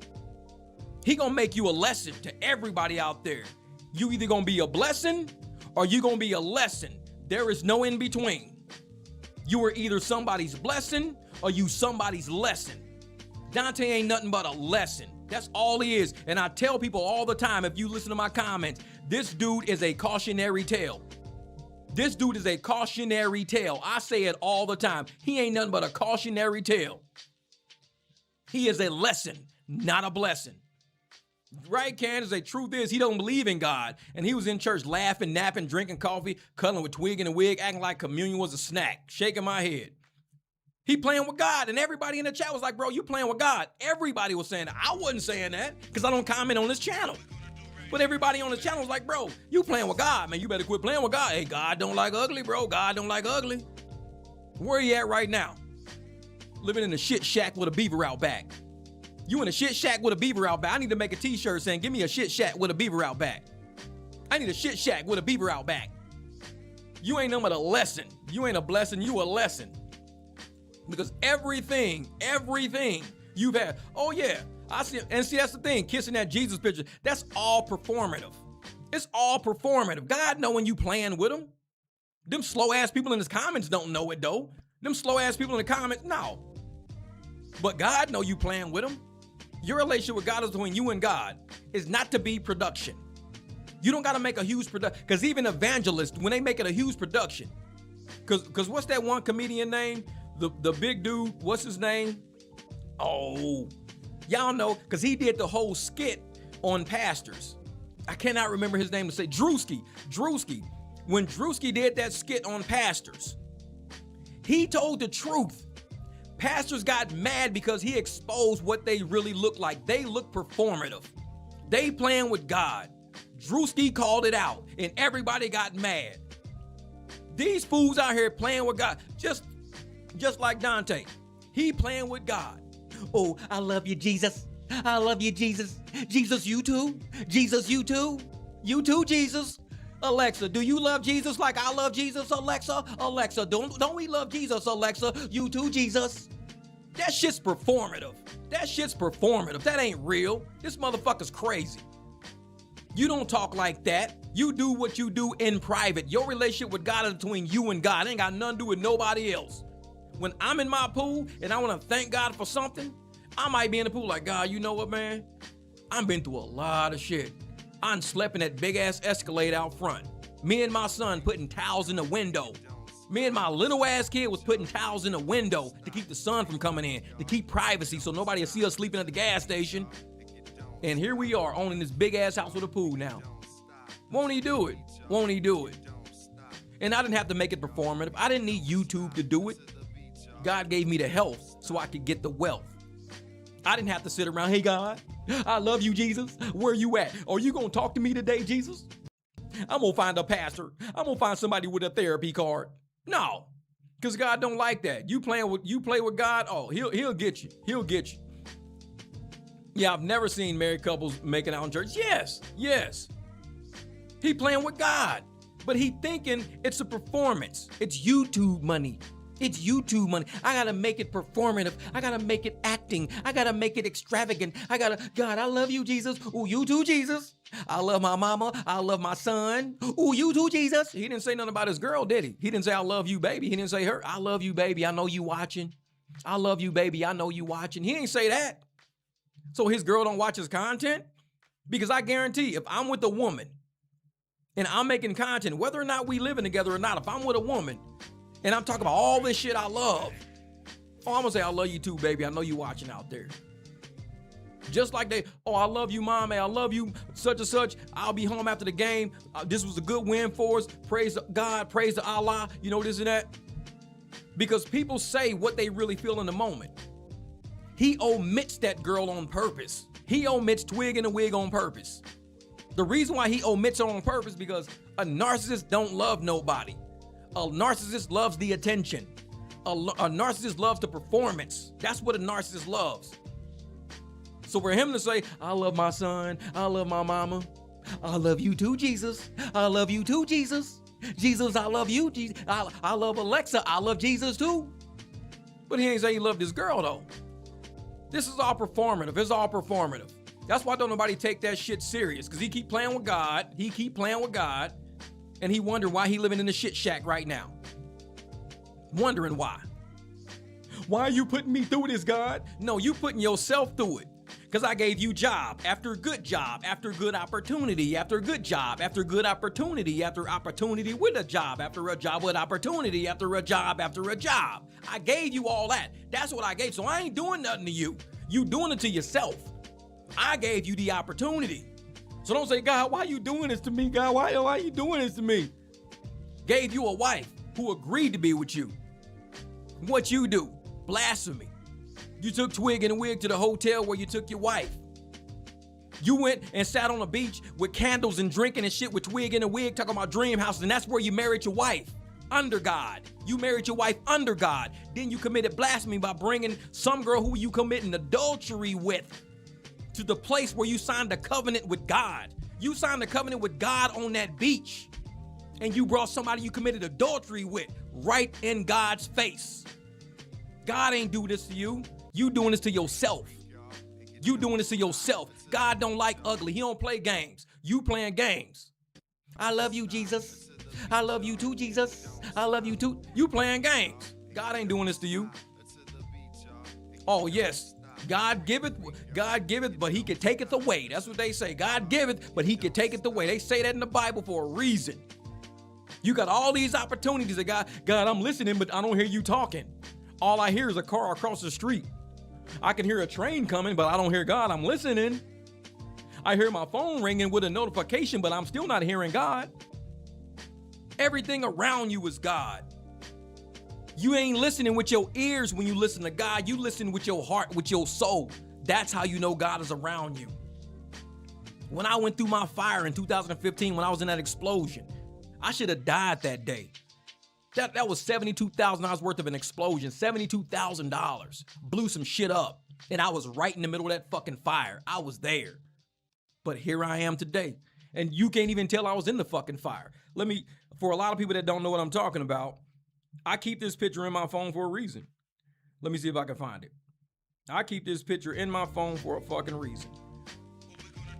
he gonna make you a lesson to everybody out there. You either gonna be a blessing or you gonna be a lesson. There is no in between. You are either somebody's blessing or you somebody's lesson. Dontay ain't nothing but a lesson. That's all he is. And I tell people all the time, if you listen to my comments, this dude is a cautionary tale. This dude is a cautionary tale. I say it all the time. He ain't nothing but a cautionary tale. He is a lesson, not a blessing. Right, Candace? The truth is, he don't believe in God. And he was in church laughing, napping, drinking coffee, cuddling with Twig and a wig, acting like communion was a snack, shaking my head. He playing with God. And everybody in the chat was like, bro, you playing with God. Everybody was saying that. I wasn't saying that because I don't comment on this channel. But everybody on the channel was like, bro, you playing with God, man. You better quit playing with God. Hey, God don't like ugly, bro. God don't like ugly. Where you at right now? Living in a shit shack with a beaver out back. You in a shit shack with a beaver out back. I need to make a t-shirt saying, give me a shit shack with a beaver out back. I need a shit shack with a beaver out back. You ain't nothing but a lesson. You ain't a blessing, you a lesson. Because everything you've had, oh yeah, I see, and see, that's the thing, kissing that Jesus picture, that's all performative. It's all performative. God know when you playing with him. Them slow ass people in his comments don't know it though. Them slow ass people in the comments, no. But God know you playing with him. Your relationship with God is between you and God. Is not to be production. You don't got to make a huge production. Because even evangelists, when they make it a huge production, because what's that one comedian name? The big dude, what's his name? Oh, y'all know, because he did the whole skit on pastors. I cannot remember his name to say. Drewski. When Drewski did that skit on pastors, he told the truth. Pastors got mad because he exposed what they really look like. They look performative. They playing with God. Drewski called it out, and everybody got mad. These fools out here playing with God, just like Dontay. He playing with God. Oh, I love you, Jesus. I love you, Jesus. Jesus, you too. Jesus, you too. You too, Jesus. Alexa, do you love Jesus like I love Jesus, Alexa? Alexa, don't we love Jesus, Alexa? You too, Jesus. That shit's performative. That ain't real. This motherfucker's crazy. You don't talk like that. You do what you do in private. Your relationship with God is between you and God. It ain't got nothing to do with nobody else. When I'm in my pool and I want to thank God for something, I might be in the pool like, God, you know what, man? I've been through a lot of shit. I slept in that big ass Escalade out front. Me and my son putting towels in the window. Me and my little ass kid was putting towels in the window to keep the sun from coming in, to keep privacy so nobody will see us sleeping at the gas station. And here we are owning this big ass house with a pool now. Won't he do it? Won't he do it? And I didn't have to make it performative. I didn't need YouTube to do it. God gave me the health so I could get the wealth. I didn't have to sit around, hey God, I love you, Jesus. Where you at? Are you going to talk to me today, Jesus? I'm going to find a pastor. I'm going to find somebody with a therapy card. No, because God don't like that. You play with God, oh, he'll get you. He'll get you. Yeah, I've never seen married couples making out in church. Yes. He playing with God, but he thinking it's a performance. It's YouTube money. It's YouTube money. I gotta make it performative. I gotta make it acting. I gotta make it extravagant. God, I love you, Jesus. Ooh, you too, Jesus. I love my mama. I love my son. Ooh, you too, Jesus. He didn't say nothing about his girl, did he? He didn't say, I love you, baby. He didn't say her. I love you, baby. I know you watching. I love you, baby. I know you watching. He didn't say that. So his girl don't watch his content? Because I guarantee if I'm with a woman and I'm making content, whether or not we living together or not, if I'm with a woman and I'm talking about all this shit I love, oh, I'm gonna say, I love you too, baby. I know you watching out there. Just like they, oh, I love you, mom. I love you, such and such. I'll be home after the game. This was a good win for us. Praise God, praise to Allah, you know, this and that. Because people say what they really feel in the moment. He omits that girl on purpose. He omits Twig and a wig on purpose. The reason why he omits her on purpose because a narcissist don't love nobody. A narcissist loves the attention. A narcissist loves the performance. That's what a narcissist loves. So for him to say, I love my son, I love my mama, I love you too, Jesus. I love you too, Jesus. Jesus, I love you. Jesus. I love Alexa. I love Jesus too. But he ain't say he loved his girl though. This is all performative. It's all performative. That's why don't nobody take that shit serious, because he keep playing with God. He keep playing with God, and he wonder why he living in the shit shack right now. Wondering why. Why are you putting me through this, God? No, you putting yourself through it. Because I gave you job after good job, after good opportunity, after good job, after good opportunity, after opportunity with a job, after a job with opportunity, after a job, after a job. I gave you all that. That's what I gave. So I ain't doing nothing to you. You doing it to yourself. I gave you the opportunity. So don't say, God, why are you doing this to me, God? Why are you doing this to me? Gave you a wife who agreed to be with you. What you do? Blasphemy. You took Twig and a Wig to the hotel where you took your wife. You went and sat on a beach with candles and drinking and shit with Twig and a Wig talking about dream houses, and that's where you married your wife. Under God. You married your wife under God. Then you committed blasphemy by bringing some girl who you committing adultery with to the place where you signed a covenant with God. You signed a covenant with God on that beach, and you brought somebody you committed adultery with right in God's face. God ain't do this to you. You doing this to yourself. You doing this to yourself. God don't like ugly. He don't play games. You playing games. I love you, Jesus. I love you too, Jesus. I love you too. You playing games. God ain't doing this to you. Oh, yes. God giveth, but he can taketh away. That's what they say. God giveth, but he can taketh away. They say that in the Bible for a reason. You got all these opportunities that God, I'm listening, but I don't hear you talking. All I hear is a car across the street. I can hear a train coming, but I don't hear God. I'm listening. I hear my phone ringing with a notification, but I'm still not hearing God. Everything around you is God. You ain't listening with your ears when you listen to God. You listen with your heart, with your soul. That's how you know God is around you. When I went through my fire in 2015, when I was in that explosion, I should have died that day. That was $72,000 worth of an explosion. $72,000. Blew some shit up. And I was right in the middle of that fucking fire. I was there. But here I am today. And you can't even tell I was in the fucking fire. For a lot of people that don't know what I'm talking about, I keep this picture in my phone for a reason. Let me see if I can find it. I keep this picture in my phone for a fucking reason.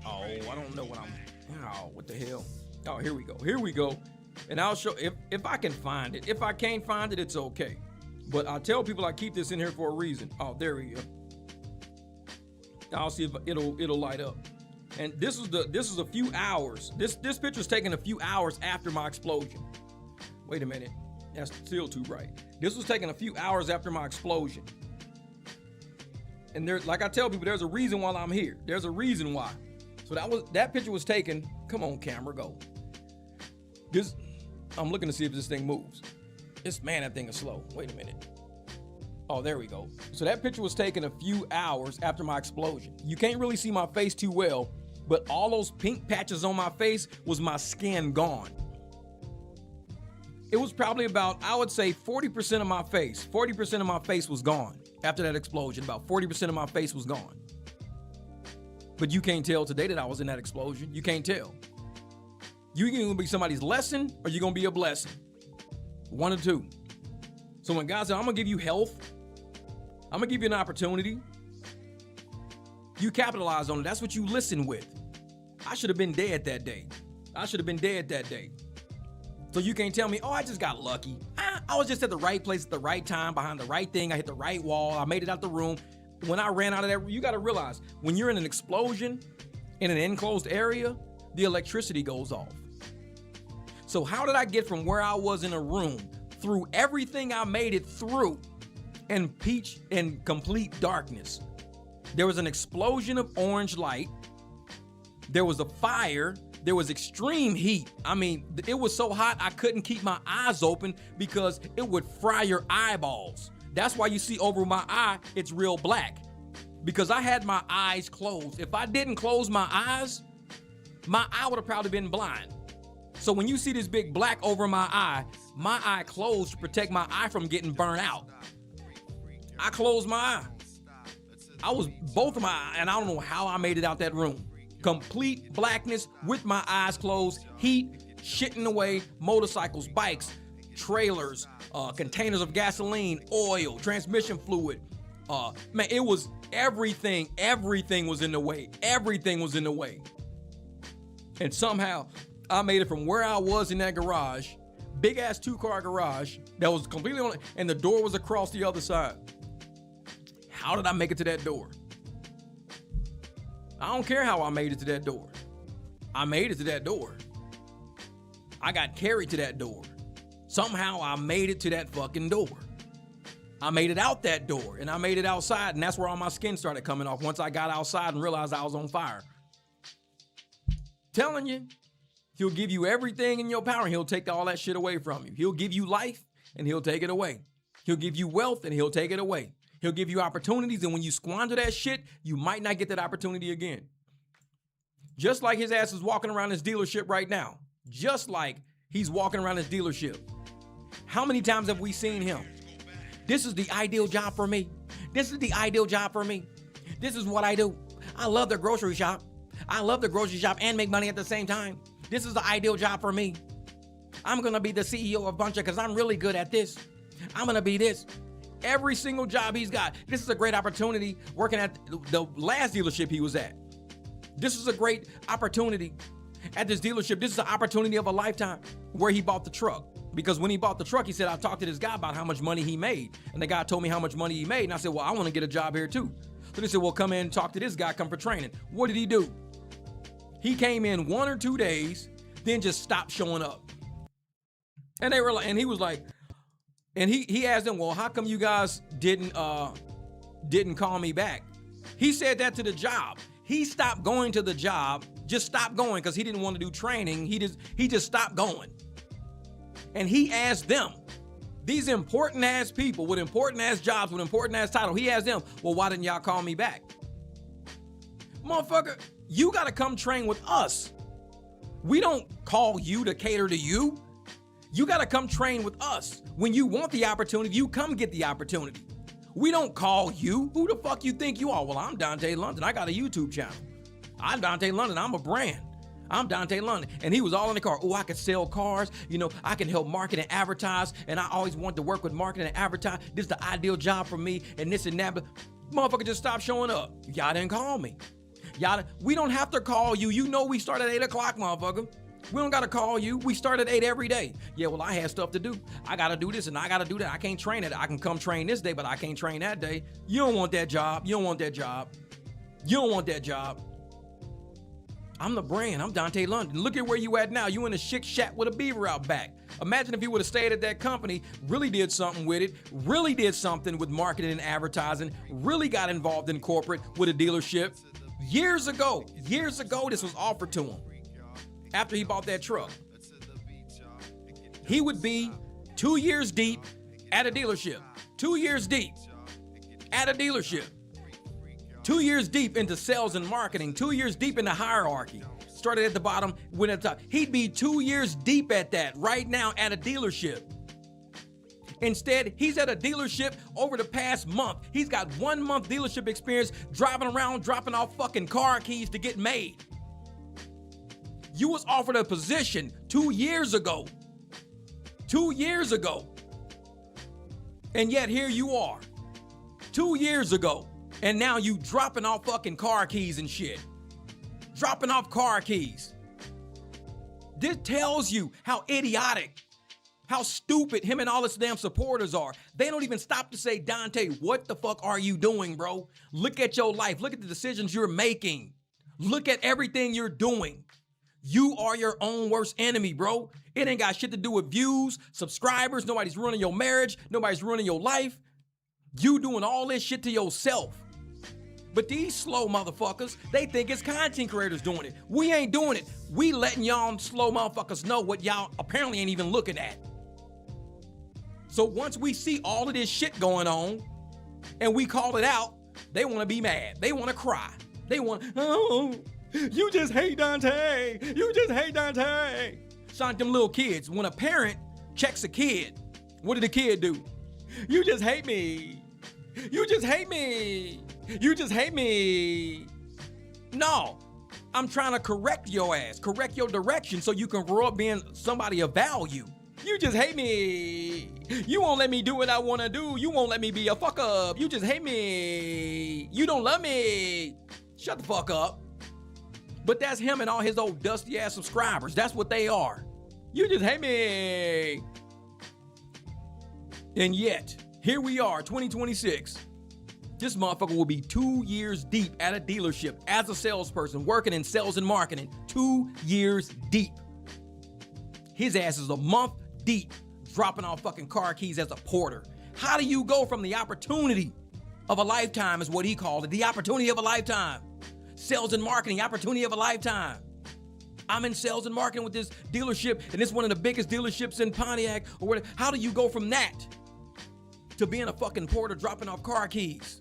Oh, I don't know what the hell? Oh, here we go. Here we go. And I'll show if I can find it. If I can't find it, it's okay. But I tell people I keep this in here for a reason. Oh, there we go. I'll see if it'll light up. And this is a few hours. This picture's taken a few hours after my explosion. Wait a minute. That's still too bright. This was taken a few hours after my explosion. And like I tell people, there's a reason why I'm here. There's a reason why. So that picture was taken. Come on, camera, go. I'm looking to see if this thing moves. That thing is slow. Wait a minute. Oh, there we go. So that picture was taken a few hours after my explosion. You can't really see my face too well, but all those pink patches on my face was my skin gone. It was probably about, I would say 40% of my face. 40% of my face was gone after that explosion. About 40% of my face was gone. But you can't tell today that I was in that explosion. You can't tell. You're going to be somebody's lesson or you're going to be a blessing. One or two. So when God said, I'm going to give you health, I'm going to give you an opportunity, you capitalize on it. That's what you listen with. I should have been dead that day. So you can't tell me, oh, I just got lucky. I was just at the right place at the right time, behind the right thing. I hit the right wall. I made it out the room. When I ran out of that, you got to realize, when you're in an explosion in an enclosed area, the electricity goes off. So how did I get from where I was in a room through everything I made it through in complete darkness? There was an explosion of orange light. There was a fire. There was extreme heat. I mean, it was so hot I couldn't keep my eyes open because it would fry your eyeballs. That's why you see over my eye, it's real black. Because I had my eyes closed. If I didn't close my eyes, my eye would have probably been blind. So when you see this big black over my eye closed to protect my eye from getting burned out. I closed my eye. I was both of my eye, and I don't know how I made it out that room. Complete blackness with my eyes closed, heat, shitting away, motorcycles, bikes, trailers, containers of gasoline, oil, transmission fluid. Man, it was everything was in the way. Everything was in the way. And somehow I made it from where I was in that garage, big ass 2-car garage that was completely on, and the door was across the other side. How did I make it to that door? I don't care how I made it to that door. I made it to that door. I got carried to that door. Somehow I made it to that fucking door. I made it out that door, and I made it outside, and that's where all my skin started coming off once I got outside and realized I was on fire. Telling you, he'll give you everything in your power, and he'll take all that shit away from you. He'll give you life, and he'll take it away. He'll give you wealth, and he'll take it away. He'll give you opportunities, and when you squander that shit, you might not get that opportunity again. Just like his ass is walking around his dealership right now. Just like he's walking around his dealership. How many times have we seen him? This is the ideal job for me. This is the ideal job for me. This is what I do. I love the grocery shop. I love the grocery shop and make money at the same time. This is the ideal job for me. I'm going to be the CEO of Buncha because I'm really good at this. I'm going to be this. Every single job he's got. This is a great opportunity working at the last dealership he was at. This is a great opportunity at this dealership. This is the opportunity of a lifetime where he bought the truck. Because when he bought the truck, he said, I talked to this guy about how much money he made. And the guy told me how much money he made. And I said, well, I want to get a job here too. So they said, well, come in and talk to this guy, come for training. What did he do? He came in 1 or 2 days, then just stopped showing up. And they were like, and he was like, and he asked them, well, how come you guys didn't call me back? He said that to the job. He stopped going to the job, just stopped going because he didn't want to do training. He just stopped going. And he asked them, these important ass people with important ass jobs, with important ass title, he asked them, well, why didn't y'all call me back? Motherfucker, you got to come train with us. We don't call you to cater to you. You got to come train with us. When you want the opportunity, you come get the opportunity. We don't call you. Who the fuck you think you are? Well, I'm Dontay London. I got a YouTube channel. I'm Dontay London. I'm a brand. I'm Dontay London. And he was all in the car. Oh, I could sell cars. You know, I can help market and advertise. And I always wanted to work with marketing and advertise. This is the ideal job for me and this and that. But motherfucker just stopped showing up. Y'all didn't call me. We don't have to call you. You know we start at 8 o'clock, motherfucker. We don't got to call you. We start at 8 every day. Yeah, well, I had stuff to do. I got to do this and I got to do that. I can't train it. I can come train this day, but I can't train that day. You don't want that job. You don't want that job. You don't want that job. I'm the brand. I'm Dontay London. Look at where you at now. You in a chic shack with a beaver out back. Imagine if you would have stayed at that company, really did something with it, really did something with marketing and advertising, really got involved in corporate with a dealership. Years ago, this was offered to him. After he bought that truck, he would be 2 years deep at a dealership. 2 years deep at a dealership. 2 years deep into sales and marketing. 2 years deep in the hierarchy. Started at the bottom, went at the top. He'd be 2 years deep at that right now at a dealership. Instead, he's at a dealership over the past month. He's got 1 month dealership experience driving around, dropping off fucking car keys to get made. You was offered a position 2 years ago. 2 years ago. And yet here you are. 2 years ago. And now you dropping off fucking car keys and shit. Dropping off car keys. This tells you how idiotic, how stupid him and all his damn supporters are. They don't even stop to say, Dontay, what the fuck are you doing, bro? Look at your life. Look at the decisions you're making. Look at everything you're doing. You are your own worst enemy, bro. It ain't got shit to do with views, subscribers. Nobody's ruining your marriage. Nobody's ruining your life. You doing all this shit to yourself. But these slow motherfuckers, they think it's content creators doing it. We ain't doing it. We letting y'all slow motherfuckers know what y'all apparently ain't even looking at. So once we see all of this shit going on and we call it out, they want to be mad. They want to cry. They want, oh, you just hate Dontay. You just hate Dontay. It's like them little kids. When a parent checks a kid, what did the kid do? You just hate me. You just hate me. You just hate me. No. I'm trying to correct your ass, correct your direction so you can grow up being somebody of value. You just hate me. You won't let me do what I want to do. You won't let me be a fuck up. You just hate me. You don't love me. Shut the fuck up. But that's him and all his old dusty ass subscribers. That's what they are. You just hate me. And yet, here we are, 2026. This motherfucker will be 2 years deep at a dealership as a salesperson, working in sales and marketing. 2 years deep. His ass is a month deep, dropping off fucking car keys as a porter. How do you go from the opportunity of a lifetime, is what he called it, the opportunity of a lifetime. Sales and marketing, opportunity of a lifetime. I'm in sales and marketing with this dealership, and it's one of the biggest dealerships in Pontiac, or whatever. How do you go from that to being a fucking porter dropping off car keys?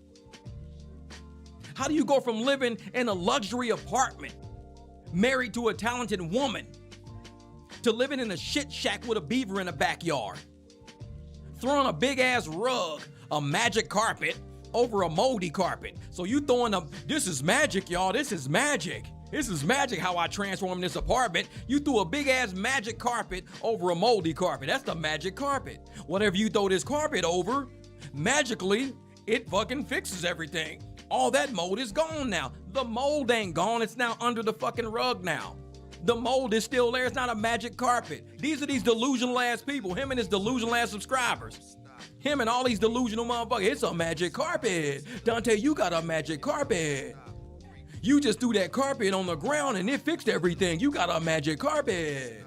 How do you go from living in a luxury apartment, married to a talented woman, to living in a shit shack with a beaver in the backyard, throwing a big ass rug, a magic carpet, over a moldy carpet? So you throwing a, this is magic, y'all, this is magic. This is magic how I transform this apartment. You threw a big ass magic carpet over a moldy carpet. That's the magic carpet. Whatever you throw this carpet over, magically, it fucking fixes everything. All that mold is gone now. The mold ain't gone, it's now under the fucking rug now. The mold is still there, it's not a magic carpet. These are these delusional ass people, him and his delusional ass subscribers. Him and all these delusional motherfuckers, it's a magic carpet. Dontay, you got a magic carpet. You just threw that carpet on the ground and it fixed everything. You got a magic carpet.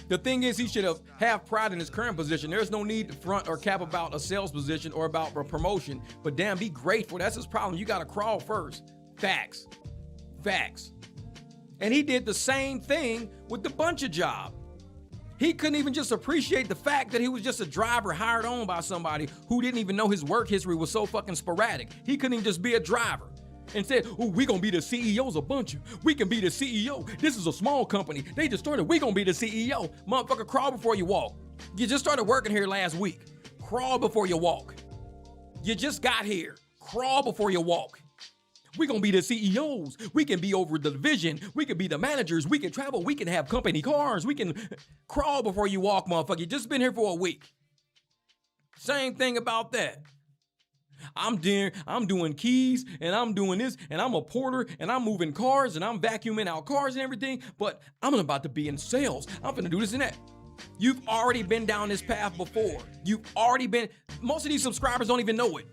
The thing is, he should have pride in his current position. There's no need to front or cap about a sales position or about a promotion, but damn, be grateful. That's his problem. You got to crawl first. Facts. Facts. And he did the same thing with the bunch of job. He couldn't even just appreciate the fact that he was just a driver hired on by somebody who didn't even know his work history was so fucking sporadic. He couldn't even just be a driver. And said, oh, we gonna be the CEOs a bunch of. We can be the CEO. This is a small company. They just started. We gonna be the CEO. Motherfucker, crawl before you walk. You just started working here last week. Crawl before you walk. You just got here. Crawl before you walk. We gonna be the CEOs. We can be over the division. We can be the managers. We can travel. We can have company cars. We can crawl before you walk, motherfucker. You just been here for a week. Same thing about that. I'm doing keys, and I'm doing this, and I'm a porter, and I'm moving cars, and I'm vacuuming out cars and everything, but I'm about to be in sales. I'm gonna do this and that. You've already been down this path before. You've already been, most of these subscribers don't even know it.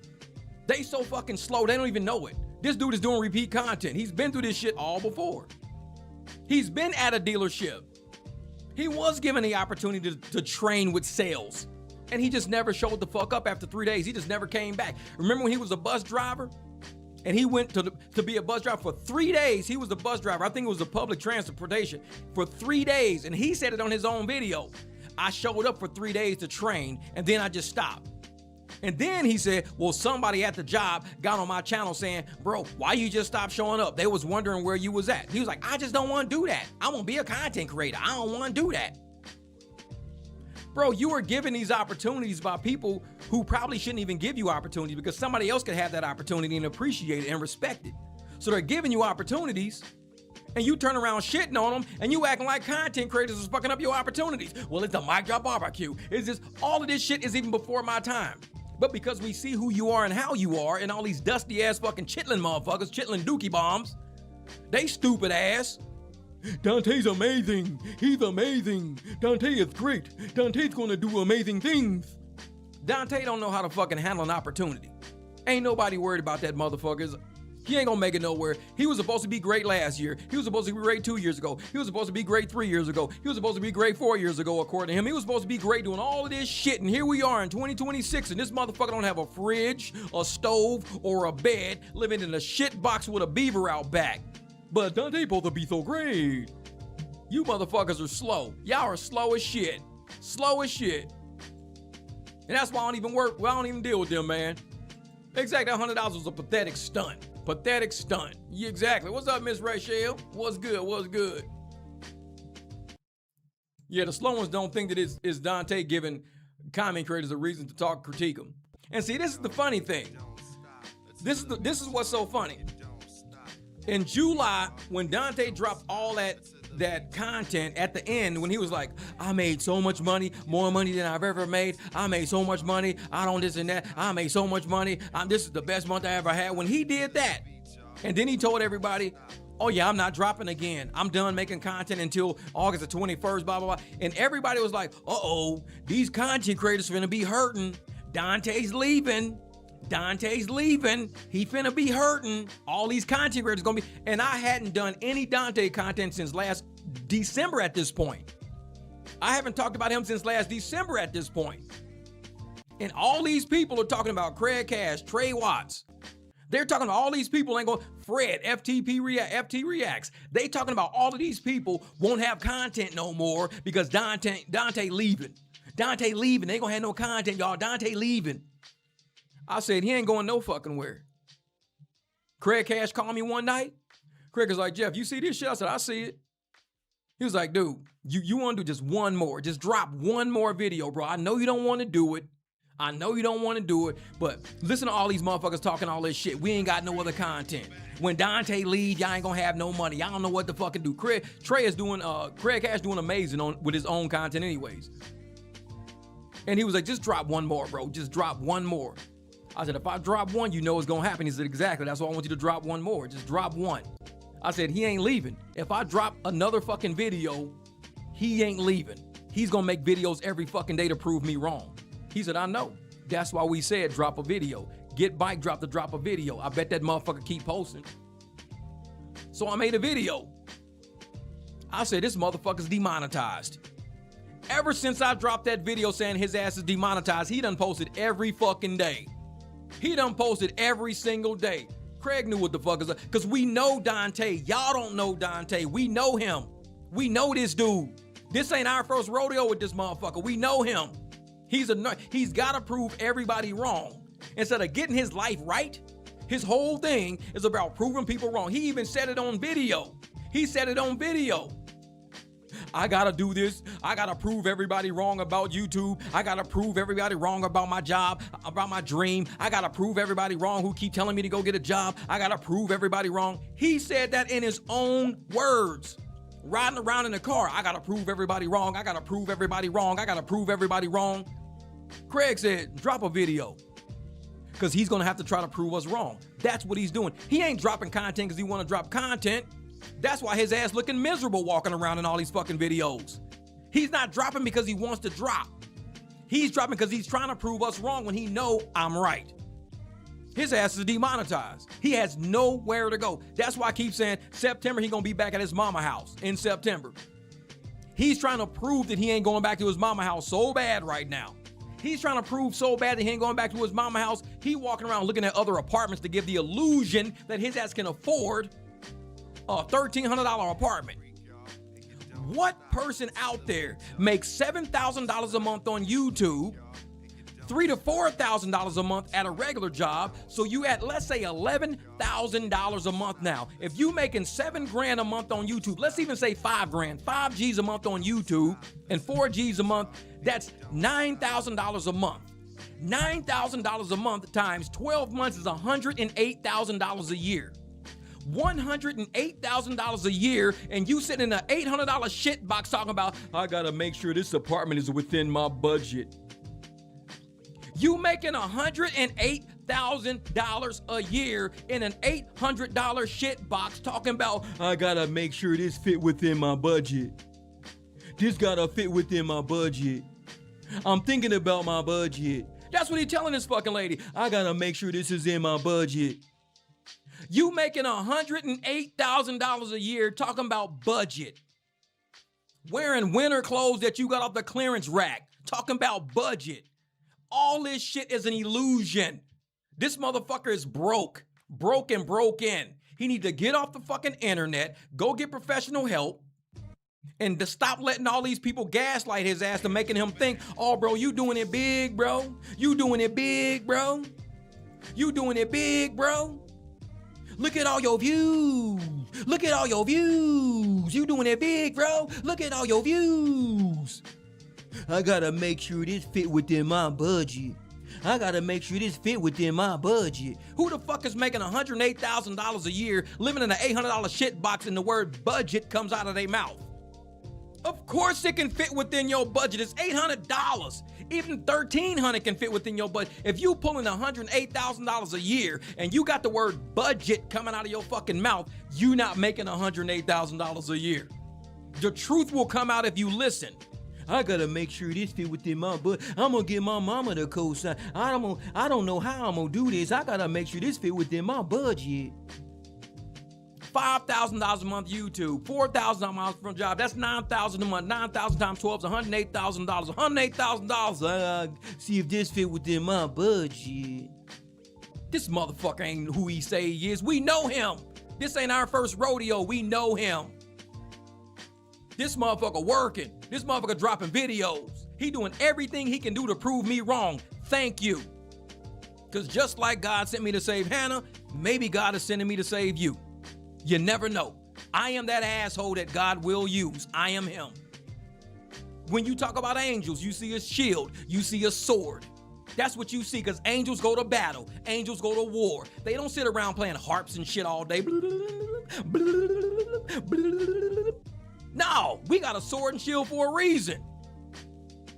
They so fucking slow, they don't even know it. This dude is doing repeat content. He's been through this shit all before. He's been at a dealership. He was given the opportunity to train with sales. And he just never showed the fuck up after 3 days. He just never came back. Remember when he was a bus driver? And he went to be a bus driver for 3 days. He was a bus driver. I think it was a public transportation for 3 days. And he said it on his own video. I showed up for 3 days to train, and then I just stopped. And then he said, well, somebody at the job got on my channel saying, bro, why you just stopped showing up? They was wondering where you was at. He was like, I just don't want to do that. I want to be a content creator. I don't want to do that. Bro, you are given these opportunities by people who probably shouldn't even give you opportunities, because somebody else could have that opportunity and appreciate it and respect it. So they're giving you opportunities, and you turn around shitting on them, and you acting like content creators is fucking up your opportunities. Well, it's the MicDrop barbecue. It's just, all of this shit is even before my time. But because we see who you are and how you are, and all these dusty ass fucking chitlin motherfuckers, chitlin dookie bombs, they stupid ass. Dontay's amazing. He's amazing. Dontay is great. Dontay's gonna do amazing things. Dontay don't know how to fucking handle an opportunity. Ain't nobody worried about that motherfucker. He ain't gonna make it nowhere. He was supposed to be great last year. He was supposed to be great 2 years ago. He was supposed to be great 3 years ago. He was supposed to be great 4 years ago, according to him. He was supposed to be great doing all of this shit, and here we are in 2026, and this motherfucker don't have a fridge, a stove, or a bed, living in a shit box with a beaver out back. But Dontay supposed to be so great. You motherfuckers are slow. Y'all are slow as shit. Slow as shit. And that's why I don't even work. Well, I don't even deal with them, man. Exactly, $100 was a pathetic stunt. Pathetic stunt. Yeah, exactly. What's up, Miss Rachel? What's good? What's good? Yeah, the slow ones don't think that it's Dontay giving comment creators a reason to talk, critique them. And see, this is the funny thing. This is what's so funny. In July, when Dontay dropped all that content at the end, when he was like, I made so much money, more money than I've ever made. I made so much money. I don't this and that. I made so much money. This is the best month I ever had. When he did that, and then he told everybody, oh yeah, I'm not dropping again. I'm done making content until August the 21st, blah, blah, blah. And everybody was like, uh-oh, these content creators are gonna be hurting. Dontay's leaving. Dontay's leaving. He finna be hurting. All these content creators gonna be, and I hadn't done any Dontay content since last December at this point. I haven't talked about him since last December at this point. And all these people are talking about Craig Cash, Trey Watts. They're talking about all these people ain't going, Fred, FT Reacts. They talking about all of these people won't have content no more because Dontay leaving. Dontay leaving. They ain't gonna have no content, y'all. Dontay leaving. I said, he ain't going no fucking where. Craig Cash called me one night. Craig was like, Jeff, you see this shit? I said, I see it. He was like, dude, you want to do just one more. Just drop one more video, bro. I know you don't want to do it. I know you don't want to do it, but listen to all these motherfuckers talking all this shit. We ain't got no other content. When Dontay leaves, y'all ain't gonna have no money. Y'all don't know what to fucking do. Craig Cash doing amazing with his own content anyways. And he was like, just drop one more, bro. Just drop one more. I said, if I drop one, you know what's gonna happen. He said, exactly. That's why I want you to drop one more. Just drop one. I said, he ain't leaving. If I drop another fucking video, he ain't leaving. He's gonna make videos every fucking day to prove me wrong. He said, I know. That's why we said drop a video. Get MicDrop to drop a video. I bet that motherfucker keep posting. So I made a video. I said, this motherfucker's demonetized. Ever since I dropped that video saying his ass is demonetized, he done posted every fucking day. He done posted every single day. Craig knew what the fuck is up. Because we know Dontay. Y'all don't know Dontay. We know him. We know this dude. This ain't our first rodeo with this motherfucker. We know him. He's got to prove everybody wrong. Instead of getting his life right, his whole thing is about proving people wrong. He even said it on video. He said it on video. I gotta do this. I gotta prove everybody wrong about YouTube. I gotta prove everybody wrong about my job, about my dream. I gotta prove everybody wrong who keep telling me to go get a job. I gotta prove everybody wrong. He said that in his own words. Riding around in the car, I gotta prove everybody wrong. I gotta prove everybody wrong. I gotta prove everybody wrong. Craig said, drop a video. Because he's gonna have to try to prove us wrong. That's what he's doing. He ain't dropping content because he wanna drop content. That's why his ass looking miserable walking around in all these fucking videos. He's not dropping because he wants to drop. He's dropping because he's trying to prove us wrong when he know I'm right. His ass is demonetized. He has nowhere to go. That's why I keep saying September he gonna be back at his mama house in September. He's trying to prove that he ain't going back to his mama house so bad right now. He's trying to prove so bad that he ain't going back to his mama house. He walking around looking at other apartments to give the illusion that his ass can afford a $1,300 apartment. What person out there makes $7,000 a month on YouTube, $3,000 to $4,000 a month at a regular job? So you at, let's say, $11,000 a month now. If you making $7,000 a month on YouTube, let's even say $5,000, 5 G's a month on YouTube and 4 G's a month, that's $9,000 a month. $9,000 a month times 12 months is $108,000 a year. $108,000 a year, and you sitting in an $800 shit box talking about, I gotta make sure this apartment is within my budget. You making $108,000 a year in an $800 shit box talking about, I gotta make sure this fit within my budget. This gotta fit within my budget. I'm thinking about my budget. That's what he's telling this fucking lady. I gotta make sure this is in my budget. You making $108,000 a year talking about budget. Wearing winter clothes that you got off the clearance rack. Talking about budget. All this shit is an illusion. This motherfucker is broke. Broke and broken. He need to get off the fucking internet, go get professional help, and to stop letting all these people gaslight his ass to making him think, oh, bro, you doing it big, bro. You doing it big, bro. You doing it big, bro. Look at all your views. Look at all your views. You doing it big, bro. Look at all your views. I gotta make sure this fit within my budget. I gotta make sure this fit within my budget. Who the fuck is making $108,000 a year living in an $800 shit box and the word budget comes out of their mouth? Of course it can fit within your budget. It's $800. Even $1,300 can fit within your budget. If you pulling $108,000 a year and you got the word budget coming out of your fucking mouth, you not making $108,000 a year. The truth will come out if you listen. I gotta make sure this fit within my budget. I'm gonna get my mama to co-sign. I don't know how I'm gonna do this. I gotta make sure this fit within my budget. $5,000 a month YouTube, $4,000 a month from job. That's $9,000 a month. 9,000 times 12 is $108,000. $108,000. See if this fit within my budget. This motherfucker ain't who he say he is. We know him. This ain't our first rodeo. We know him. This motherfucker working. This motherfucker dropping videos. He doing everything he can do to prove me wrong. Thank you. Because just like God sent me to save Hannah, maybe God is sending me to save you. You never know. I am that asshole that God will use. I am him. When you talk about angels, you see a shield, you see a sword. That's what you see, because angels go to battle. Angels go to war. They don't sit around playing harps and shit all day. No, we got a sword and shield for a reason.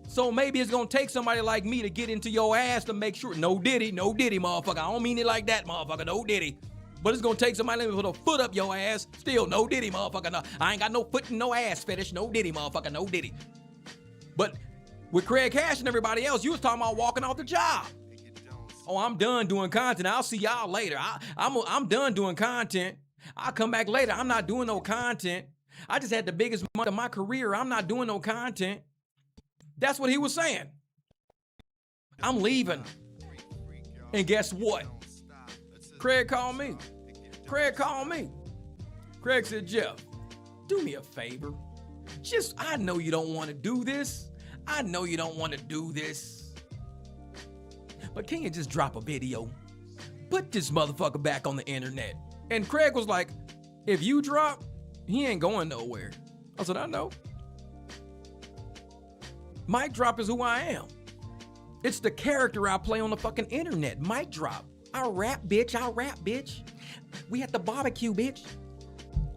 So maybe it's gonna take somebody like me to get into your ass to make sure. No diddy, motherfucker. I don't mean it like that, motherfucker. No diddy. But it's gonna take somebody to put a foot up your ass. Still, no diddy, motherfucker. No, I ain't got no foot and no ass fetish. No diddy, motherfucker. No diddy. But with Craig Cash and everybody else, you was talking about walking off the job. Oh, I'm done doing content. I'll see y'all later. I'm done doing content. I'll come back later. I'm not doing no content. I just had the biggest month of my career. I'm not doing no content. That's what he was saying. I'm leaving. And guess what? Craig called me. Craig said, Jeff, do me a favor. I know you don't want to do this. But can you just drop a video? Put this motherfucker back on the internet. And Craig was like, if you drop, he ain't going nowhere. I said, I know. MicDrop is who I am. It's the character I play on the fucking internet. MicDrop. I'll rap, bitch. We at the barbecue, bitch.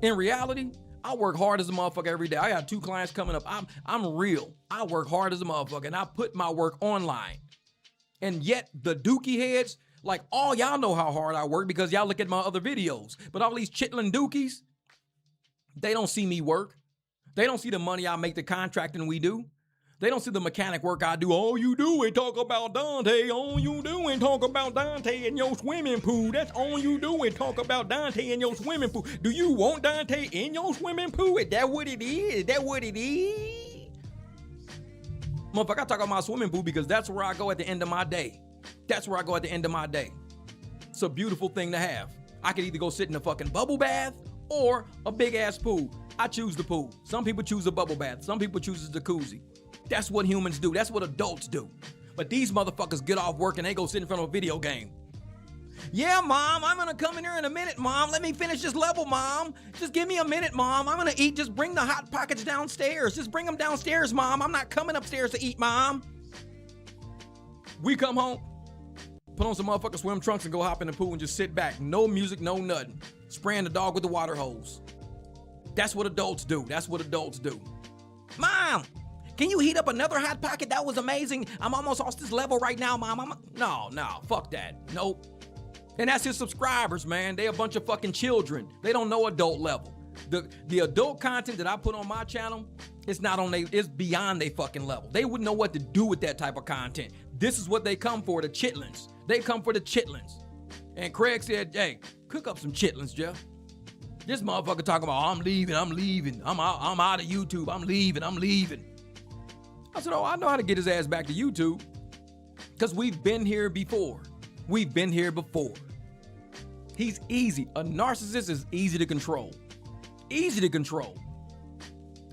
In reality, I work hard as a motherfucker every day. I got 2 clients coming up. I'm real. I work hard as a motherfucker, and I put my work online. And yet, the dookie heads, like, all y'all know how hard I work because y'all look at my other videos. But all these chitlin' dookies, they don't see me work. They don't see the money I make, the contracting we do. They don't see the mechanic work I do. All you do is talk about Dontay. All you do is talk about Dontay in your swimming pool. That's all you do is talk about Dontay in your swimming pool. Do you want Dontay in your swimming pool? Is that what it is? Motherfucker, I talk about my swimming pool because that's where I go at the end of my day. It's a beautiful thing to have. I could either go sit in a fucking bubble bath or a big ass pool. I choose the pool. Some people choose a bubble bath. Some people choose a jacuzzi. That's what humans do. That's what adults do. But these motherfuckers get off work and they go sit in front of a video game. Yeah, Mom, I'm gonna come in here in a minute, Mom. Let me finish this level, Mom. Just give me a minute, Mom. I'm gonna eat. Just bring the Hot Pockets downstairs. Just bring them downstairs, Mom. I'm not coming upstairs to eat, Mom. We come home, put on some motherfucking swim trunks and go hop in the pool and just sit back. No music, no nothing. Spraying the dog with the water hose. That's what adults do. Mom, can you heat up another Hot Pocket? That was amazing. I'm almost off this level right now, Mom. No, fuck that. Nope. And that's his subscribers, man. They a bunch of fucking children. They don't know adult level. The adult content that I put on my channel, it's beyond their fucking level. They wouldn't know what to do with that type of content. This is what they come for, the chitlins. They come for the chitlins. And Craig said, hey, cook up some chitlins, Jeff. This motherfucker talking about, I'm leaving. I'm out of YouTube. I'm leaving. I said, oh, I know how to get his ass back to YouTube. Because we've been here before. He's easy. A narcissist is easy to control.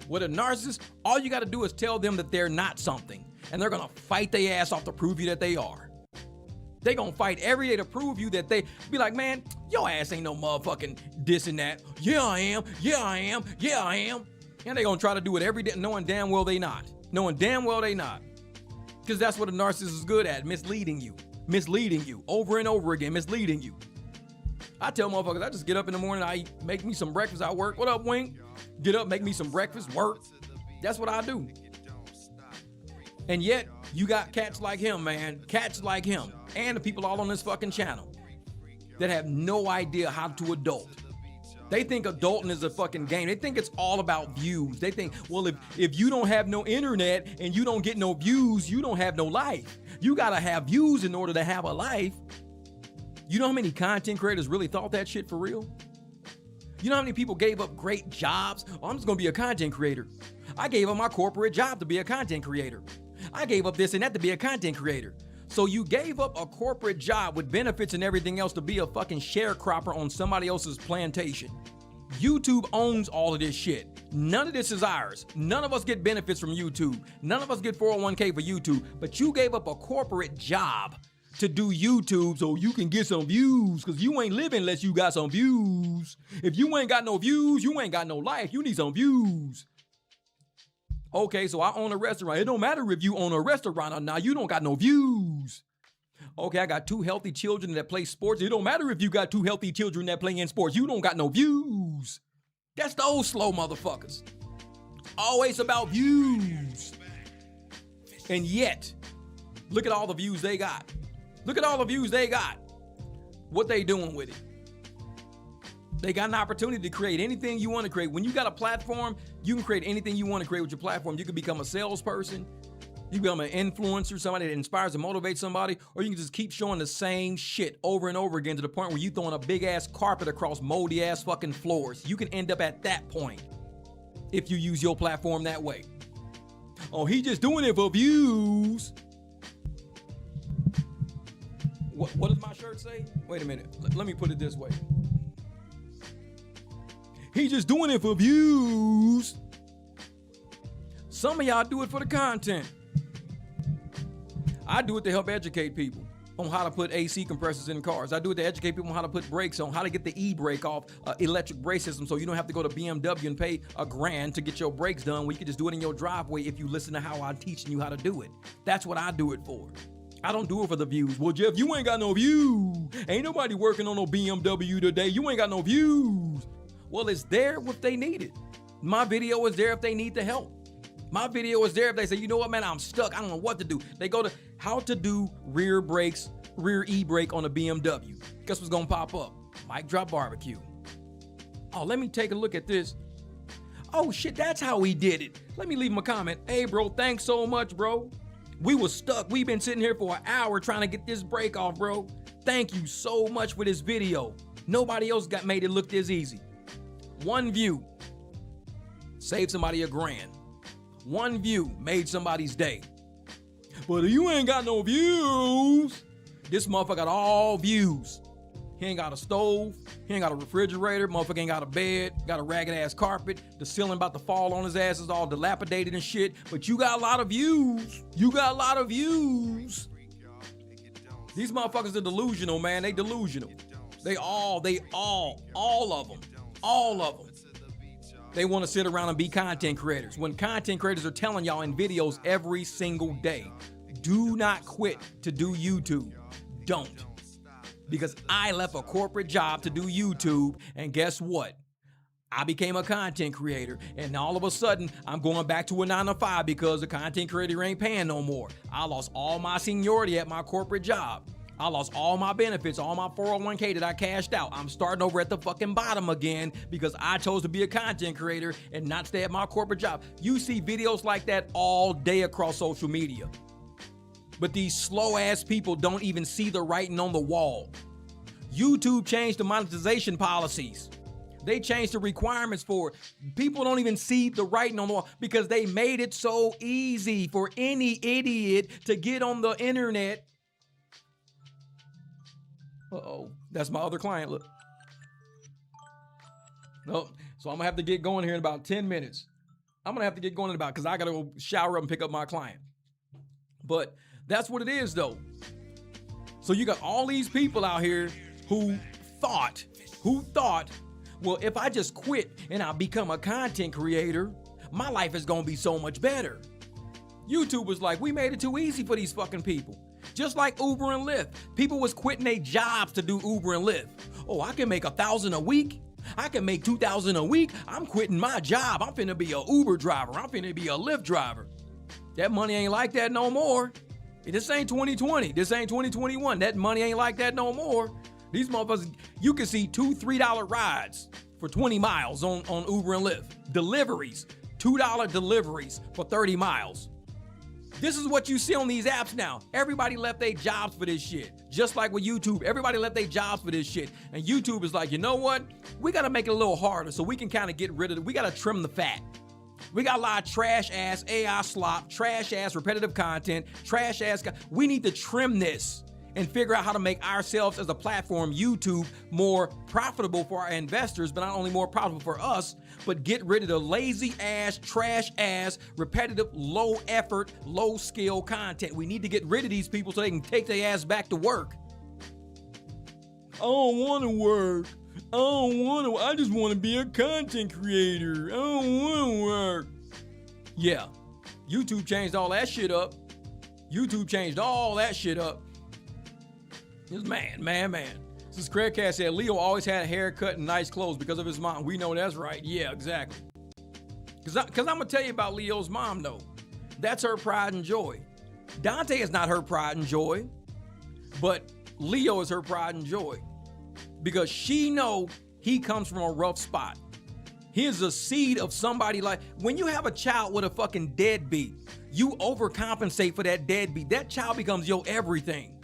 With a narcissist, all you got to do is tell them that they're not something. And they're going to fight their ass off to prove you that they are. They going to fight every day to prove you that they be like, man, your ass ain't no motherfucking this and that. Yeah, I am. And they going to try to do it every day knowing damn well they not. Because that's what a narcissist is good at, misleading you over and over again, misleading you. I tell motherfuckers, I just get up in the morning, I make me some breakfast, I work. What up, Wink? Get up, make me some breakfast, work. That's what I do. And yet, you got cats like him, man. Cats like him. And the people all on this fucking channel that have no idea how to adult. They think adulting is a fucking game. They think it's all about views. They think, well, if you don't have no internet and you don't get no views, you don't have no life. You gotta have views in order to have a life. You know how many content creators really thought that shit for real? You know how many people gave up great jobs? Oh, I'm just gonna be a content creator. I gave up my corporate job to be a content creator. I gave up this and that to be a content creator. So you gave up a corporate job with benefits and everything else to be a fucking sharecropper on somebody else's plantation. YouTube owns all of this shit. None of this is ours. None of us get benefits from YouTube. None of us get 401k for YouTube. But you gave up a corporate job to do YouTube so you can get some views, because you ain't living unless you got some views. If you ain't got no views, you ain't got no life. You need some views. Okay, so I own a restaurant. It don't matter if you own a restaurant or not. You don't got no views. Okay, I got 2 healthy children that play sports. It don't matter if you got 2 healthy children that play in sports. You don't got no views. That's those slow motherfuckers. Always about views. And yet, look at all the views they got. Look at all the views they got. What they doing with it? They got an opportunity to create anything you want to create. When you got a platform, you can create anything you want to create with your platform. You can become a salesperson. You become an influencer, somebody that inspires and motivates somebody, or you can just keep showing the same shit over and over again to the point where you throwing a big ass carpet across moldy ass fucking floors. You can end up at that point if you use your platform that way. Oh, he just doing it for views. What does my shirt say? Wait a minute. Let me put it this way. He just doing it for views. Some of y'all do it for the content. I do it to help educate people on how to put AC compressors in cars. I do it to educate people on how to put brakes on, how to get the e-brake off electric brake system, so you don't have to go to BMW and pay $1,000 to get your brakes done. We can just do it in your driveway if you listen to how I'm teaching you how to do it. That's what I do it for. I don't do it for the views. Well, Jeff, you ain't got no views. Ain't nobody working on no BMW today. You ain't got no views. Well, it's there if they need it. My video is there if they need the help. My video is there if they say, you know what, man, I'm stuck. I don't know what to do. They go to how to do rear brakes, rear e-brake on a BMW. Guess what's gonna pop up? MicDrop barbecue. Oh, let me take a look at this. Oh shit, that's how he did it. Let me leave him a comment. Hey bro, thanks so much, bro. We was stuck. We've been sitting here for an hour trying to get this brake off, bro. Thank you so much for this video. Nobody else made it look this easy. 1 view saved somebody $1,000. 1 view made somebody's day. But if you ain't got no views, this motherfucker got all views. He ain't got a stove. He ain't got a refrigerator. Motherfucker ain't got a bed. Got a ragged ass carpet. The ceiling about to fall on his ass is all dilapidated and shit. But you got a lot of views. You got a lot of views. These motherfuckers are delusional, man. They delusional. All of them. All of them. They want to sit around and be content creators. When content creators are telling y'all in videos every single day, do not quit to do YouTube. Don't. Because I left a corporate job to do YouTube, and guess what? I became a content creator, and all of a sudden, I'm going back to a 9-to-5 because the content creator ain't paying no more. I lost all my seniority at my corporate job. I lost all my benefits, all my 401k that I cashed out. I'm starting over at the fucking bottom again because I chose to be a content creator and not stay at my corporate job. You see videos like that all day across social media. But these slow ass people don't even see the writing on the wall. YouTube changed the monetization policies. They changed the requirements for it. People don't even see the writing on the wall because they made it so easy for any idiot to get on the internet. Uh-oh, that's my other client, look. Nope, so I'm gonna have to get going here in about 10 minutes. Because I gotta go shower up and pick up my client. But that's what it is though. So you got all these people out here who thought, well, if I just quit and I become a content creator, my life is gonna be so much better. YouTube was like, we made it too easy for these fucking people. Just like Uber and Lyft. People was quitting their jobs to do Uber and Lyft. Oh, I can make $1,000 a week. I can make $2,000 a week. I'm quitting my job. I'm finna be a Uber driver. I'm finna be a Lyft driver. That money ain't like that no more. This ain't 2020. This ain't 2021. That money ain't like that no more. These motherfuckers, you can see $2, $3 rides for 20 miles on Uber and Lyft. Deliveries, $2 deliveries for 30 miles. This is what you see on these apps now. Everybody left their jobs for this shit. Just like with YouTube, everybody left their jobs for this shit. And YouTube is like, you know what? We got to make it a little harder so we can kind of get rid of it. We got to trim the fat. We got a lot of trash-ass AI slop, trash-ass repetitive content, trash-ass. We need to trim this and figure out how to make ourselves as a platform, YouTube, more profitable for our investors, but not only more profitable for us, but get rid of the lazy-ass, trash-ass, repetitive, low-effort, low-skill content. We need to get rid of these people so they can take their ass back to work. I don't want to work. I just want to be a content creator. I don't want to work. Yeah, YouTube changed all that shit up. YouTube changed all that shit up. This man. Since Craig Cat said Leo always had a haircut and nice clothes because of his mom. We know that's right. Yeah, exactly. Because I'm going to tell you about Leo's mom, though. That's her pride and joy. Dontay is not her pride and joy, but Leo is her pride and joy. Because she know he comes from a rough spot. Here's a seed of somebody like, when you have a child with a fucking deadbeat, you overcompensate for that deadbeat. That child becomes your everything.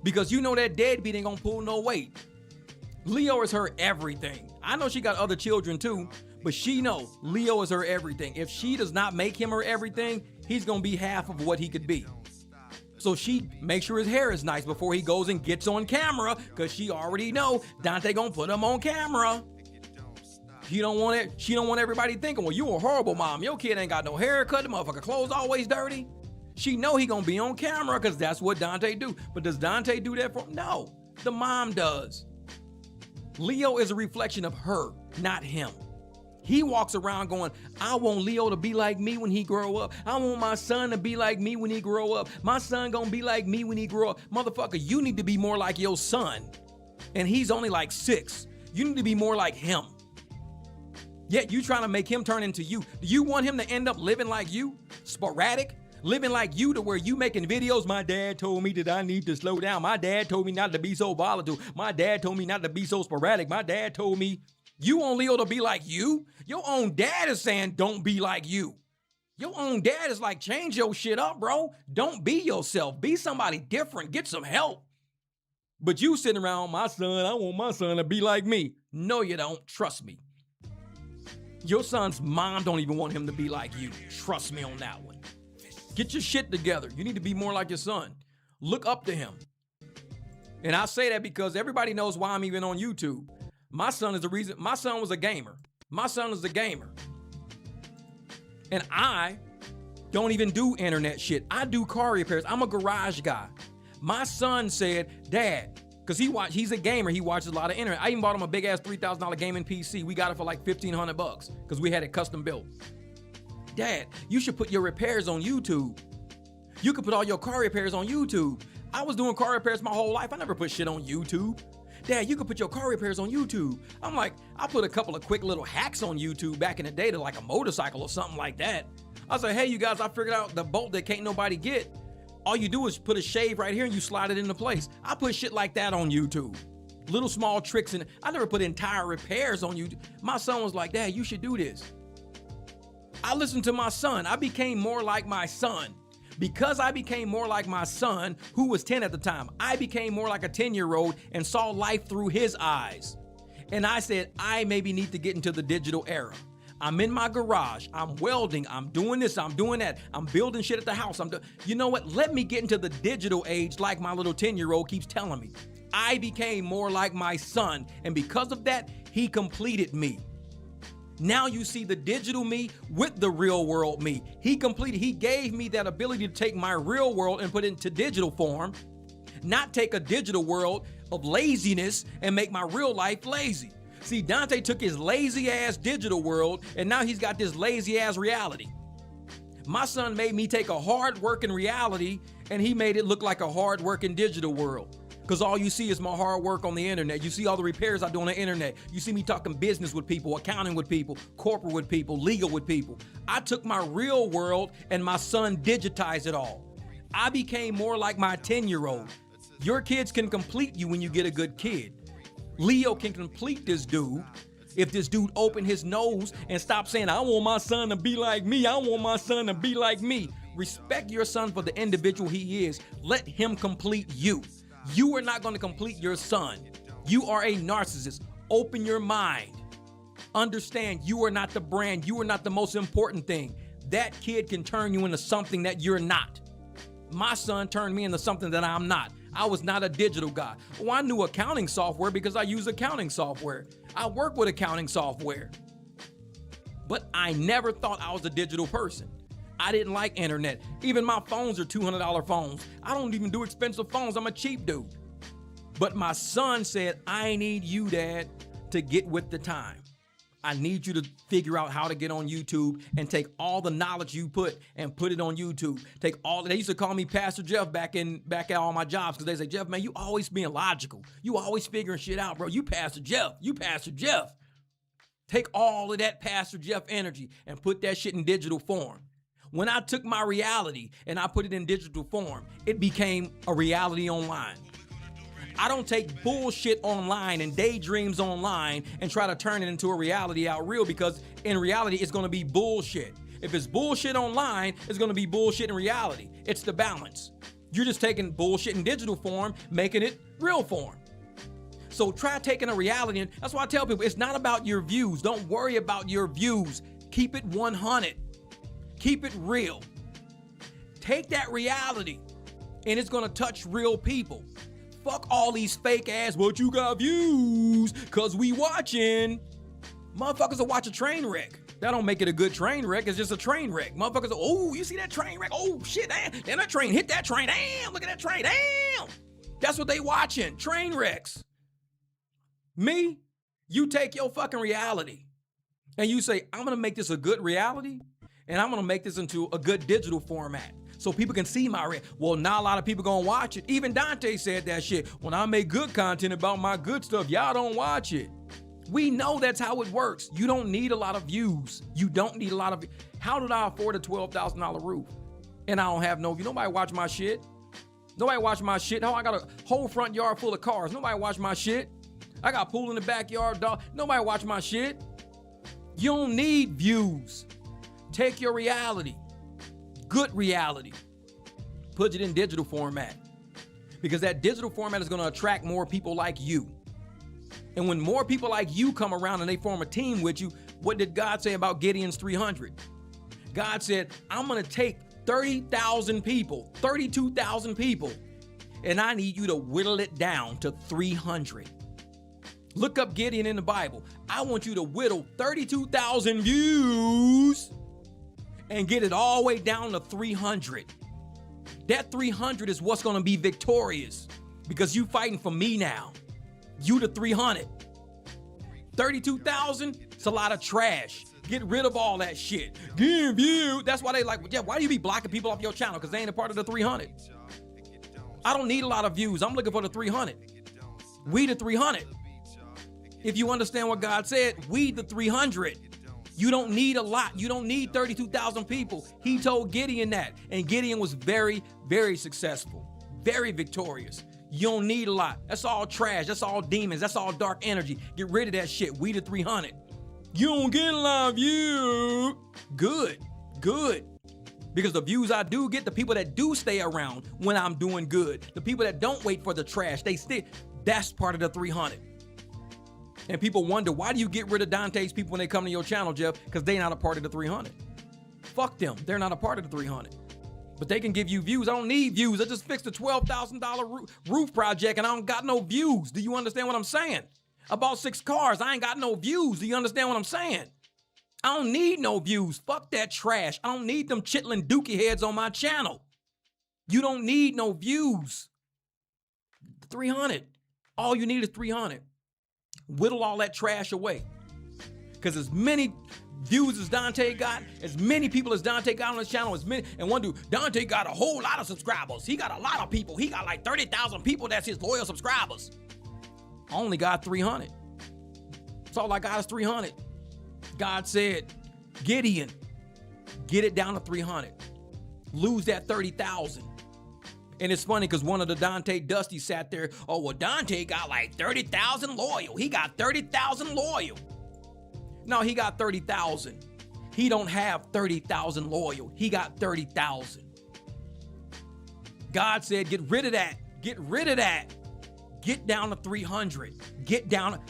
Because you know that deadbeat ain't gonna pull no weight. Leo is her everything. I know she got other children too, but she knows Leo is her everything. If she does not make him her everything, he's gonna be half of what he could be. So she makes sure his hair is nice before he goes and gets on camera, because she already know Dontay gonna put him on camera. She don't want everybody thinking, well, you a horrible mom. Your kid ain't got no haircut, the motherfucker clothes always dirty. She know he gonna be on camera because that's what Dontay do. But does Dontay do that for him? No, the mom does. Leo is a reflection of her, not him. He walks around going, I want Leo to be like me when he grow up. I want my son to be like me when he grow up. My son gonna be like me when he grow up. Motherfucker, you need to be more like your son. And he's only like 6. You need to be more like him. Yet you trying to make him turn into you. Do you want him to end up living like you? Sporadic? Living like you to where you making videos. My dad told me that I need to slow down. My dad told me not to be so volatile. My dad told me not to be so sporadic. My dad told me, you want Leo to be like you? Your own dad is saying don't be like you. Your own dad is like, change your shit up, bro. Don't be yourself. Be somebody different. Get some help. But you sitting around, my son, I want my son to be like me. No, you don't. Trust me. Your son's mom don't even want him to be like you. Trust me on that one. Get your shit together. You need to be more like your son. Look up to him. And I say that because everybody knows why I'm even on YouTube. My son is the reason. My son was a gamer. My son is a gamer. And I don't even do internet shit. I do car repairs. I'm a garage guy. My son said, Dad, because he's a gamer. He watches a lot of internet. I even bought him a big ass $3,000 gaming PC. We got it for like $1,500 because we had it custom built. Dad, you should put your repairs on YouTube. You could put all your car repairs on YouTube. I was doing car repairs my whole life. I never put shit on YouTube. Dad, you could put your car repairs on YouTube. I'm like, I put a couple of quick little hacks on YouTube back in the day to like a motorcycle or something like that. I was like, hey, you guys, I figured out the bolt that can't nobody get. All you do is put a shave right here and you slide it into place. I put shit like that on YouTube. Little small tricks, and I never put entire repairs on YouTube. My son was like, Dad, you should do this. I listened to my son. I became more like my son. Because I became more like my son, who was 10 at the time, I became more like a 10-year-old and saw life through his eyes. And I said, I maybe need to get into the digital era. I'm in my garage. I'm welding. I'm doing this. I'm doing that. I'm building shit at the house. You know what? Let me get into the digital age like my little 10-year-old keeps telling me. I became more like my son. And because of that, he completed me. Now you see the digital me with the real world me. He gave me that ability to take my real world and put it into digital form, not take a digital world of laziness and make my real life lazy. See, Dontay took his lazy ass digital world and now he's got this lazy ass reality. My son made me take a hard-working reality, and he made it look like a hard-working digital world. Because all you see is my hard work on the internet. You see all the repairs I do on the internet. You see me talking business with people, accounting with people, corporate with people, legal with people. I took my real world and my son digitized it all. I became more like my 10-year-old. Your kids can complete you when you get a good kid. Leo can complete this dude if this dude opened his nose and stopped saying, I want my son to be like me. I want my son to be like me. Respect your son for the individual he is. Let him complete you. You are not going to complete your son. You are a narcissist. Open your mind. Understand you are not the brand. You are not the most important thing. That kid can turn you into something that you're not. My son turned me into something that I'm not. I was not a digital guy. Oh, I knew accounting software because I use accounting software. I work with accounting software. But I never thought I was a digital person. I didn't like internet. Even my phones are $200 phones. I don't even do expensive phones. I'm a cheap dude. But my son said, I need you, Dad, to get with the time. I need you to figure out how to get on YouTube and take all the knowledge you put and put it on YouTube. Take all. They used to call me Pastor Jeff back at all my jobs because they say, Jeff, man, you always being logical. You always figuring shit out, bro. You Pastor Jeff. You Pastor Jeff. Take all of that Pastor Jeff energy and put that shit in digital form. When I took my reality and I put it in digital form, it became a reality online. I don't take bullshit online and daydreams online and try to turn it into a reality out real, because in reality, it's going to be bullshit. If it's bullshit online, it's going to be bullshit in reality. It's the balance. You're just taking bullshit in digital form, making it real form. So try taking a reality, and that's why I tell people, it's not about your views. Don't worry about your views. Keep it 100. Keep it real. Take that reality, and it's going to touch real people. Fuck all these fake ass, but you got views, cause we watching. Motherfuckers will watch a train wreck. That don't make it a good train wreck. It's just a train wreck. Motherfuckers, oh, you see that train wreck? Oh, shit, damn, that train hit that train. Damn, look at that train, damn. That's what they watching, train wrecks. Me, you take your fucking reality and you say, I'm gonna make this a good reality and I'm gonna make this into a good digital format so people can see my well, not a lot of people gonna watch it. Even Dontay said that shit. When I make good content about my good stuff, y'all don't watch it. We know that's how it works. You don't need a lot of views. You don't need a lot of. How did I afford a $12,000 roof? And I don't have no view. Nobody watch my shit. Nobody watch my shit. How I got a whole front yard full of cars. Nobody watch my shit. I got a pool in the backyard, dog. Nobody watch my shit. You don't need views. Take your reality, good reality, put it in digital format, because that digital format is going to attract more people like you. And when more people like you come around and they form a team with you, what did God say about Gideon's 300? God said, I'm going to take 30,000 people, 32,000 people, and I need you to whittle it down to 300. Look up Gideon in the Bible. I want you to whittle 32,000 views and get it all the way down to 300. That 300 is what's going to be victorious, because you fighting for me now. You the 300. 32,000, it's a lot of trash. Get rid of all that shit. Give you. That's why they like, yeah, why do you be blocking people off your channel? Because they ain't a part of the 300. I don't need a lot of views. I'm looking for the 300. We the 300. If you understand what God said, we the 300. You don't need a lot. You don't need 32,000 people. He told Gideon that. And Gideon was very, very successful. Very victorious. You don't need a lot. That's all trash. That's all demons. That's all dark energy. Get rid of that shit. We the 300. You don't get a lot of views. Good. Good. Because the views I do get, the people that do stay around when I'm doing good, the people that don't wait for the trash, they stay. That's part of the 300. And people wonder, why do you get rid of Dontay's people when they come to your channel, Jeff? Because they're not a part of the 300. Fuck them. They're not a part of the 300. But they can give you views. I don't need views. I just fixed a $12,000 roof project and I don't got no views. Do you understand what I'm saying? I bought 6 cars. I ain't got no views. Do you understand what I'm saying? I don't need no views. Fuck that trash. I don't need them chitlin' dookie heads on my channel. You don't need no views. 300. All you need is 300. Whittle all that trash away. Because as many views as Dontay got, as many people as Dontay got on his channel, as many, and one dude, Dontay got a whole lot of subscribers. He got a lot of people. He got like 30,000 people that's his loyal subscribers. I only got 300. That's all I got is 300. God said, Gideon, get it down to 300. Lose that 30,000. And it's funny because one of the Dontay Dusty sat there, oh, well, Dontay got like 30,000 loyal. He got 30,000 loyal. No, he got 30,000. He don't have 30,000 loyal. He got 30,000. God said, get rid of that. Get rid of that. Get down to 300. Get down.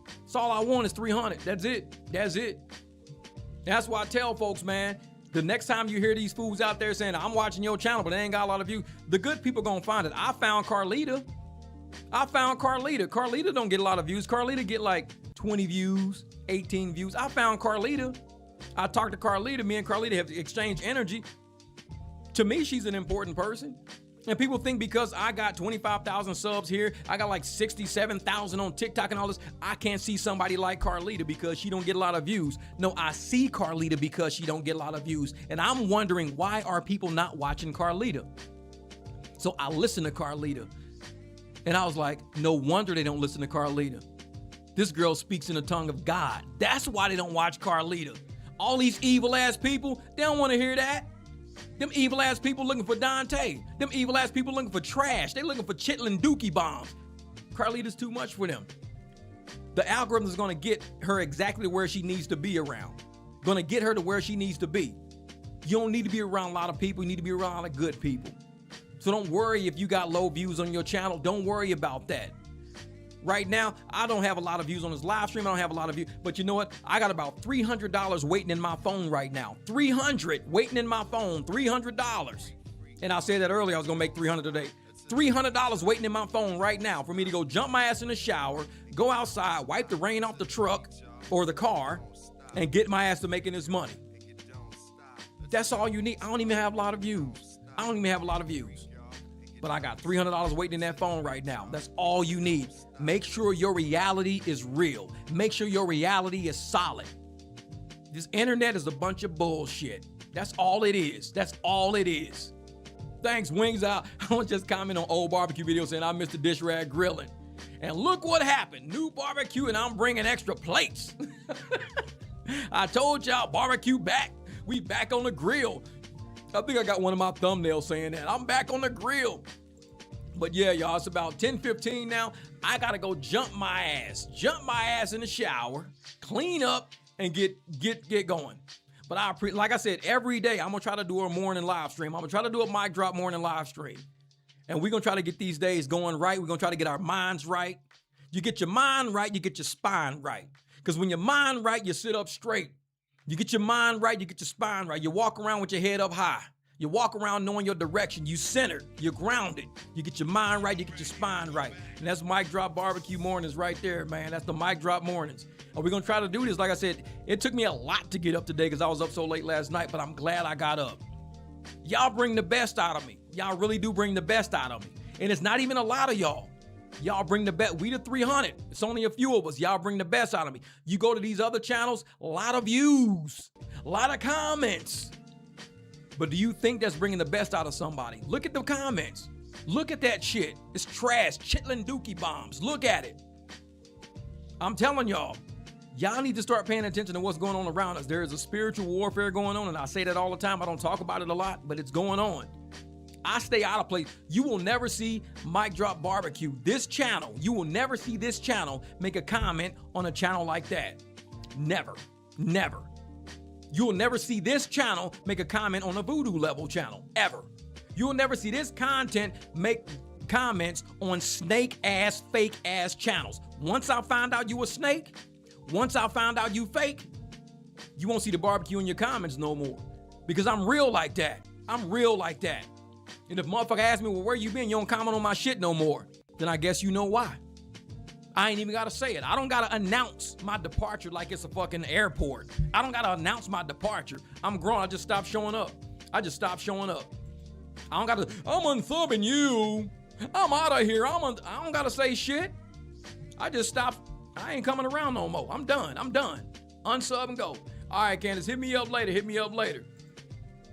That's all I want is 300. That's it. That's it. That's why I tell folks, man, the next time you hear these fools out there saying, I'm watching your channel, but they ain't got a lot of views, the good people gonna find it. I found Carlita. Carlita don't get a lot of views. Carlita get like 20 views, 18 views. I found Carlita. I talked to Carlita. Me and Carlita have exchanged energy. To me, she's an important person. And people think because I got 25,000 subs here, I got like 67,000 on TikTok and all this, I can't see somebody like Carlita because she don't get a lot of views. No, I see Carlita because she don't get a lot of views. And I'm wondering, why are people not watching Carlita? So I listened to Carlita. And I was like, no wonder they don't listen to Carlita. This girl speaks in the tongue of God. That's why they don't watch Carlita. All these evil ass people, they don't want to hear that. Them evil ass people looking for Dontay. Them evil ass people looking for trash. They looking for chitlin dookie bombs. Carlita's too much for them. The algorithm is going to get her exactly where she needs to be around. Going to get her to where she needs to be. You don't need to be around a lot of people. You need to be around a lot of good people. So don't worry if you got low views on your channel. Don't worry about that. Right now, I don't have a lot of views on this live stream. I don't have a lot of views. But you know what? I got about $300 waiting in my phone right now. $300 waiting in my phone. $300. And I said that earlier. I was going to make $300 today. $300 waiting in my phone right now for me to go jump my ass in the shower, go outside, wipe the rain off the truck or the car, and get my ass to making this money. That's all you need. I don't even have a lot of views. But I got $300 waiting in that phone right now. That's all you need. Make sure your reality is real. Make sure your reality is solid. This internet is a bunch of bullshit. That's all it is. That's all it is. Thanks, Wings Out. I want to just comment on old barbecue video saying I missed the dish rag grilling. And look what happened. New barbecue and I'm bringing extra plates. I told y'all, barbecue back. We back on the grill. I think I got one of my thumbnails saying that. I'm back on the grill. But yeah, y'all, it's about 10:15 now. I gotta go jump my ass in the shower, clean up, and get going. But like I said, every day I'm gonna try to do a morning live stream. I'm gonna try to do a MicDrop morning live stream. And we're gonna try to get these days going right. We're gonna try to get our minds right. You get your mind right, you get your spine right. Because when your mind right, you sit up straight. You get your mind right, you get your spine right. You walk around with your head up high. You walk around knowing your direction. You centered, you're grounded. You get your mind right, you get your spine right. And that's MicDrop barbecue mornings right there, man. That's the MicDrop mornings. And we're gonna try to do this. Like I said, it took me a lot to get up today because I was up so late last night, but I'm glad I got up. Y'all bring the best out of me. Y'all really do bring the best out of me. And it's not even a lot of y'all. Y'all bring the best. We the 300. It's only a few of us. Y'all bring the best out of me. You go to these other channels, a lot of views, a lot of comments. But do you think that's bringing the best out of somebody? Look at the comments. Look at that shit. It's trash. Chitlin dookie bombs. Look at it. I'm telling y'all need to start paying attention to what's going on around us. There is a spiritual warfare going on, and I say that all the time. I don't talk about it a lot, but it's going on. I stay out of place. You will never see MicDrop Barbecue, this channel. You will never see this channel make a comment on a channel like that. Never. Never. You will never see this channel make a comment on a voodoo level channel, ever. You will never see this content make comments on snake ass, fake ass channels. Once I find out you a snake, once I found out you fake, you won't see the barbecue in your comments no more. Because I'm real like that. I'm real like that. And if motherfucker asks me, well, where you been? You don't comment on my shit no more. Then I guess you know why. I ain't even got to say it. I don't got to announce my departure like it's a fucking airport. I don't got to announce my departure. I'm grown. I just stopped showing up. I don't got to, I'm unsubbing you. I'm out of here. I don't got to say shit. I just stopped. I ain't coming around no more. I'm done. Unsub and go. All right, Candace, hit me up later. Hit me up later.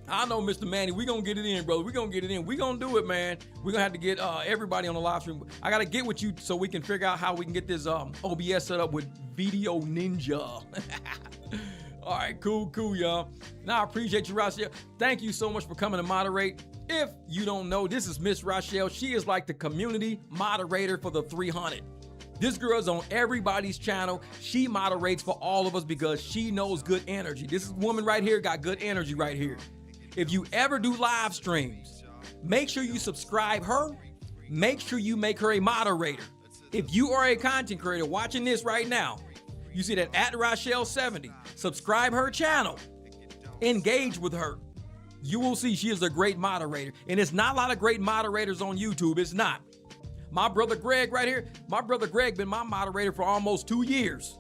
I know, Mr. Manny, we gonna get it in, brother. We gonna get it in. We gonna do it, man. We gonna have to get everybody on the live stream. I gotta get with you so we can figure out how we can get this OBS set up with Video Ninja. All right, cool, y'all. Now, I appreciate you, Rochelle. Thank you so much for coming to moderate. If you don't know, this is Miss Rochelle. She is like the community moderator for the 300. This girl is on everybody's channel. She moderates for all of us because she knows good energy. This woman right here got good energy right here. If you ever do live streams, make sure you subscribe her. Make sure you make her a moderator. If you are a content creator watching this right now, you see that at Rochelle70, subscribe her channel, engage with her. You will see she is a great moderator. And it's not a lot of great moderators on YouTube. It's not. My brother Greg right here, my brother Greg been my moderator for almost 2 years.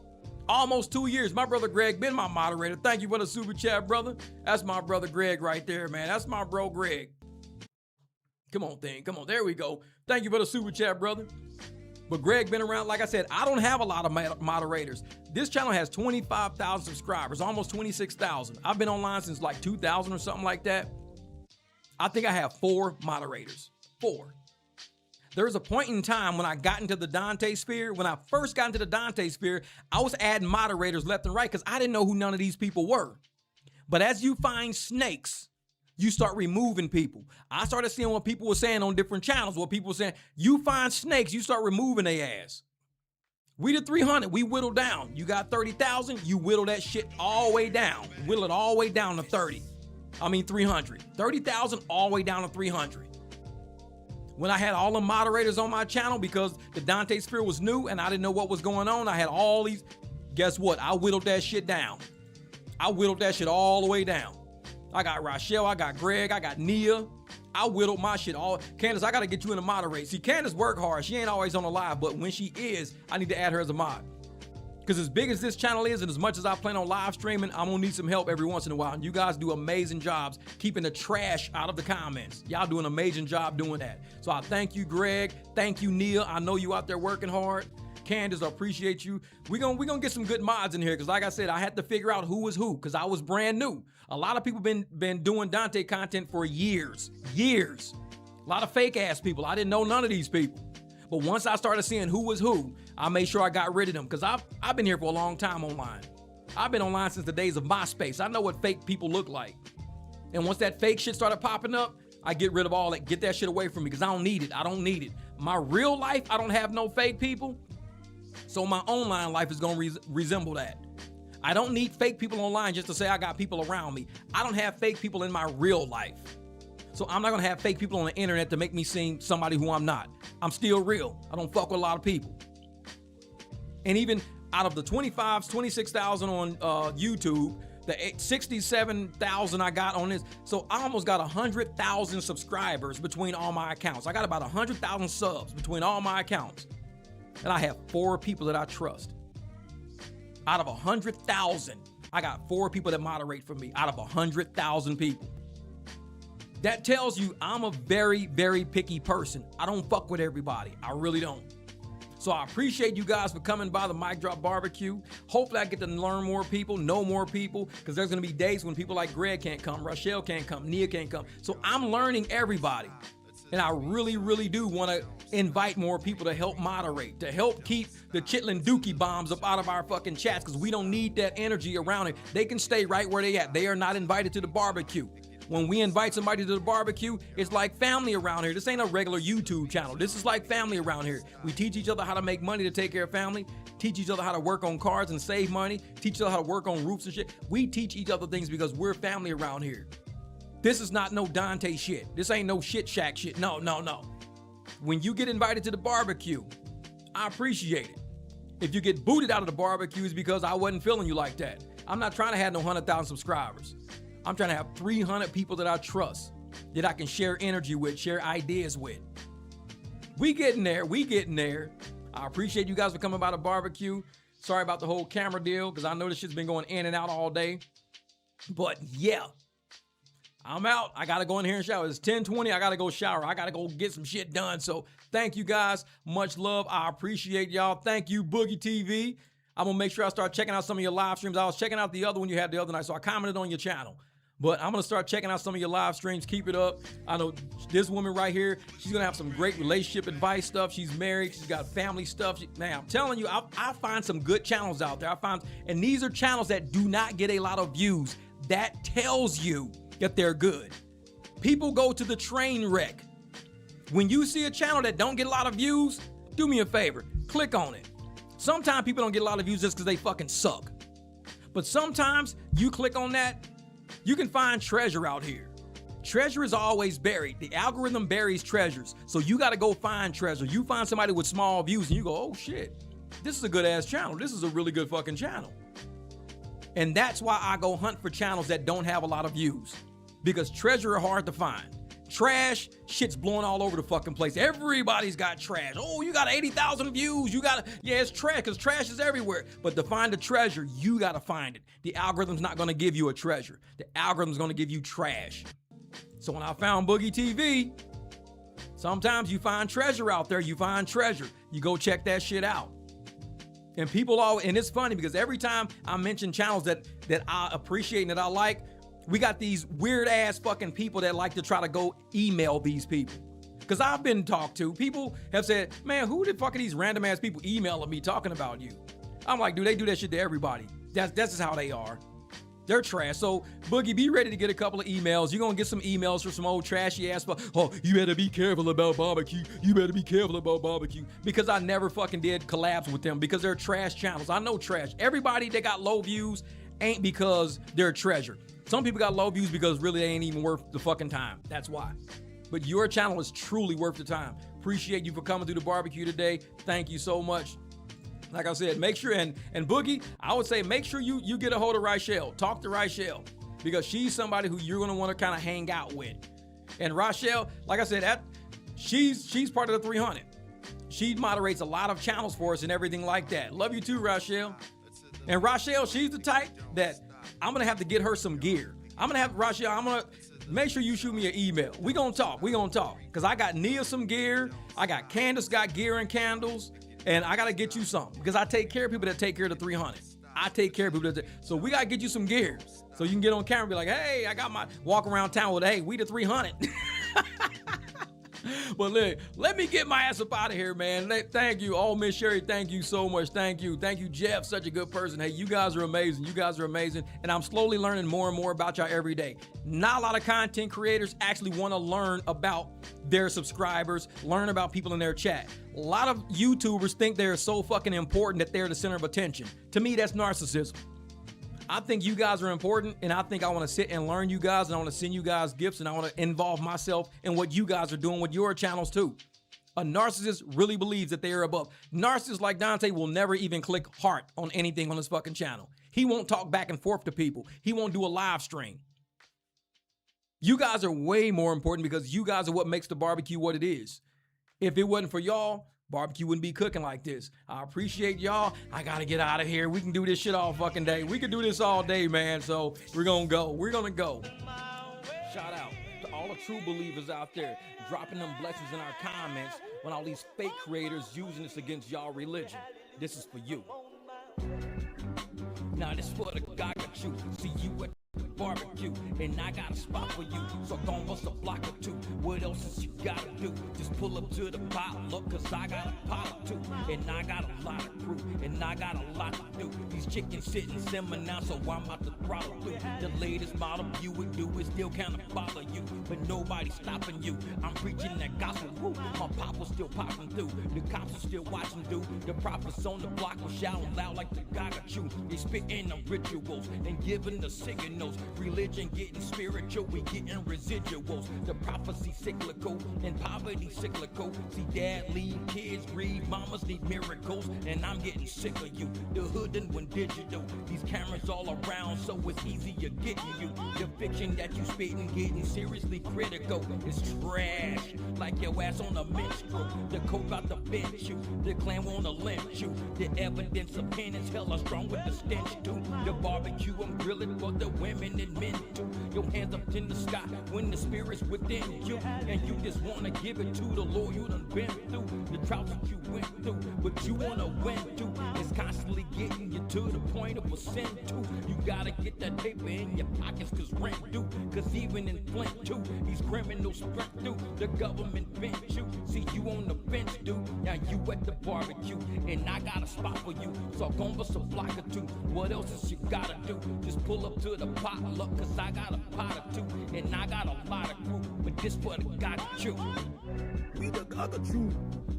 Almost 2 years. My brother Greg been my moderator. Thank you for the super chat, brother. That's my brother Greg right there, man. That's my bro Greg. Come on, thing. Come on. There we go. Thank you for the super chat, brother. But Greg been around. Like I said, I don't have a lot of moderators. This channel has 25,000 subscribers, almost 26,000. I've been online since like 2000 or something like that. I think I have 4 moderators. 4. There was a point in time when I got into the Dontay sphere. When I first got into the Dontay sphere, I was adding moderators left and right because I didn't know who none of these people were. But as you find snakes, you start removing people. I started seeing what people were saying on different channels, what people were saying. You find snakes, you start removing their ass. We did 300, we whittled down. You got 30,000, you whittle that shit all the way down. Whittle it all the way down to 300. 30,000 all the way down to 300. When I had all the moderators on my channel because the Dontay sphere was new and I didn't know what was going on, I had all these, guess what? I whittled that shit down. I whittled that shit all the way down. I got Rochelle, I got Greg, I got Nia. I whittled my shit all. Candace, I gotta get you in to moderate. See, Candace work hard. She ain't always on the live, but when she is, I need to add her as a mod. Because as big as this channel is and as much as I plan on live streaming, I'm gonna need some help every once in a while. And you guys do amazing jobs keeping the trash out of the comments. Y'all do an amazing job doing that. So I thank you, Greg. Thank you, Nia. I know you out there working hard. Candace, I appreciate you. We're gonna get some good mods in here because like I said, I had to figure out who was who because I was brand new. A lot of people been doing Dontay content for years. A lot of fake ass people. I didn't know none of these people. But once I started seeing who was who, I made sure I got rid of them because I've been here for a long time online. I've been online since the days of MySpace. I know what fake people look like. And once that fake shit started popping up, I get rid of all that. Get that shit away from me because I don't need it. I don't need it. My real life, I don't have no fake people. So my online life is going to resemble that. I don't need fake people online just to say I got people around me. I don't have fake people in my real life. So I'm not going to have fake people on the internet to make me seem somebody who I'm not. I'm still real. I don't fuck with a lot of people. And even out of the 26,000 on YouTube, the 67,000 I got on this. So I almost got 100,000 subscribers between all my accounts. I got about 100,000 subs between all my accounts. And I have 4 people that I trust. Out of 100,000, I got 4 people that moderate for me out of 100,000 people. That tells you I'm a very, very picky person. I don't fuck with everybody. I really don't. So I appreciate you guys for coming by the MicDrop barbecue. Hopefully I get to learn more people, know more people, because there's going to be days when people like Greg can't come, Rochelle can't come, Nia can't come. So I'm learning everybody. And I really, really do want to invite more people to help moderate, to help keep the chitlin dookie bombs up out of our fucking chats, because we don't need that energy around it. They can stay right where they at. They are not invited to the barbecue. When we invite somebody to the barbecue, it's like family around here. This ain't a regular YouTube channel. This is like family around here. We teach each other how to make money to take care of family, teach each other how to work on cars and save money, teach each other how to work on roofs and shit. We teach each other things because we're family around here. This is not no Dontay shit. This ain't no shit shack shit. No. When you get invited to the barbecue, I appreciate it. If you get booted out of the barbecue, it's because I wasn't feeling you like that. I'm not trying to have no 100,000 subscribers. I'm trying to have 300 people that I trust, that I can share energy with, share ideas with. We getting there. I appreciate you guys for coming by the barbecue. Sorry about the whole camera deal, because I know this shit's been going in and out all day. But yeah, I'm out. I got to go in here and shower. It's 10:20. I got to go shower. I got to go get some shit done. So thank you guys. Much love. I appreciate y'all. Thank you, Boogie TV. I'm going to make sure I start checking out some of your live streams. I was checking out the other one you had the other night, so I commented on your channel. But I'm going to start checking out some of your live streams. Keep it up. I know this woman right here, she's going to have some great relationship advice stuff. She's married. She's got family stuff. Man, I'm telling you, I find some good channels out there. And these are channels that do not get a lot of views. That tells you that they're good. People go to the train wreck. When you see a channel that don't get a lot of views, do me a favor, click on it. Sometimes people don't get a lot of views just because they fucking suck. But sometimes you click on that, you can find treasure out here. Treasure is always buried. The algorithm buries treasures. So you got to go find treasure. You find somebody with small views and you go, oh shit, this is a good ass channel. This is a really good fucking channel. And that's why I go hunt for channels that don't have a lot of views. Because treasure are hard to find. Trash, shit's blowing all over the fucking place. Everybody's got trash. Oh, you got 80,000 views. Yeah, it's trash because trash is everywhere. But to find a treasure, you got to find it. The algorithm's not going to give you a treasure. The algorithm's going to give you trash. So when I found Boogie TV, sometimes you find treasure out there. You find treasure. You go check that shit out. And and it's funny because every time I mention channels that I appreciate and that I like, we got these weird ass fucking people that like to try to go email these people. Because I've been talked to. People have said, man, who the fuck are these random ass people emailing me talking about you? I'm like, dude, they do that shit to everybody. That's just how they are. They're trash. So, Boogie, be ready to get a couple of emails. You're going to get some emails from some old trashy ass fuck. Oh, you better be careful about barbecue. You better be careful about barbecue. Because I never fucking did collabs with them because they're trash channels. I know trash. Everybody that got low views ain't because they're a treasure. Some people got low views because really they ain't even worth the fucking time. That's why. But your channel is truly worth the time. Appreciate you for coming through the barbecue today. Thank you so much. Like I said, make sure, and Boogie, I would say make sure you get a hold of Rachelle. Talk to Rachelle because she's somebody who you're going to want to kind of hang out with. And Rachelle, like I said, she's part of the 300. She moderates a lot of channels for us and everything like that. Love you too, Rachelle. And Rachelle, she's the type that I'm going to have to get her some gear. Rachelle, I'm going to make sure you shoot me an email. We going to talk. Because I got Nia some gear. I got Candace got gear and candles. And I got to get you some. Because I take care of people that take care of the 300. I take care of people so we got to get you some gear. So you can get on camera and be like, hey, I got my walk around town with, hey, we the 300. But look, let me get my ass up out of here, man. Thank you. Oh, Miss Sherry, thank you so much. Thank you. Thank you, Jeff. Such a good person. Hey, you guys are amazing. And I'm slowly learning more and more about y'all every day. Not a lot of content creators actually want to learn about their subscribers, learn about people in their chat. A lot of YouTubers think they're so fucking important that they're the center of attention. To me, that's narcissism. I think you guys are important, and I think I want to sit and learn you guys, and I want to send you guys gifts, and I want to involve myself in what you guys are doing with your channels too. A narcissist really believes that they are above. Narcissists like Dontay will never even click heart on anything on his fucking channel. He won't talk back and forth to people. He won't do a live stream. You guys are way more important because you guys are what makes the barbecue what it is. If it wasn't for y'all, barbecue wouldn't be cooking like this. I appreciate y'all. I got to get out of here. We can do this shit all fucking day. We can do this all day, man. So we're going to go. We're going to go. Shout out to all the true believers out there dropping them blessings in our comments when all these fake creators using this against y'all religion. This is for you. Now this for the guy got you. See you at barbecue, and I got a spot for you, so gon' bust a block or two. What else is you gotta do? Just pull up to the potluck, cause I got a pot or two, and I got a lot of crew, and I got a lot to do. These chickens sitting simmer now, so I'm about to throttle through. The latest model you would do is still kinda bother you, but nobody's stopping you. I'm preaching that gospel, woo. My pop was still popping through. The cops are still watching, dude. The prophets on the block were shouting loud like the guy got you. They spitting the rituals and giving the signals. Religion getting spiritual, we getting residuals. The prophecy cyclical and poverty cyclical. See, dad leave kids grieve, mamas need miracles, and I'm getting sick of you. The hood and went digital. These cameras all around, so it's easier getting you. The fiction that you spitting getting seriously critical. It's trash, like your ass on a minstrel. The coke about to bench you, the clan wanna lynch you. The evidence of penance hella strong with the stench too. The barbecue I'm grilling for the women and men too. Your hands up in the sky when the spirit's within you. And you just wanna give it to the Lord. You done been through the droughts that you went through. But you wanna win through. It's constantly getting you to the point of a sin too. You gotta get that paper in your pockets cause rent due. Cause even in Flint too, these criminals sprint through. The government bent you. See you on the bench, dude. Now you at the barbecue. And I got a spot for you. So gon' bust a block or two. What else is you gotta do? Just pull up to the potluck cause I got a pot or two. And I got a lot of crew. But this what I got you. We the Gagachu.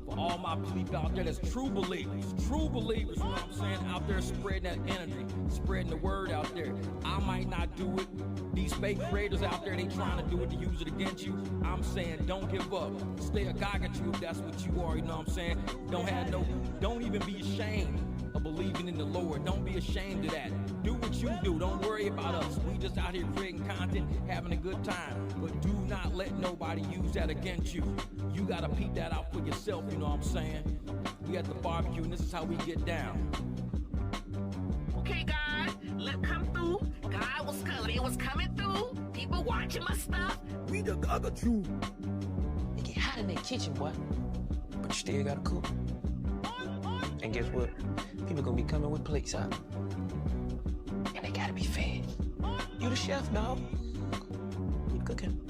For all my people out there that's true believers, you know what I'm saying, out there spreading that energy, spreading the word out there. I might not do it. These fake creators out there, they trying to do it to use it against you. I'm saying don't give up. Stay a Gagachu if that's what you are, you know what I'm saying? Don't even be ashamed of believing in the Lord. Don't be ashamed of that. Do what you do. Don't worry about us. We just out here creating content, having a good time. But do not let nobody use that against you. You gotta peep that out for yourself, you know what I'm saying? We at the barbecue and this is how we get down. Okay, guys, let's come through. God was coming. It was coming through. People watching my stuff. We the Gagachu. It get hot in that kitchen, boy. But you still gotta cook. And guess what? People gonna be coming with plates out. And they gotta be fed. You the chef, dog. You cooking.